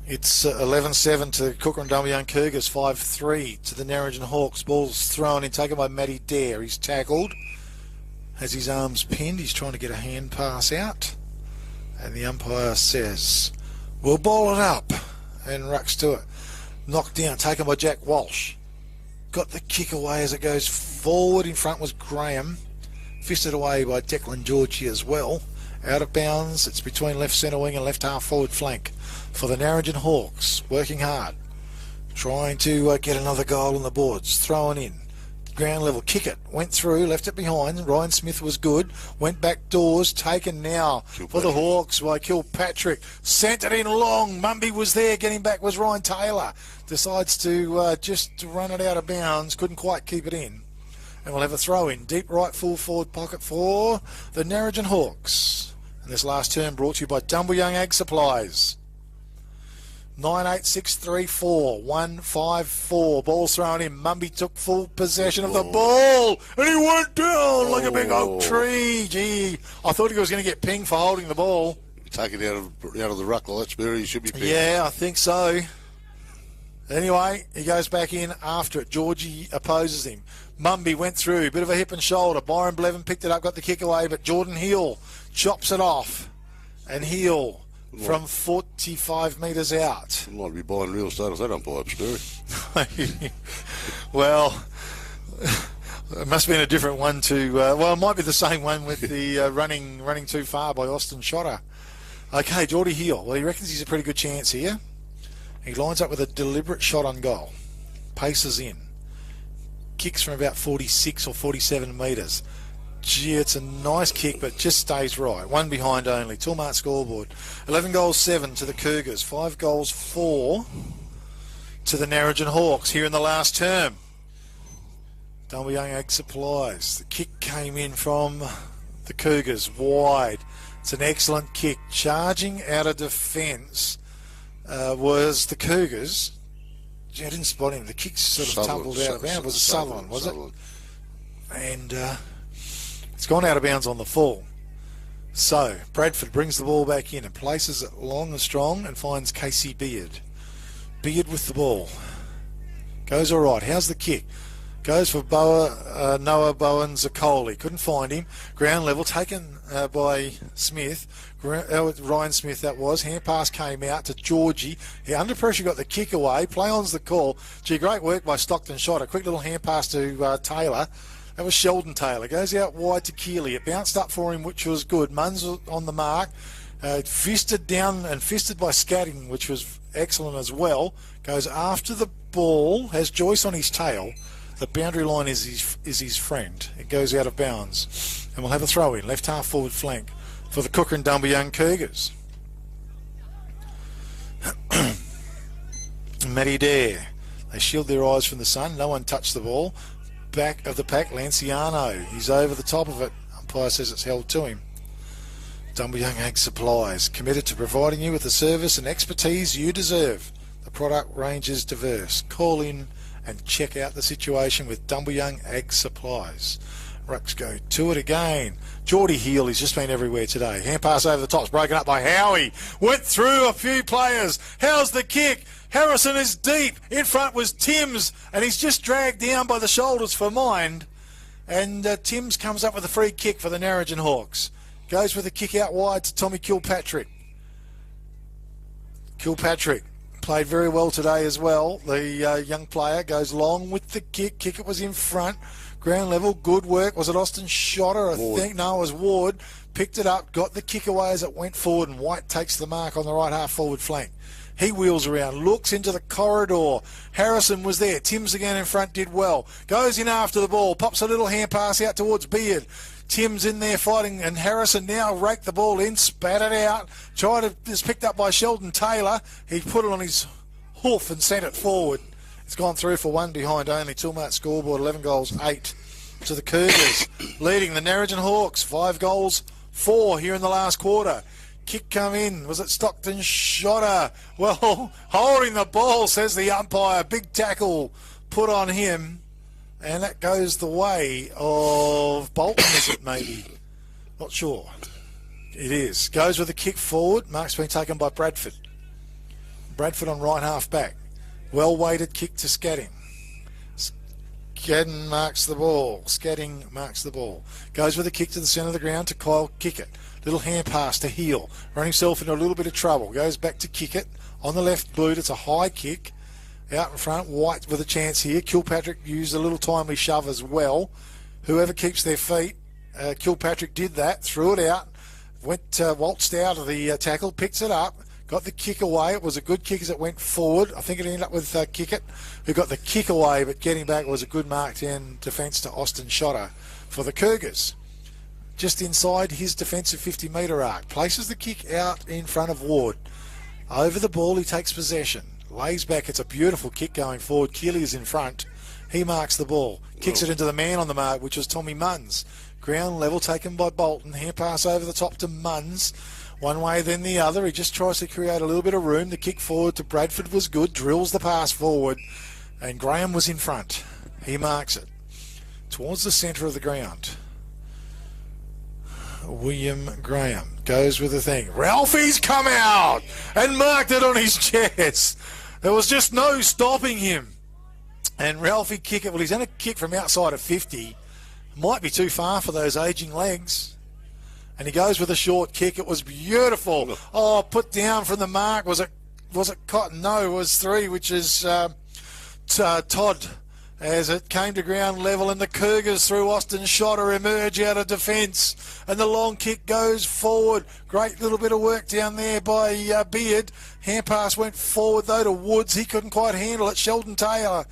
It's 11-7 to Kukerin Dumbleyung Cougars, 5-3 to the Narrogin Hawks. Ball's thrown in, taken by Matty Dare. He's tackled, has his arms pinned. He's trying to get a hand pass out. And the umpire says, we'll ball it up. And rucks to it. Knocked down, taken by Jack Walsh. Got the kick away as it goes forward. In front was Graham. Fisted away by Declan Georgie as well. Out of bounds. It's between left centre wing and left half forward flank for the Narrogin Hawks. Working hard. Trying to get another goal on the boards. Throwing in. Ground level. Kick it. Went through. Left it behind. Ryan Smith was good. Went back doors. Taken now for the Hawks by Kilpatrick. Sent it in long. Mumby was there. Getting back was Ryan Taylor. Decides to just run it out of bounds. Couldn't quite keep it in. And we'll have a throw in. Deep right full forward pocket for the Narrogin Hawks. And this last term brought to you by Dumbleyung Ag Supplies. 9-8-6-3-4 1-5-4. Ball's thrown in. Mumby took full possession of the ball and he went down like a big oak tree. Gee, I thought he was going to get pinged for holding the ball. Take it out of the ruck, well, that's where he should be pinged. Yeah, I think so. Anyway, he goes back in after it. Georgie opposes him. Mumby went through, bit of a hip and shoulder. Byron Blevin picked it up, got the kick away, but Jordan Hill chops it off. And Hill from 45 metres out. Might be buying real estate off that umpire, Sperry. Well, it must have been a different one to... well, it might be the same one with the running too far by Austin Shotter. Okay, Geordie Hill. Well, he reckons he's a pretty good chance here. He lines up with a deliberate shot on goal. Paces in. Kicks from about 46 or 47 metres. Gee, it's a nice kick, but just stays right. One behind only. Toolmart scoreboard. 11 goals, 7 to the Cougars. 5 goals, 4 to the Narrogin Hawks here in the last term. Dumbleyung Ag Supplies. The kick came in from the Cougars wide. It's an excellent kick. Charging out of defence was the Cougars. Gee, I didn't spot him. The kick sort of tumbled out of bounds. Was it Sutherland, was it? And it's gone out of bounds on the fall. So Bradford brings the ball back in and places it long and strong and finds Casey Beard. Beard with the ball. Goes all right. How's the kick? Goes for Noah Bowen Zaccoli. Couldn't find him. Ground level taken by Smith. Ryan Smith that was. Hand pass came out to Georgie. He under pressure got the kick away. Play on's the call. Gee, great work by Stockton Shot. A quick little hand pass to Taylor. That was Sheldon Taylor. Goes out wide to Keeley. It bounced up for him, which was good. Munns on the mark. Fisted down and fisted by Scatting, which was excellent as well. Goes after the ball. Has Joyce on his tail. The boundary line is his friend. It goes out of bounds. And we'll have a throw in. Left half forward flank for the Kukerin Dumbleyung Cougars. Matty Dare. They shield their eyes from the sun. No one touched the ball. Back of the pack, Lanciano. He's over the top of it. Umpire says it's held to him. Dumbleyung Ag Supplies. Committed to providing you with the service and expertise you deserve. The product range is diverse. Call in and check out the situation with Dumbleyung Ag Supplies. Rucks go to it again. Geordie Hill, he's just been everywhere today. Hand pass over the top, it's broken up by Howie. Went through a few players. How's the kick? Harrison is deep. In front was Timms, and he's just dragged down by the shoulders for Mind. And Timms comes up with a free kick for the Narrogin Hawks. Goes with a kick out wide to Tommy Kilpatrick. Kilpatrick played very well today as well. The young player goes long with the kick. Kick it was in front. Ground level, good work. Was it Austin Shotter? I think. No, it was Ward. Picked it up, got the kick away as it went forward, and White takes the mark on the right half forward flank. He wheels around, looks into the corridor. Harrison was there. Timms again in front, did well. Goes in after the ball, pops a little hand pass out towards Beard. Timms in there fighting, and Harrison now raked the ball in, spat it out. It's picked up by Sheldon Taylor. He put it on his hoof and sent it forward. It's gone through for one behind only. Toolmart scoreboard, 11 goals, 8 to the Cougars. Leading the Narrogin Hawks, 5 goals, 4 here in the last quarter. Kick come in. Was it Stockton Shotter? Well, holding the ball, says the umpire. Big tackle put on him. And that goes the way of Bolton, is it maybe? Not sure. It is. Goes with a kick forward. Mark's been taken by Bradford. Bradford on right half back. Well-weighted kick to Scatting. Scatting marks the ball. Scatting marks the ball. Goes with a kick to the centre of the ground to Kyle Kickett. Little hand pass to Heel. Run himself into a little bit of trouble. Goes back to Kickett. On the left boot, it's a high kick. Out in front, White with a chance here. Kilpatrick used a little timely shove as well. Whoever keeps their feet, Kilpatrick did that. Threw it out. Waltzed out of the tackle. Picks it up. Got the kick away. It was a good kick as it went forward. I think it ended up with Kickett, who got the kick away, but getting back was a good marked end defence to Austin Shotter for the Cougars. Just inside his defensive 50-metre arc. Places the kick out in front of Ward. Over the ball, he takes possession. Lays back. It's a beautiful kick going forward. Keeley is in front. He marks the ball. Kicks it into the man on the mark, which was Tommy Munns. Ground level taken by Bolton. Hand pass over the top to Munns. One way, then the other. He just tries to create a little bit of room. The kick forward to Bradford was good. Drills the pass forward. And Graham was in front. He marks it. Towards the centre of the ground. William Graham goes with the thing. Ralphie's come out and marked it on his chest. There was just no stopping him. And Ralphie kick it. Well, he's going to kick from outside of 50. Might be too far for those ageing legs. And he goes with a short kick. It was beautiful. Oh, put down from the mark. Was it Cotton? No, it was 3, which is Todd. As it came to ground level, and the Cougars through Austin Shotter emerge out of defence, and the long kick goes forward. Great little bit of work down there by Beard. Hand pass went forward though to Woods. He couldn't quite handle it. Sheldon Taylor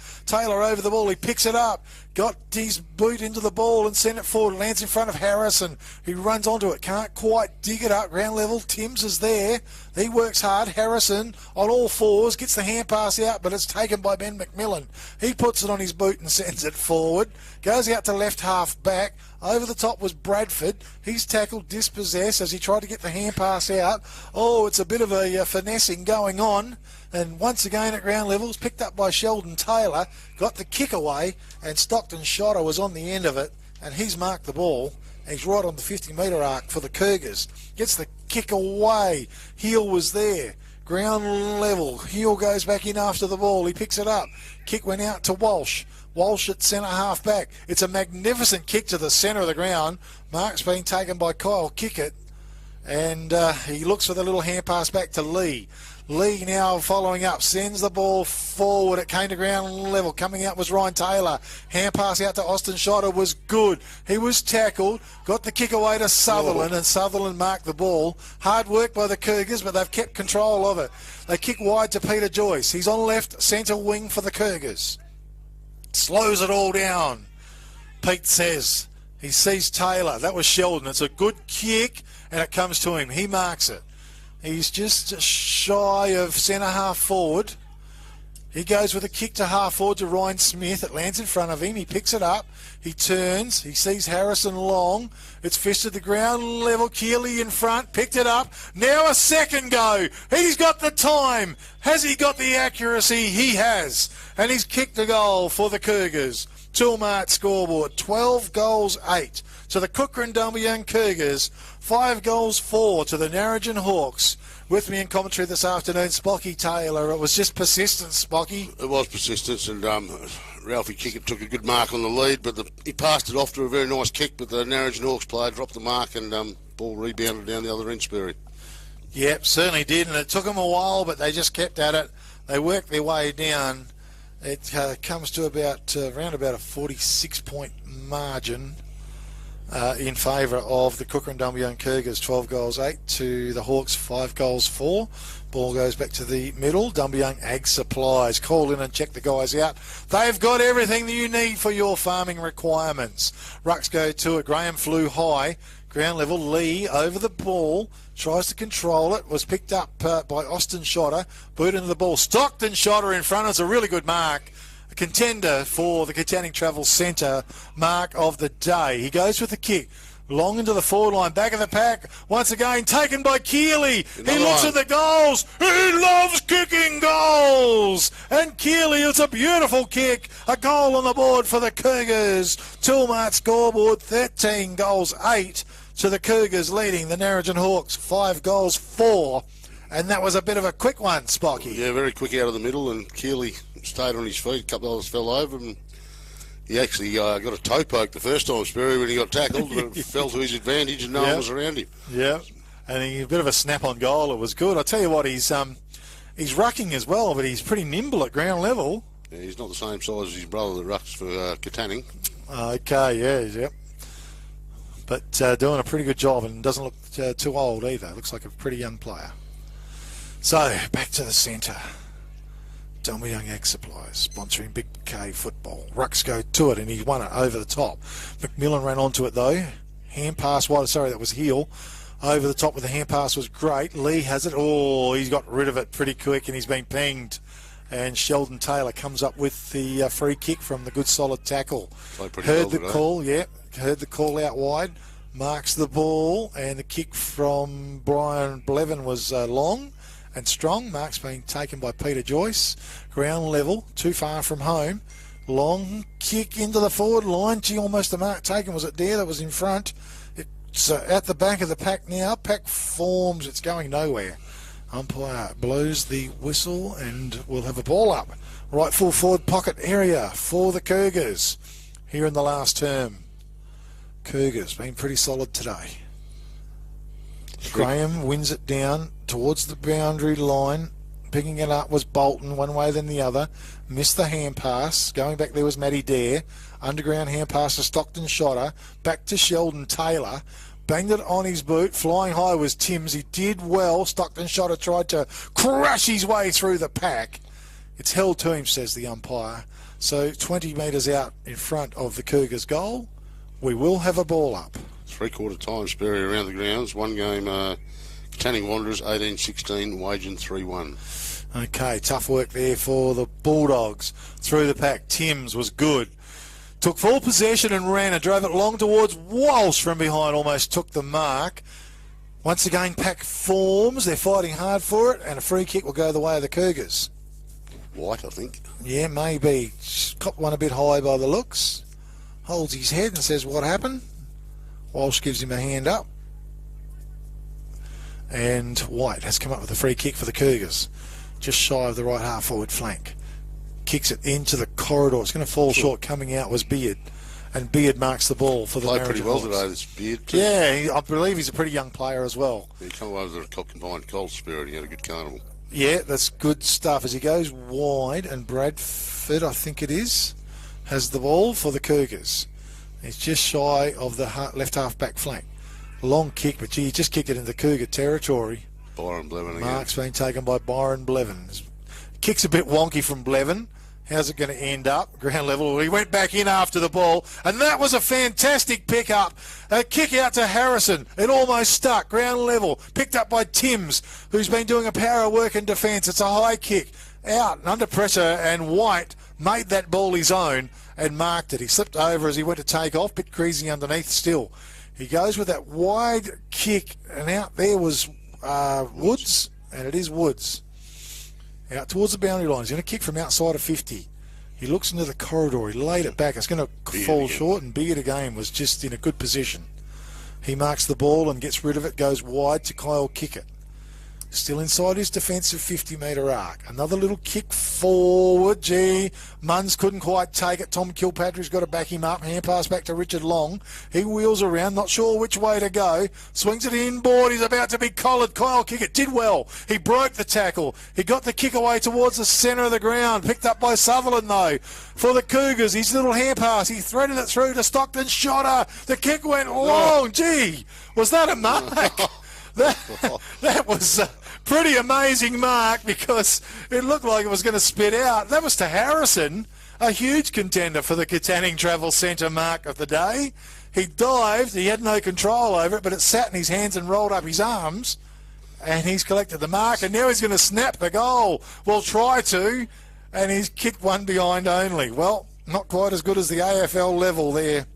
over the ball. He picks it up, got his boot into the ball and sent it forward. Lands in front of Harrison. He runs onto it, can't quite dig it up. Ground level, Timms is there. He works hard. Harrison on all fours gets the hand pass out, but it's taken by Ben McMillan. He puts it on his boot and sends it forward. Goes out to left half back. Over the top was Bradford. He's tackled, dispossessed as he tried to get the hand pass out. Oh, it's a bit of a finessing going on. And once again at ground level, it's picked up by Sheldon Taylor. Got the kick away, and Stockton Shotter was on the end of it. And he's marked the ball. He's right on the 50-metre arc for the Cougars. Gets the kick away. Heel was there. Ground level. Heel goes back in after the ball. He picks it up. Kick went out to Walsh. Walsh at centre half back. It's a magnificent kick to the centre of the ground. Mark's being taken by Kyle Kickett. And he looks for the little hand pass back to Lee. Lee now following up, sends the ball forward. It came to ground level. Coming out was Ryan Taylor. Hand pass out to Austin Shotter was good. He was tackled, got the kick away to Sutherland, and Sutherland marked the ball. Hard work by the Cougars, but they've kept control of it. They kick wide to Peter Joyce. He's on left centre wing for the Cougars. Slows it all down. Pete says he sees Taylor. That was Sheldon. It's a good kick, and it comes to him. He marks it. He's just shy of centre half forward. He goes with a kick to half forward to Ryan Smith. It lands in front of him. He picks it up. He turns. He sees Harrison long. It's fisted the ground level. Keeley in front. Picked it up. Now a second go. He's got the time. Has he got the accuracy? He has. And he's kicked a goal for the Cougars. Toolmart scoreboard. 12 goals, 8 to the Kukerin Dumbleyung Cougars. 5 goals, 4 to the Narrogin Hawks. With me in commentary this afternoon, Spocky Taylor. It was just persistence, Spocky. It was persistence, and Ralphie Kickett took a good mark on the lead, but he passed it off to a very nice kick, but the Narrogin Hawks player dropped the mark, and ball rebounded down the other end, Sperry. Yep, certainly did, and it took them a while, but they just kept at it. They worked their way down. It comes to around about a 46-point margin in favour of the Kukerin Dumbleyung Cougars. 12 goals, 8 to the Hawks, 5 goals, 4. Ball goes back to the middle. Dumbleyung Ag Supplies. Call in and check the guys out. They've got everything that you need for your farming requirements. Rucks go to it. Graham flew high. Ground level. Lee over the ball. Tries to control it. Was picked up by Austin Shotter. Boot into the ball. Stockton Shotter in front. It's a really good mark. A contender for the Katanning Travel Centre mark of the day. He goes with the kick. Long into the forward line. Back of the pack. Once again taken by Keeley. He looks at the goals. He loves kicking goals. And Keeley, it's a beautiful kick. A goal on the board for the Cougars. Toolmart scoreboard. 13 goals, 8 to the Cougars, leading the Narrogin Hawks 5-4. And that was a bit of a quick one, Spocky. Yeah, very quick out of the middle, and Keeley stayed on his feet. A couple of others fell over, and he actually got a toe poke the first time, Sperry, when he got tackled, but it fell to his advantage and no one was around him. Yeah, and a bit of a snap-on goal. It was good. I tell you what, he's rucking as well, but he's pretty nimble at ground level. Yeah, he's not the same size as his brother that rucks for Kukerin. Okay, yeah. But doing a pretty good job, and doesn't look too old either. Looks like a pretty young player. So, back to the centre. Dumbleyung Egg Supplies, sponsoring Big K football. Rucks go to it, and he won it over the top. McMillan ran onto it, though. Hand pass wide, sorry, that was heel. Over the top with the hand pass was great. Lee has it. Oh, he's got rid of it pretty quick, and he's been pinged. And Sheldon Taylor comes up with the free kick from the good solid tackle. Heard the call, heard the call out wide. Marks the ball, and the kick from Brian Blevin was long and strong. Mark's being taken by Peter Joyce. Ground level, too far from home. Long kick into the forward line. Gee, almost the mark taken. Was it there that was in front? It's at the back of the pack now. Pack forms. It's going nowhere. Umpire blows the whistle, and we'll have a ball up. Right full forward pocket area for the Cougars here in the last term. Cougars been pretty solid today. Graham wins it down towards the boundary line. Picking it up was Bolton, one way then the other. Missed the hand pass. Going back there was Matty Dare. Underground hand pass to Stockton Shotter. Back to Sheldon Taylor. Banged it on his boot. Flying high was Timms. He did well. Stockton Shotter tried to crush his way through the pack. It's held to him, says the umpire. So 20 metres out in front of the Cougars' goal. We will have a ball up. Three-quarter time, Sperry around the grounds. One game, Canning Wanderers 18-16, Wagen 3-1. Okay, tough work there for the Bulldogs. Through the pack, Timms was good. Took full possession and ran and drove it long towards Walsh from behind. Almost took the mark. Once again, pack forms. They're fighting hard for it, and a free kick will go the way of the Cougars. White, I think. Yeah, maybe. Copped one a bit high by the looks. Holds his head and says, what happened? Walsh gives him a hand up. And White has come up with a free kick for the Cougars. Just shy of the right half forward flank. Kicks it into the corridor. It's going to fall short. Coming out was Beard. And Beard marks the ball for the Narrogin Played pretty well Hawks. today, this Beard. Too. Yeah, I believe he's a pretty young player as well. He come over the combined Cold Spirit. He had a good carnival. Yeah, that's good stuff. As he goes wide, and Bradford, I think it is, has the ball for the Cougars. He's just shy of the left half back flank. Long kick, but gee, he just kicked it into Cougar territory. Byron Blevin again. Mark's been taken by Byron Blevin. Kicks a bit wonky from Blevin. How's it going to end up? Ground level. He went back in after the ball, and that was a fantastic pick-up. A kick out to Harrison. It almost stuck. Ground level. Picked up by Timms, who's been doing a power of work in defence. It's a high kick. Out and under pressure, and White made that ball his own and marked it. He slipped over as he went to take off. Bit creasy underneath still. He goes with that wide kick, and out there was Woods, and it is Woods. Out towards the boundary line. He's going to kick from outside of 50. He looks into the corridor. He laid it back. It's going to fall short, and Beard again was just in a good position. He marks the ball and gets rid of it, goes wide to Kyle Kickett. Still inside his defensive 50-metre arc. Another little kick forward. Gee, Munns couldn't quite take it. Tom Kilpatrick's got to back him up. Hand pass back to Richard Long. He wheels around, not sure which way to go. Swings it inboard. He's about to be collared. Kyle Kickett did well. He broke the tackle. He got the kick away towards the centre of the ground. Picked up by Sutherland, though. For the Cougars, his little hand pass. He threaded it through to Stockton Shotter. The kick went long. Gee, was that a mark? That was a pretty amazing mark, because it looked like it was going to spit out. That was to Harrison, a huge contender for the Katanning Travel Centre mark of the day. He dived, he had no control over it, but it sat in his hands and rolled up his arms, and he's collected the mark, and now he's going to snap the goal. Well, try to, and he's kicked one behind only. Well, not quite as good as the AFL level there,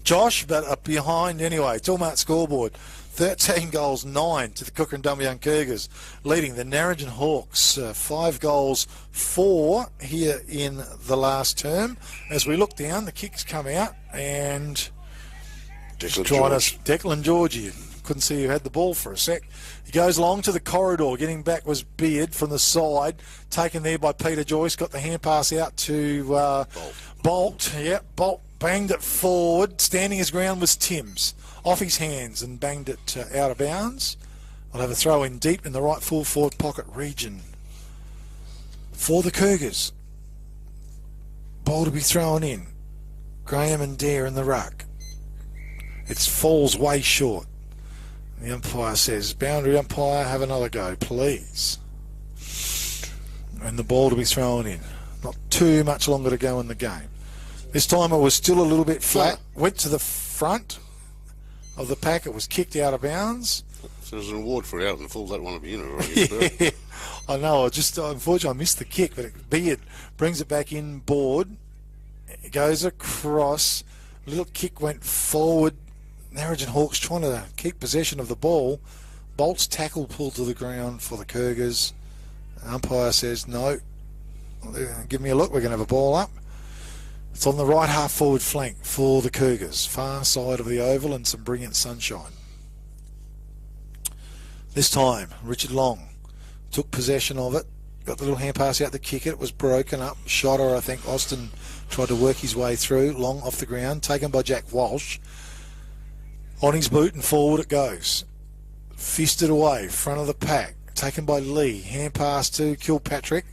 Josh, but up behind anyway. Tilmart scoreboard. 13 goals, 9 to the Kukerin Dumbleyung Cougars, leading the Narrogin Hawks 5-4 here in the last term. As we look down, the kicks come out, and Declan Georgie. Couldn't see who had the ball for a sec. He goes along to the corridor. Getting back was Beard from the side. Taken there by Peter Joyce. Got the hand pass out to Bolt. Yep, Bolt banged it forward. Standing his ground was Timms. Off his hands and banged it out of bounds. I'll have a throw in deep in the right full forward pocket region for the Cougars. Ball to be thrown in. Graham and Dare in the ruck. It falls way short. The umpire says, boundary umpire, have another go, please. And the ball to be thrown in. Not too much longer to go in the game. This time it was still a little bit flat. Went to the front of the pack. It was kicked out of bounds. So there's an award for out in the full. That one will be in it. Yeah, I know. Unfortunately, I missed the kick, but Beard brings it back in board. It goes across. A little kick went forward. Narrogin Hawks trying to keep possession of the ball. Bolt's tackle pulled to the ground for the Cougars. Umpire says, no, give me a look, we're going to have a ball up. It's on the right half forward flank for the Cougars. Far side of the oval and some brilliant sunshine. This time, Richard Long took possession of it. Got the little hand pass out to kick it. It was broken up. Shotter, I think. Austin tried to work his way through. Long off the ground. Taken by Jack Walsh. On his boot and forward it goes. Fisted away, front of the pack. Taken by Lee. Hand pass to Kilpatrick.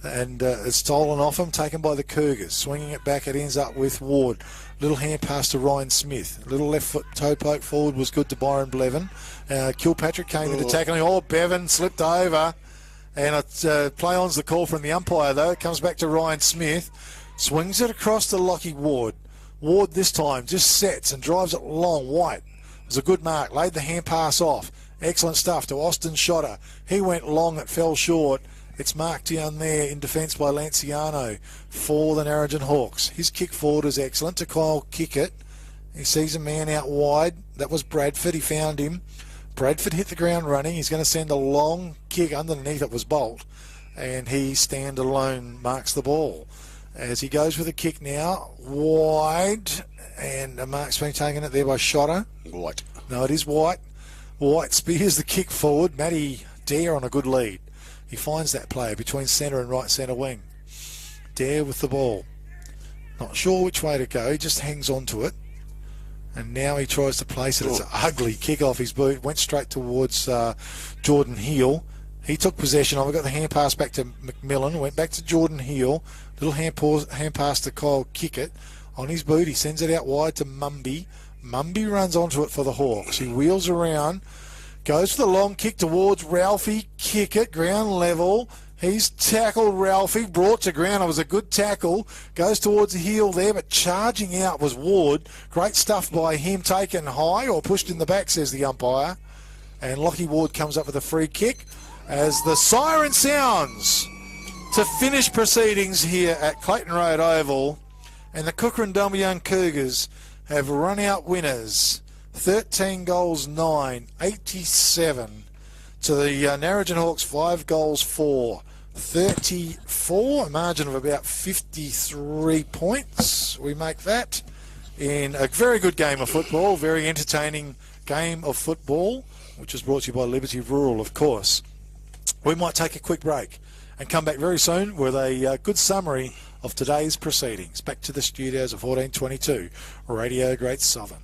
And it's stolen off him. Taken by the Cougars. Swinging it back. It ends up with Ward. Little hand pass to Ryan Smith. Little left foot toe poke forward was good to Byron Blevin. Kilpatrick came into tackling. Oh, Bevan slipped over. And play-on's the call from the umpire, though. It comes back to Ryan Smith. Swings it across to Lockie Ward. Ward this time just sets and drives it long. White. It was a good mark. Laid the hand pass off. Excellent stuff to Austin Shotter. He went long. It fell short. It's marked down there in defence by Lanciano for the Narrogin Hawks. His kick forward is excellent to Kyle Kickett. He sees a man out wide. That was Bradford. He found him. Bradford hit the ground running. He's going to send a long kick. Underneath it was Bolt. And he stand alone marks the ball. As he goes with a kick now, wide. And a mark's been taken it there by Shotter. White. No, it is White. White spears the kick forward. Matty Dare on a good lead. He finds that player between centre and right centre wing. Dare with the ball. Not sure which way to go. He just hangs on to it. And now he tries to place it. It's an ugly kick off his boot. Went straight towards Jordan Heel. He took possession of it. Got the hand pass back to McMillan. Went back to Jordan Heel. Little hand pass to Kyle Kickett. On his boot, he sends it out wide to Mumby. Mumby runs onto it for the Hawks. He wheels around. Goes for the long kick towards Ralphie. Kickett, ground level. He's tackled Ralphie. Brought to ground. It was a good tackle. Goes towards the heel there, but charging out was Ward. Great stuff by him. Taken high or pushed in the back, says the umpire. And Lockie Ward comes up with a free kick as the siren sounds to finish proceedings here at Clayton Road Oval. And the Kukerin Dumbleyung Cougars have run out winners. 13 goals 9, 87 to the Narrogin Hawks 5 goals 4, 34, a margin of about 53 points. We make that in a very good game of football, very entertaining game of football, which is brought to you by Liberty Rural, of course. We might take a quick break and come back very soon with a good summary of today's proceedings. Back to the studios of 1422 Radio Great Southern.